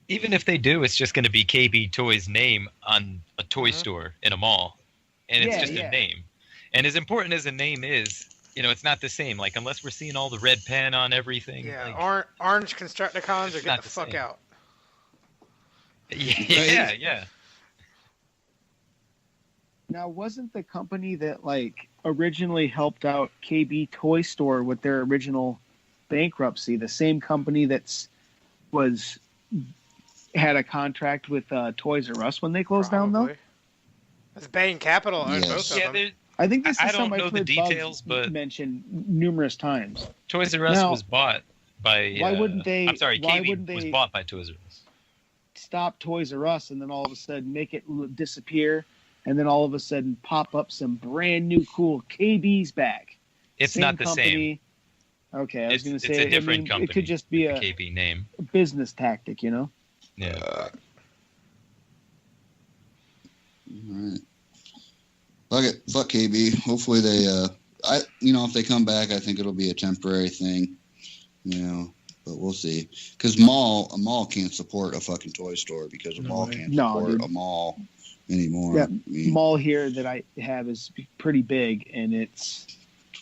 Even if they do, it's just going to be KB Toys' name on a toy Mhm. store in a mall, and it's Yeah, just yeah. a name. And as important as a name is, it's not the same. Like, unless we're seeing all the red pen on everything. Yeah, like, orange Constructicons or it's get not the the fuck same. out. Yeah. Now, wasn't the company that like originally helped out KB Toy Store with their original bankruptcy the same company had a contract with Toys R Us when they closed down, though? Probably. That's Bain Capital owned both of them. I think this is I don't something know I've the heard details, Bugs but mention numerous times. Toys R Us Now, was bought by. why wouldn't they? I'm sorry, why KB wouldn't was they bought by Toys R Us. stop Toys R Us and then all of a sudden make it disappear, and then all of a sudden pop up some brand new cool KB's back? It's Same not the company. same. Okay, I was going to say it's a different company. it could just be with a the KB name. business tactic, Yeah. All right. Fuck it. Fuck KB. Hopefully they, if they come back, I think it'll be a temporary thing, but we'll see. Because a mall can't support a fucking toy store because a mall can't support a mall anymore. Yeah, mall here that I have is pretty big, and it's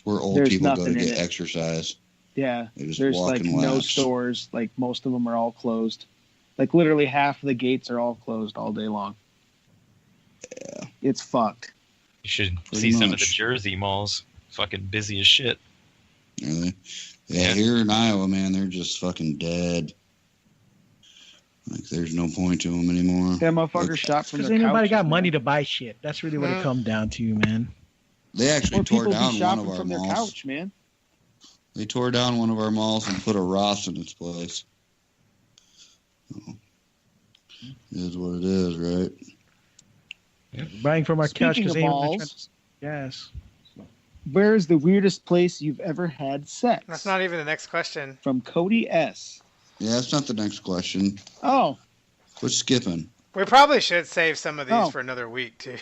where old there's people go to nothing in get it. exercise. Yeah, They just there's walk like and no laps. stores. Like most of them are all closed. Like literally half of the gates are all closed all day long. Yeah. It's fucked. You should Pretty see some of the much. Jersey malls. Fucking busy as shit. Really? Yeah, Yeah. here in Iowa, man, they're just fucking dead. Like, there's no point to them anymore. That motherfucker Like, shot from Because their ain't nobody couches, got money man. to buy shit. That's really what it comes down to, man. They actually Or tore people down be one shopping of our from their malls. couch, man. They tore down one of our malls and put a Ross in its place. So, it is what it is, right? Buying from our couch Speaking because of they malls, Yes. where is the weirdest place you've ever had sex? That's not even the next question. From Cody S. Yeah, that's not the next question. Oh, Quit skipping. We probably should save some of these Oh. for another week, too.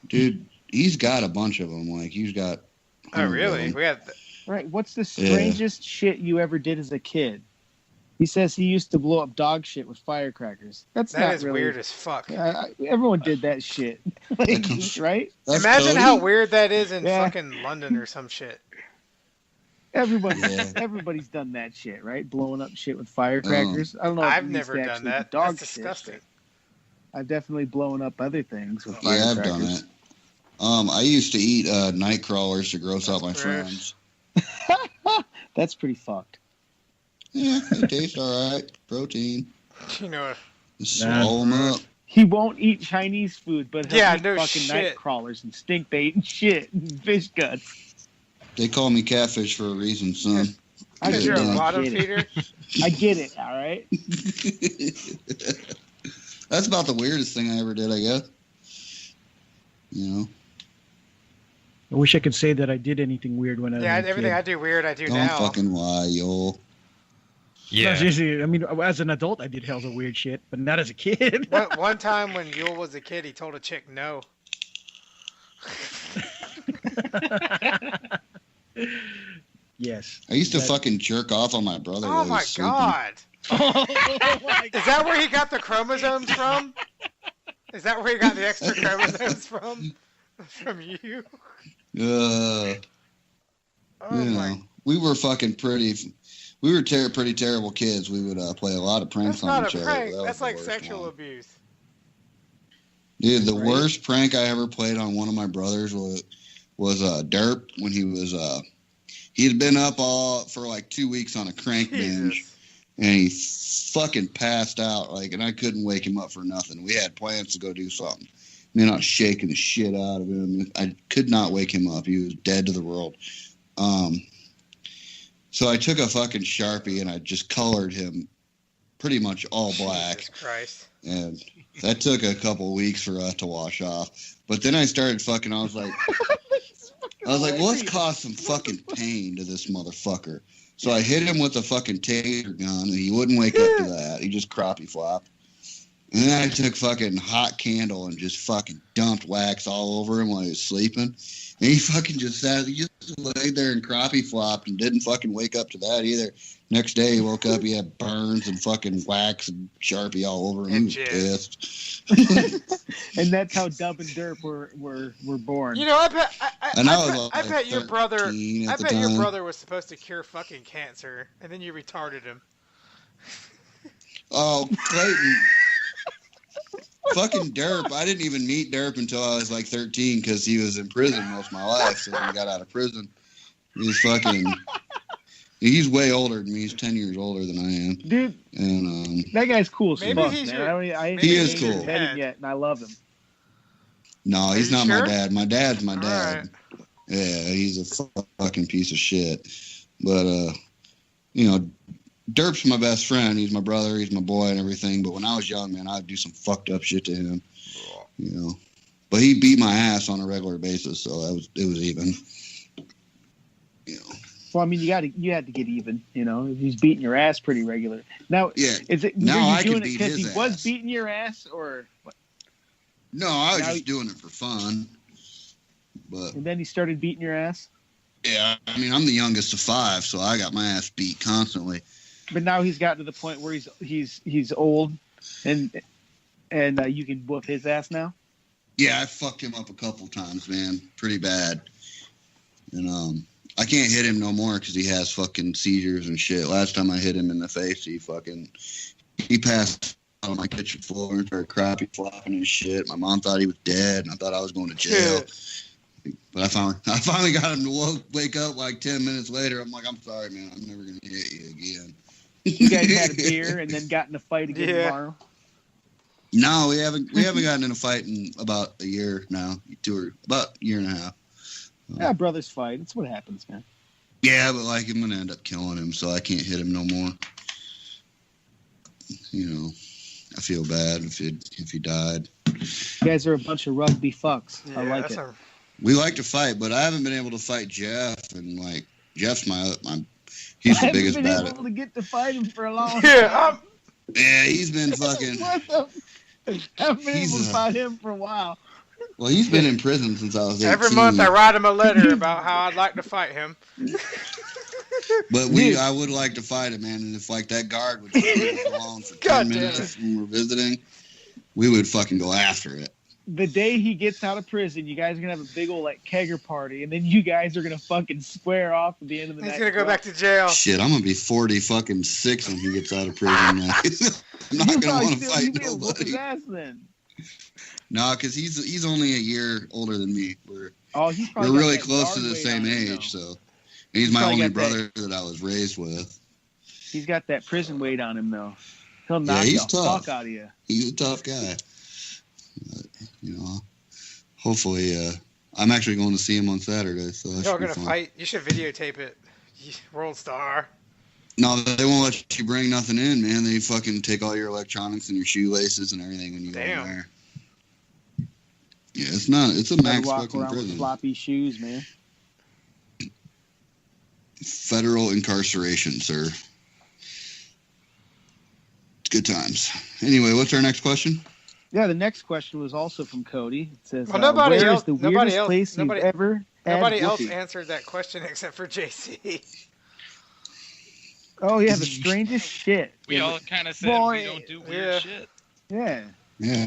Dude, he's got a bunch of them. Like, he's got... Oh, 100 of really? them. We had. right. What's the strangest shit you ever did as a kid? He says he used to blow up dog shit with firecrackers. That's That not is really weird as fuck. Everyone did that shit, like, right? That's Imagine Cody? how weird that is in Yeah. fucking London or some shit. Yeah. Everybody's done that shit, right? Blowing up shit with firecrackers. I don't know. if I've it needs never to done actually be that. Dog That's shit, disgusting. but I've definitely blown up other things with Yeah, I've firecrackers. done it. I used to eat night crawlers to gross out my gross. friends. That's pretty fucked. Yeah, they taste all right. Protein. You know, Just swallow them up. He won't eat Chinese food, but he'll Yeah, eat no fucking night shit. crawlers and stink bait and shit and fish guts. They call me catfish for a reason, son. I because get you're it. a bottom I get it. feeder. I get it. All right. That's about the weirdest thing I ever did, I guess. I wish I could say that I did anything weird when I was Yeah, a kid. everything I do weird, I do Don't now. fucking lie, yo. No, Yeah. seriously, I mean, as an adult, I did hells of weird shit, but not as a kid. One time when Yule was a kid, he told a chick no. Yes. I used to That- fucking jerk off on my brother. while Oh he my was sleeping. god! Oh my Is that where he got the chromosomes from? Is that where he got the extra chromosomes from? From you? Uh, Oh you my! know, we were fucking pretty. We were pretty terrible kids. We would play a lot of pranks That's on not each a other. prank. That was That's the like worst sexual one. abuse. Dude, the Right. worst prank I ever played on one of my brothers was Derp when he was he'd been up all for like 2 weeks on a crank binge, Jesus. and he fucking passed out, and I couldn't wake him up for nothing. We had plans to go do something. Man, I was shaking the shit out of him. I could not wake him up. He was dead to the world. So I took a fucking Sharpie and I just colored him pretty much all black. Jesus Christ. And that took a couple weeks for us to wash off. But then I started fucking, I was like, well, let's cause some fucking pain to this motherfucker. So I hit him with a fucking taser gun, and he wouldn't wake up to that. He just crappie flopped. And then I took fucking hot candle and just fucking dumped wax all over him while he was sleeping. And he fucking just laid there and crappie flopped and didn't fucking wake up to that either. Next day he woke up, he had burns and fucking wax and Sharpie all over him. And he was pissed. And that's how Dub and Derp were born. You know, I bet I bet your brother. 13 I at the bet your time. brother was supposed to cure fucking cancer, and then you retarded him. Oh, Clayton. Fucking Derp. I didn't even meet Derp until I was like 13 because he was in prison most of my life. So when he got out of prison, he's fucking. He's way older than me. He's 10 years older than I am. Dude, And that guy's cool as Maybe fuck, he's man. your- I He is ain't cool. even met him yet, and I love him. no, he's you not sure? my dad. My dad's my All dad. Yeah, he's a fucking piece of shit. But you know, Derp's my best friend. He's my brother. He's my boy and everything. But when I was young, man, I'd do some fucked up shit to him. You know, but he beat my ass on a regular basis, so it was even. You know. Well, I mean, you had to get even. You know, if he's beating your ass pretty regular. Now, Yeah. is it? Now were you I can doing it beat because his he was ass. beating your ass, or what? No, I was Now just doing it for fun. But And then he started beating your ass. yeah, I mean, I'm the youngest of 5, so I got my ass beat constantly. But now he's gotten to the point where he's old, and you can whoop his ass now. Yeah, I fucked him up a couple times, man, pretty bad. And I can't hit him no more because he has fucking seizures and shit. Last time I hit him in the face, he passed on my kitchen floor and started crappie flopping and shit. My mom thought he was dead, and I thought I was going to jail. But I finally got him to wake up like 10 minutes later. I'm like, I'm sorry, man. I'm never going to hit you again. You guys had a beer and then got in a fight again tomorrow. No, we haven't gotten in a fight in about a year now. About a year and a half. Yeah, brothers fight. It's what happens, man. Yeah, but like I'm gonna end up killing him, so I can't hit him no more. You know, I feel bad if he died. You guys are a bunch of rugby fucks. Yeah, I like that's it. We like to fight, but I haven't been able to fight Jeff, and like Jeff's he's the biggest I haven't been bad. able to get to fight him for a long time. Yeah, Yeah, he's been fucking. What the? I haven't been able to He's, fight him for a while. Well, he's been in prison since I was 18. every month I write him a letter about how I'd like to fight him. But I would like to fight him, man. And if like that guard would leave us alone for 10 God damn minutes when we're visiting, we would fucking go after it. The day he gets out of prison, you guys are gonna have a big old like kegger party, and then you guys are gonna fucking square off at the end of the night. He's gonna go back to jail. Shit, I'm gonna be 46 when he gets out of prison. Man. I'm not gonna want to fight nobody. His ass then. No, because he's only a year older than me. We're He's probably we're got really that close guard to the weight same on him, age, though. so and he's my probably only got that- brother that I was raised with. He's got that prison weight on him though. He'll knock Yeah, he's the tough. fuck out of you. He's a tough guy. But, you know, hopefully, I'm actually going to see him on Saturday, so that Y'all should be gonna fun. fight? You should videotape it. World star. No, they won't let you bring nothing in, man. They fucking take all your electronics and your shoelaces and everything when you go in Damn. there. Yeah, it's a Gotta max walk fucking around with prison. floppy shoes, man. Federal incarceration, sir. It's good times. Anyway, what's our next question? Yeah, the next question was also from Cody. It says, Well, nobody where else- is the nobody weirdest else- place nobody- you've ever had Nobody else whoopee? answered that question except for JC. Oh, yeah, the strangest shit. We all kind of said Boy, we don't do weird yeah. shit. Yeah. Yeah.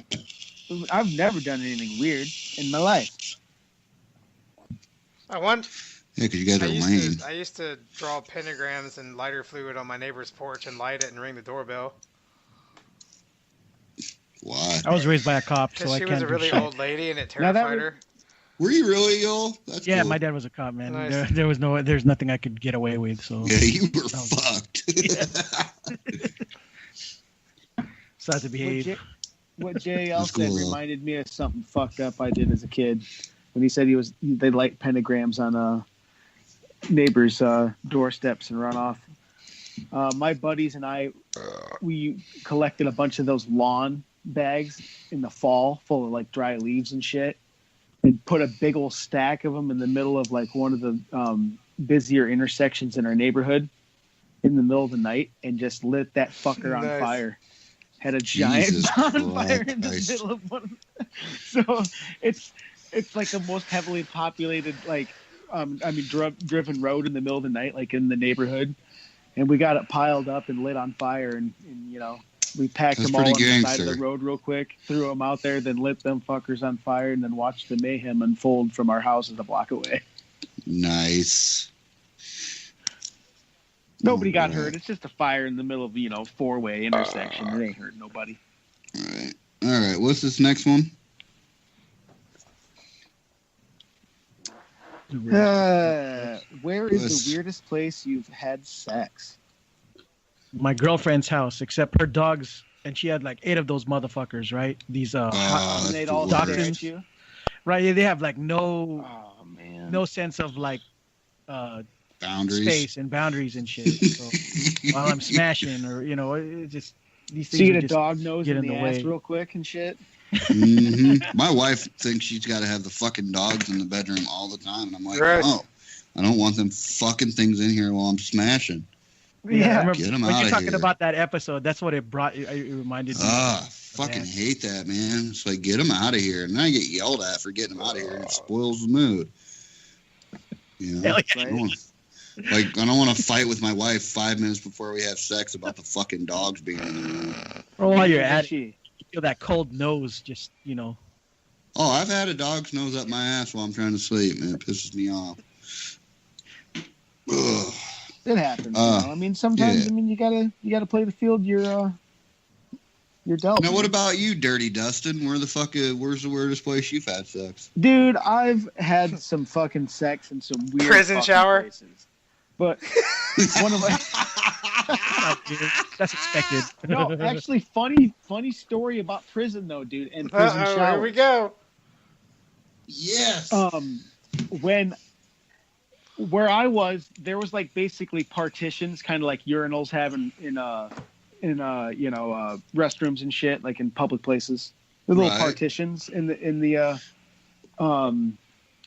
I've never done anything weird in my life. I want. Yeah, because you guys are lame. I used to draw pentagrams and lighter fluid on my neighbor's porch and light it and ring the doorbell. Why? I was raised by a cop, so Because I she can't was a do really shit. old lady and it Now that terrified was- her. Were you really, yo? That's Yeah, cool. my dad was a cop, man. Nice. There's nothing I could get away with. So Yeah, you were Oh. fucked. so I had to behave. What JL That's said cool, though. reminded me of something fucked up I did as a kid. When he said they light pentagrams on neighbors' doorsteps and run off. My buddies and I, we collected a bunch of those lawn bags in the fall full of like dry leaves and shit, and put a big old stack of them in the middle of like one of the busier intersections in our neighborhood in the middle of the night and just lit that fucker on Nice. fire. had a giant Jesus bonfire in the Christ. middle of one. So it's like the most heavily populated, like, driven road in the middle of the night, like in the neighborhood. And we got it piled up and lit on fire, and we packed That's them all on pretty the side of gangster. the road real quick, threw them out there, then lit them fuckers on fire, and then watched the mayhem unfold from our houses a block away. Nice. Nobody got Alright. hurt. It's just a fire in the middle of, four-way intersection. It ain't hurt nobody. All right. What's this next one? Where is Yes. the weirdest place you've had sex? My girlfriend's house, except her dogs, and she had like 8 of those motherfuckers, right? These And that's they'd the all worst. stare at you. right? Yeah, they have like no Oh man. no sense of like Boundaries. space and boundaries and shit. So while I'm smashing, or it just these things See are the just dog nose get in in the the ass way. real quick and shit. My wife thinks she's got to have the fucking dogs in the bedroom all the time, and I'm like, Right. no, I don't want them fucking things in here while I'm smashing. I Yeah. remember Get 'em when outta you're talking here. about that episode. That's what it reminded me. Fucking that. hate that, man. It's like, get them out of here. And then I get yelled at for getting them out of here, and it spoils the mood. You know? Hell yeah. I don't want- Like, I don't want to fight with my wife 5 minutes before we have sex about the fucking dogs being in the room. Or while you're Isn't at it, she? you feel that cold nose, just Oh, I've had a dog's nose up my ass while I'm trying to sleep, man. It pisses me off. Ugh. It happens. Uh, I mean, sometimes yeah. you gotta play the field you're dealt. Now, what man. about you, Dirty Dustin? Where's the weirdest place you've had sex? Dude, I've had some fucking sex in some weird Prison fucking shower? places. But one of my that's expected. no, actually, funny story about prison though, dude, and prison Uh-oh, showers. here we go. Yes. Where I was, there was like basically partitions, kind of like urinals have in restrooms and shit, like in public places. The little Right. partitions in the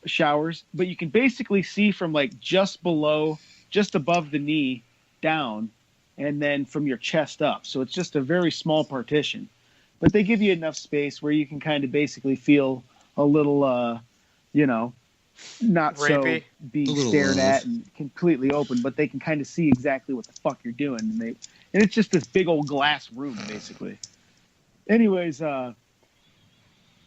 showers, but you can basically see from like just above the knee down, and then from your chest up. So it's just a very small partition, but they give you enough space where you can kind of basically feel a little, not Rapey? so being A little stared love. at and completely open, but they can kind of see exactly what the fuck you're doing, and it's just this big old glass room basically. Anyways,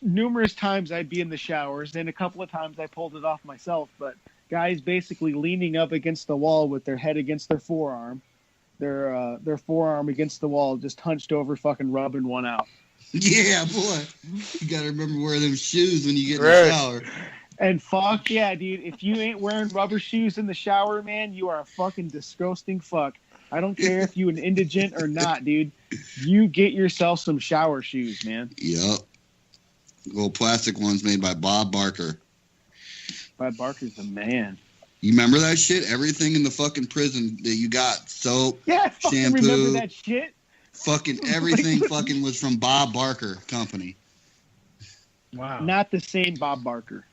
numerous times I'd be in the showers, and a couple of times I pulled it off myself, but guys basically leaning up against the wall with their head against their forearm, their forearm against the wall, just hunched over, fucking rubbing one out. Yeah, boy. You got to remember wearing them shoes when you get in Right. the shower. And fuck yeah, dude, if you ain't wearing rubber shoes in the shower, man, you are a fucking disgusting fuck. I don't care if you an indigent or not, dude. You get yourself some shower shoes, man. Yep. Little plastic ones made by Bob Barker. Bob Barker's the man. You remember that shit? Everything in the fucking prison that you got, soap, Yeah, I fucking Shampoo. remember that shit. fucking everything fucking was from Bob Barker Company. Wow. Not the same Bob Barker.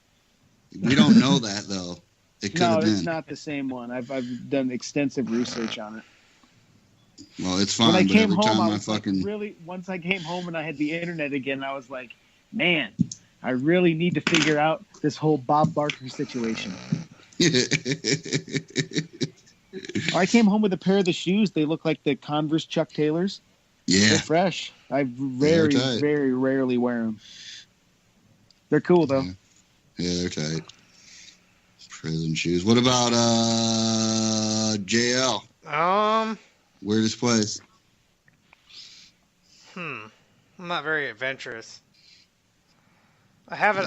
We don't know that, though. It could No, have it's been. not the same one. I've done extensive research on it. Well, it's When I fine, but came every home, time I I was like, fucking... really, once I came home and I had the internet again, I was like, man, I really need to figure out this whole Bob Barker situation. I came home with a pair of the shoes. They look like the Converse Chuck Taylors. yeah. They're fresh. I They're very, tight. very rarely wear them. They're cool, though. Yeah, they're tight. Prison shoes. What about JL? Weirdest place? I'm not very adventurous. I haven't.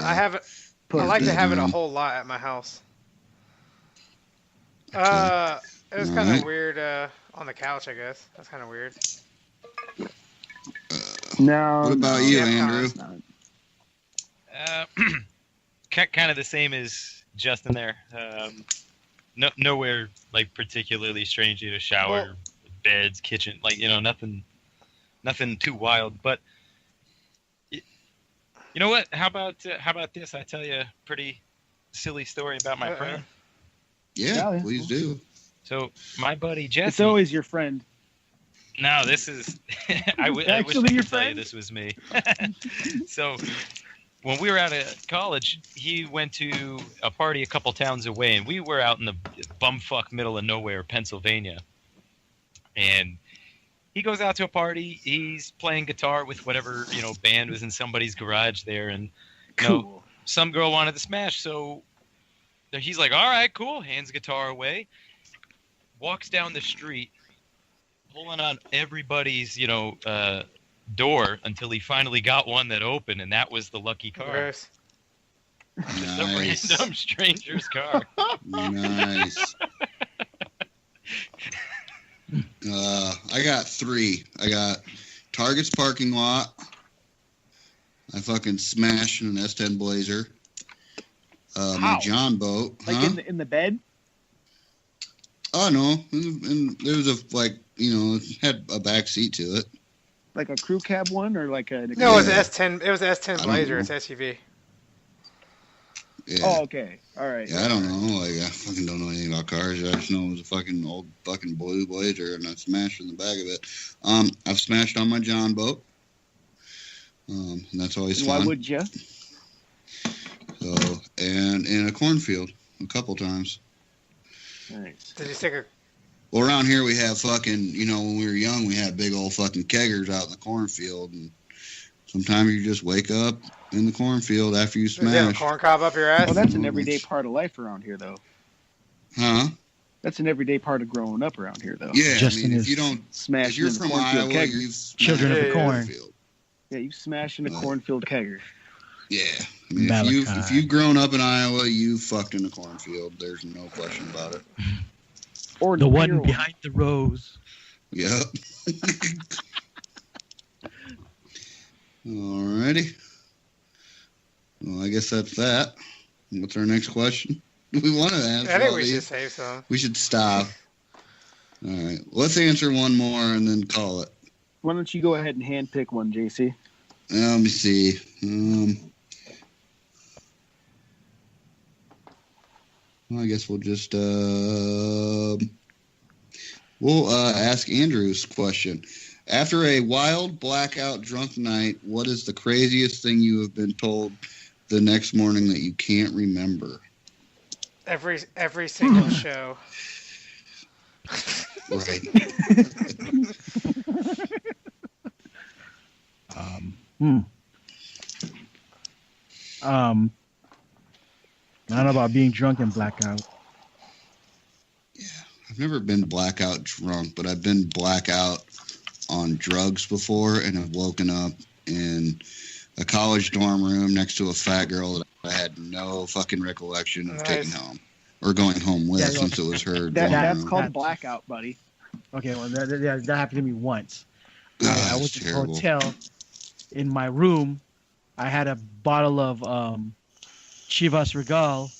Put I like to have it a bedroom. whole lot at my house. It was kind Alright. of weird on the couch, I guess. That's kind of weird. No. What about you, Yeah, Andrew? it's not. Kind of the same as Justin there. Nowhere like particularly strange. Shower, Well- beds, kitchen, nothing too wild. But you know what? How about this? I tell you a pretty silly story about my friend. Yeah, Yeah. please do. So my buddy It's Jesse. always your friend. No, this is. I wish I Actually, could your tell you friend? this was me. So, when we were out of college, he went to a party a couple towns away, and we were out in the bumfuck middle of nowhere, Pennsylvania. And he goes out to a party. He's playing guitar with whatever band was in somebody's garage there, and Cool. some girl wanted to smash, so he's like, "All right, cool." Hands the guitar away, walks down the street, pulling on everybody's door until he finally got one that opened, and that was the lucky car. Gross. Just a Nice. random stranger's car. Nice. I got 3. I got Target's parking lot. I fucking smashed an S10 Blazer. My How? John boat. Like Huh? in the bed? Oh no, and there was it had a back seat to it. Like a crew cab one or like a... No, it was Yeah. S10. It was S10 I don't Blazer. know. It's SUV. Yeah. Oh, okay. All right. Yeah, I don't know. Like I fucking don't know anything about cars. I just know it was a fucking old fucking blue Blazer, and I smashed in the back of it. I've smashed on my John boat. And that's always And fun. why would you? So, and in a cornfield a couple times. Nice. Did you stick a? Well, around here we have fucking, when we were young, we had big old fucking keggers out in the cornfield, and sometimes you just wake up in the cornfield after you Did you have a smash. corn cob up your ass? Well, that's an everyday part of life around here, though. Huh? That's an everyday part of growing up around here, though. Yeah, Justin I mean, if is you don't, if Smashing you're in the from cornfield Iowa, kegger. you've smashed Children of the in corn. cornfield. Yeah, you smash in a Right. cornfield kegger. Yeah. I mean, if Malachi. you've grown up in Iowa, you fucked in a cornfield. There's no question about it. Or The beer one behind the rose. Yep. Alrighty. Well, I guess that's that. What's our next question? We want to answer I think all we these. should save some. We should stop. All right. Let's answer one more and then call it. Why don't you go ahead and handpick one, JC? Let me see. Well, I guess we'll just we'll ask Andrew's question. After a wild blackout drunk night, what is the craziest thing you have been told the next morning that you can't remember? Every single show. Right. I don't know about being drunk and blackout. Yeah. I've never been blackout drunk, but I've been blackout on drugs before, and I've woken up in a college dorm room next to a fat girl that I had no fucking recollection of taking Nice. home or going home with, Yeah, since it was her dorm That's room. called blackout, buddy. Okay, well that happened to me once. Ah, I that's was in a terrible. hotel. In my room, I had a bottle of Chivas Regal.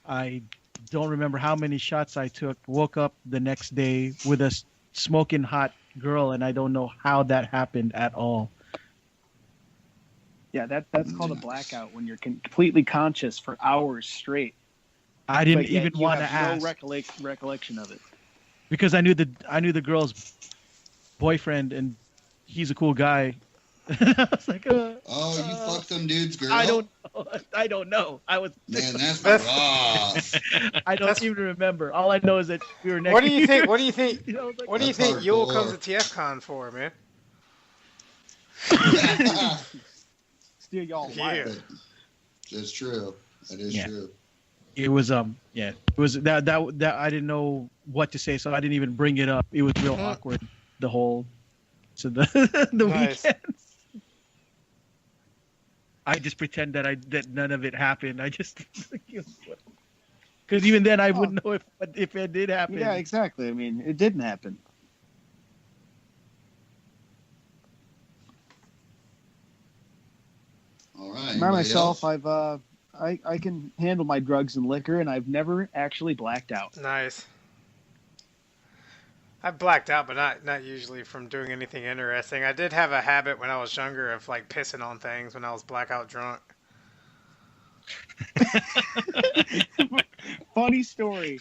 I don't remember how many shots I took. Woke up the next day with a smoking hot girl, and I don't know how that happened at all. Yeah, that's called a blackout when you're completely conscious for hours straight. I didn't But yet even you want to have ask no recollection of it. because I knew the girl's boyfriend, and he's a cool guy. I was like, Oh, you fucked them dudes, girl. I don't know. I was. Man, that's That's- rough. I don't even remember. All I know is that we were next. What do you think? What do you think? You know, I was like, What do you That's think Yule hardcore. comes to TFCon for, man? Still y'all Yeah. wild. That's true. That is Yeah. true. It was it was that I didn't know what to say, so I didn't even bring it up. It was real awkward the whole the Nice. weekend. I just pretend that none of it happened. I just because even then I wouldn't know if it did happen. Yeah, exactly. I mean, it didn't happen. All right. By anybody myself, else? I can handle my drugs and liquor, and I've never actually blacked out. Nice. I blacked out, but not usually from doing anything interesting. I did have a habit when I was younger of like pissing on things when I was blackout drunk. Funny story.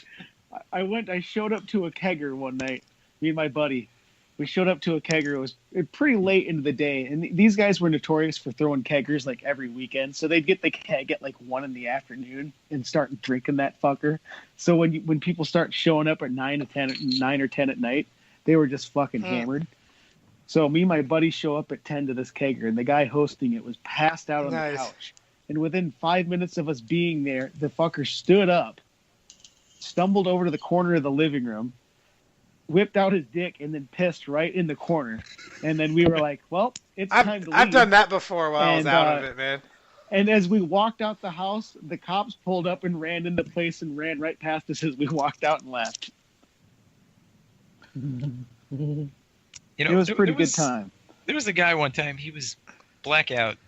I showed up to a kegger one night, me and my buddy, We showed up to a kegger. It was pretty late into the day, and these guys were notorious for throwing keggers like every weekend. So they'd get the keg at like 1 PM and start drinking that fucker. So when people start showing up at 9 or 10 at night, they were just fucking hammered. So me and my buddy show up at 10 to this kegger, and the guy hosting it was passed out on the couch. And within 5 minutes of us being there, the fucker stood up, stumbled over to the corner of the living room, whipped out his dick, and then pissed right in the corner. And then we were like, well, it's time to leave. I've done that before while I was out of it, man. And as we walked out the house, the cops pulled up and ran into the place and ran right past us as we walked out and left. You know, it was a pretty good time. There was a guy one time, he was blackout,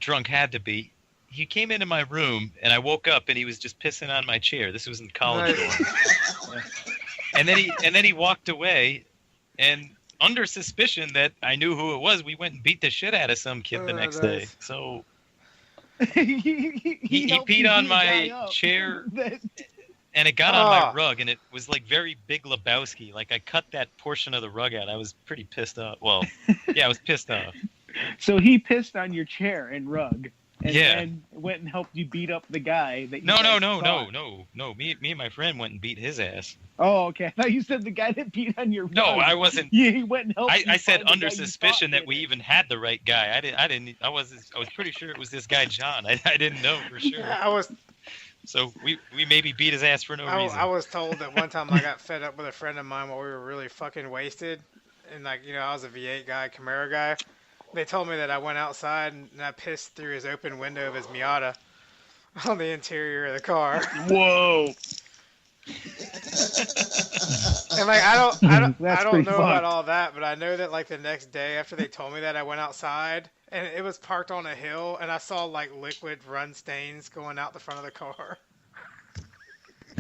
drunk had to be. He came into my room, and I woke up, and he was just pissing on my chair. This was in college dorm. And then he walked away, and under suspicion that I knew who it was, we went and beat the shit out of some kid the next day. So he peed on my chair, and it got on my rug, and it was like very Big Lebowski. Like I cut that portion of the rug out. I was pretty pissed off. Well, yeah, I was pissed off. So he pissed on your chair and rug. And then went and helped you beat up the guy that you No. Me and my friend went and beat his ass. Oh, okay. I thought you said the guy that beat on your rug. No, I wasn't. Yeah, he went and helped I said under suspicion that we even had the right guy. I was pretty sure it was this guy John. I didn't know for sure. So we maybe beat his ass for no reason. I was told that one time I got fed up with a friend of mine while we were really fucking wasted, and like I was a V8 guy, Camaro guy. They told me that I went outside and I pissed through his open window of his Miata on the interior of the car. Whoa! And like I don't know fucked. about all that, but I know that like the next day after they told me that, I went outside and it was parked on a hill, and I saw like liquid run stains going out the front of the car.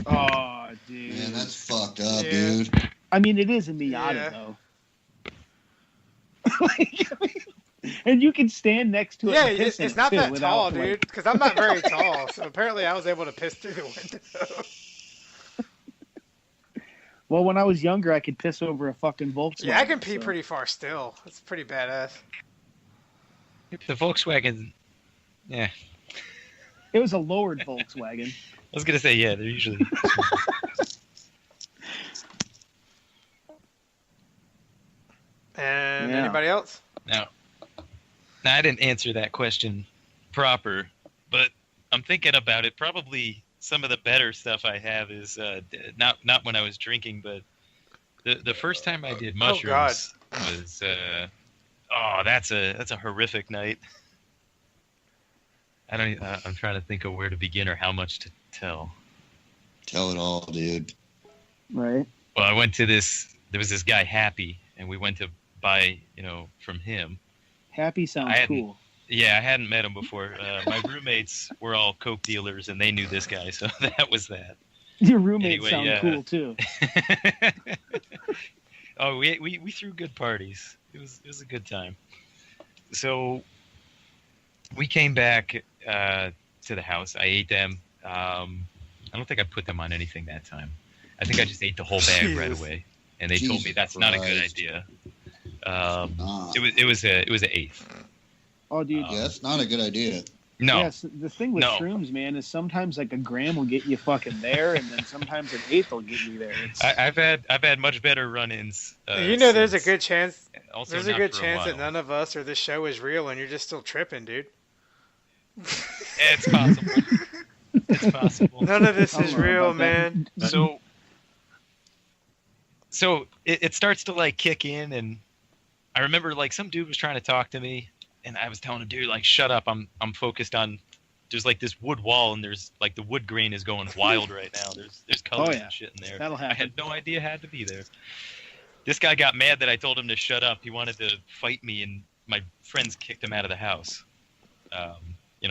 Oh, dude. Man, that's fucked up, dude. I mean, it is a Miata though. And you can stand next to it. Yeah, and piss it's in not it, that too, tall, without, dude. Because I'm not very tall, so apparently I was able to piss through the window. Well, when I was younger, I could piss over a fucking Volkswagen. Yeah, I can pee pretty far still. It's pretty badass. The Volkswagen, yeah. It was a lowered Volkswagen. I was gonna say, yeah, they're usually. And anybody else? No, I didn't answer that question proper, but I'm thinking about it. Probably some of the better stuff I have is not when I was drinking, but the first time I did mushrooms was that's a horrific night. I'm trying to think of where to begin or how much to tell. Tell it all, dude. Right. Well, I went to there was this guy Happy, and we went to buy from him. Happy sounds cool. Yeah, I hadn't met him before. My roommates were all coke dealers, and they knew this guy, so that was that. Your roommates sound cool too. Oh, we threw good parties. It was a good time. So we came back to the house. I ate them. I don't think I put them on anything that time. I think I just ate the whole bag right away, and they told me that's not a good idea. It was an eighth. Oh, dude. Yeah, that's not a good idea. No. Yes, the thing with shrooms, man, is sometimes like a gram will get you fucking there, and then sometimes an eighth will get you there. I've had much better run-ins. There's a good chance. There's a good chance while. that none of us or this show is real, and you're just still tripping, dude. It's possible. It's possible. None of this is real, man. So it starts to like kick in, and I remember like some dude was trying to talk to me, and I was telling him, dude, like, shut up. I'm focused on. There's like this wood wall, and there's like the wood grain is going wild right now. There's colors and shit in there. That'll happen. I had no idea it had to be there. This guy got mad that I told him to shut up. He wanted to fight me, and my friends kicked him out of the house.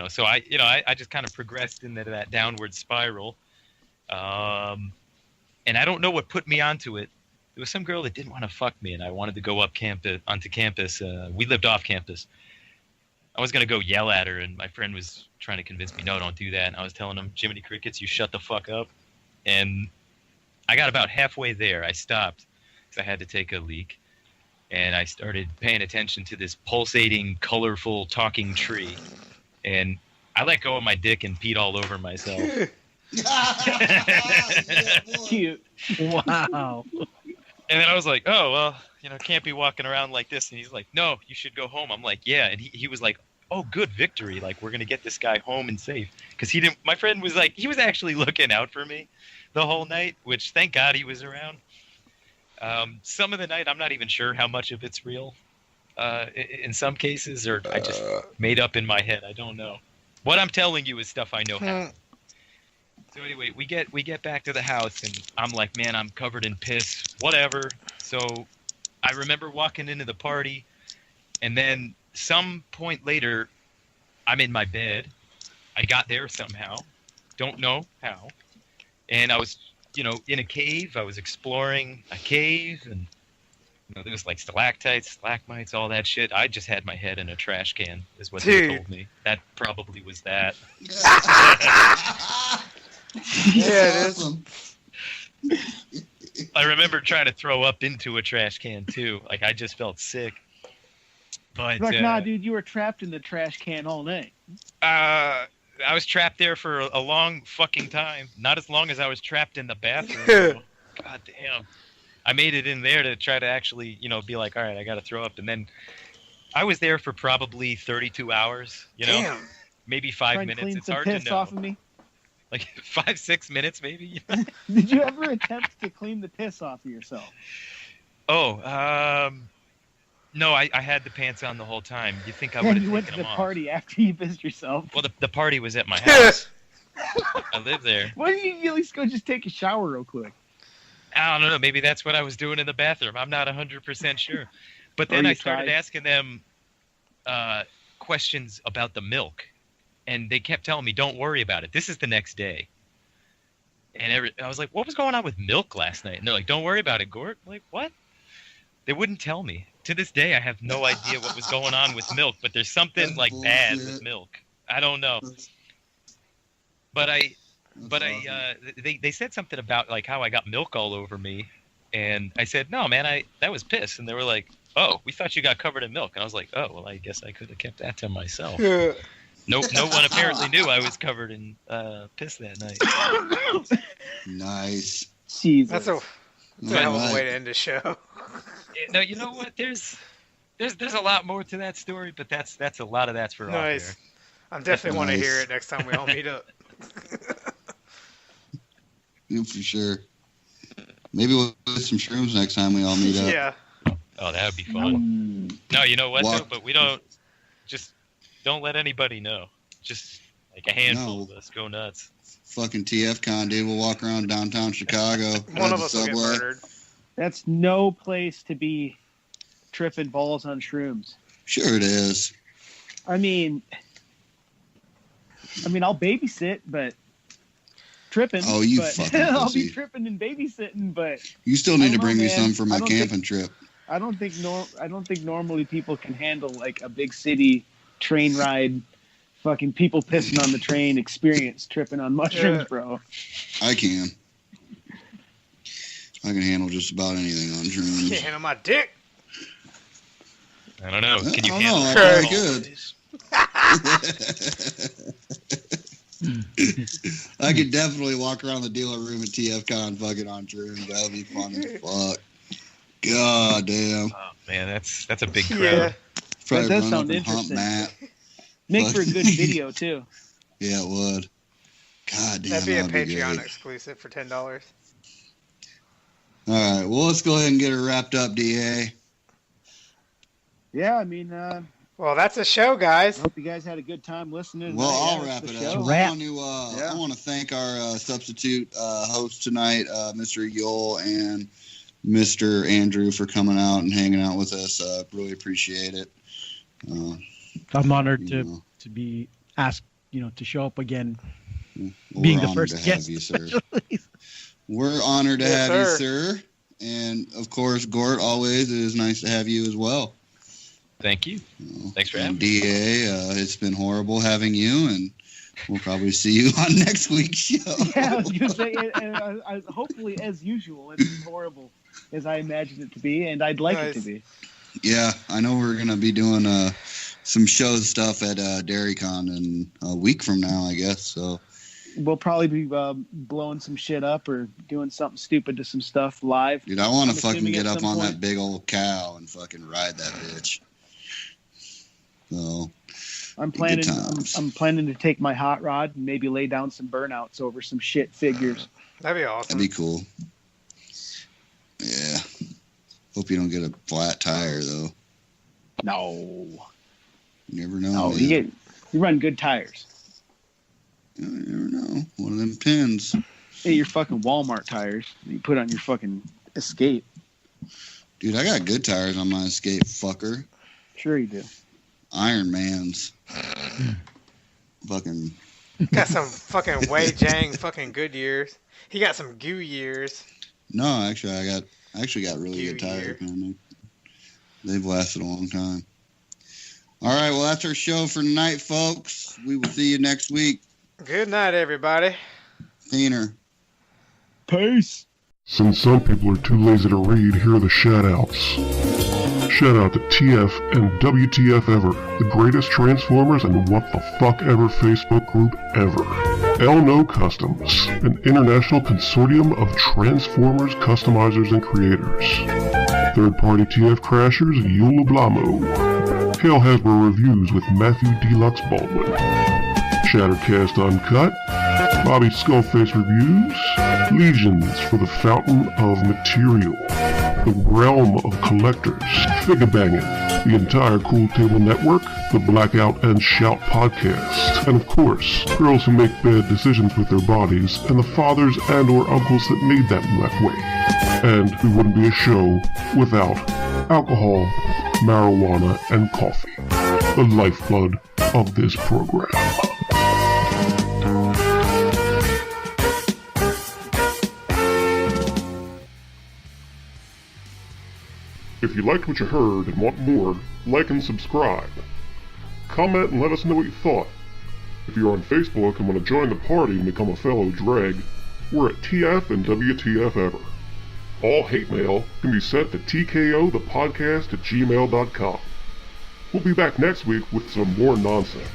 So I just kind of progressed into that downward spiral. And I don't know what put me onto it. There was some girl that didn't want to fuck me, and I wanted to go onto campus. We lived off campus. I was going to go yell at her, and my friend was trying to convince me, no, don't do that. And I was telling him, Jiminy Crickets, you shut the fuck up. And I got about halfway there. I stopped because I had to take a leak. and I started paying attention to this pulsating, colorful, talking tree. And I let go of my dick and peed all over myself. Cute. Wow. And then I was like, oh, well, can't be walking around like this. And he's like, no, you should go home. I'm like, yeah. And he was like, oh, good, victory. Like, we're going to get this guy home and safe. Because my friend was like, he was actually looking out for me the whole night, which thank God he was around. Some of the night, I'm not even sure how much of it's real in some cases, or I just made up in my head. I don't know. What I'm telling you is stuff I know happened. So anyway, we get back to the house, and I'm like, man, I'm covered in piss, whatever. So I remember walking into the party, and then some point later, I'm in my bed. I got there somehow. Don't know how. And I was, in a cave. I was exploring a cave, and there was like stalactites, stalagmites, all that shit. I just had my head in a trash can, is what they told me. That probably was that. Yeah, it is. I remember trying to throw up into a trash can too. Like, I just felt sick. But Like, nah, dude, you were trapped in the trash can all night. I was trapped there for a long fucking time. Not as long as I was trapped in the bathroom. God damn. I made it in there to try to actually, be like, all right, I got to throw up. And then I was there for probably 32 hours, Damn. maybe 5 minutes. Clean It's some hard piss to know. off of me. Like 5-6 minutes, maybe. Did you ever attempt to clean the piss off of yourself? Oh, no, I had the pants on the whole time. You think I would And have you went to taken the them off? party after you pissed yourself. Well, the party was at my house. I lived there. Why didn't you at least go just take a shower real quick? I don't know. Maybe that's what I was doing in the bathroom. I'm not 100% sure. But Or then you I started tried. asking them questions about the milk. And they kept telling me, don't worry about it. This is the next day. And I was like, what was going on with milk last night? And they're like, don't worry about it, Gort. I'm like, what? They wouldn't tell me. To this day, I have no idea what was going on with milk. But there's something That's like bad bullshit. with milk. I don't know. But they said something about like how I got milk all over me. And I said, no, man, that was piss. And they were like, oh, we thought you got covered in milk. And I was like, oh, well, I guess I could have kept that to myself. No one apparently knew I was covered in piss that night. Nice. Jesus. That's a hell of a way to end the show. No, you know what? There's a lot more to that story, but that's a lot of that's for Nice. off I definitely want to Nice. hear it next time we all meet up. Yeah, for sure. Maybe we'll do some shrooms next time we all meet up. Yeah. there. Oh, that would be fun. No, you know what though? Walk- But we don't let anybody know. Just like a handful of us go nuts. Fucking TFCon, dude. We'll walk around downtown Chicago. One ride of the us will get subway. murdered. That's no place to be tripping balls on shrooms. Sure it is. I mean, I'll babysit, but tripping. Oh, you but fucking I'll pussy. be tripping and babysitting, but You still need I to don't bring know, me man. some for my I don't think- camping trip. I don't think normally people can handle like a big city train ride, fucking people pissing on the train experience tripping on mushrooms, Yeah. bro. I can. I can handle just about anything on shrooms. Can't handle my dick. I don't know. Can you I don't handle know, it? I'm pretty good. I could definitely walk around the dealer room at TFCon fucking on shrooms. That would be fun as fuck. God damn. Oh man, that's a big crowd. Yeah. Probably That does run sound up and hump interesting. Matt. Make for a good video too. Yeah, it would. God damn. That'd be a that'd be Patreon great. exclusive for $10. All right. Well, let's go ahead and get her wrapped up, DA. Yeah, I mean, Well, that's a show, guys. I hope you guys had a good time listening. Well, tonight. I'll Yeah, wrap it's it the up. show. Wrap. I want to thank our substitute host tonight, Mr. Yule and Mr. Andrew, for coming out and hanging out with us. Really appreciate it. I'm honored You to know, be asked, to show up again. we're being the honored first to guest, have you, sir. We're honored to Yes, have you, sir. sir. And of course, Gort, always it is nice to have you as well. Thank you. Thanks for And having me. DA, it's been horrible having you, and we'll probably see you on next week's show. Yeah, I was gonna say, and hopefully, as usual, it's as horrible as I imagined it to be, and I'd like it to Nice. be. Yeah, I know we're gonna be doing some show stuff at DairyCon in a week from now, I guess. So We'll probably be blowing some shit up or doing something stupid to some stuff live. dude, I want I'm to fucking assuming get at up some on point. that big old cow and fucking ride that bitch. So I'm good planning. times. I'm planning to take my hot rod and maybe lay down some burnouts over some shit figures. That'd be awesome. That'd be cool. Yeah. Hope you don't get a flat tire though. No, You never know. no, man. you run good tires. You never know. One of them pins. Hey, your fucking Walmart tires that you put on your fucking Escape. Dude, I got good tires on my Escape, fucker. Sure you do. Iron Man's. Fucking. Got some fucking Wei Jang fucking good years. He got some goo years. No, actually, I actually got really good Few tires, years. man. They've lasted a long time. All right, well, that's our show for tonight, folks. We will see you next week. Good night, everybody. Painter. Peace. Since some people are too lazy to read, here are the shout-outs. Shout out to TF and WTF Ever, the greatest Transformers and what the fuck ever Facebook group ever. Elno Customs, an international consortium of Transformers customizers and creators. Third-party TF Crashers, Yula Blamo. Hail Hasbro Reviews with Matthew Deluxe Baldwin. Shattercast Uncut. Bobby Skullface Reviews. Legions for the Fountain of Material. The Realm of Collectors. Figure Banging. The entire Cool Table Network. The Blackout and Shout Podcast. And of course, girls who make bad decisions with their bodies, and the fathers and or uncles that made them that way. And we wouldn't be a show without alcohol, marijuana, and coffee. The lifeblood of this program. If you liked what you heard and want more, like and subscribe. Comment and let us know what you thought. If you're on Facebook and want to join the party and become a fellow dreg, we're at TF and WTF Ever. All hate mail can be sent to tkothepodcast@gmail.com. We'll be back next week with some more nonsense.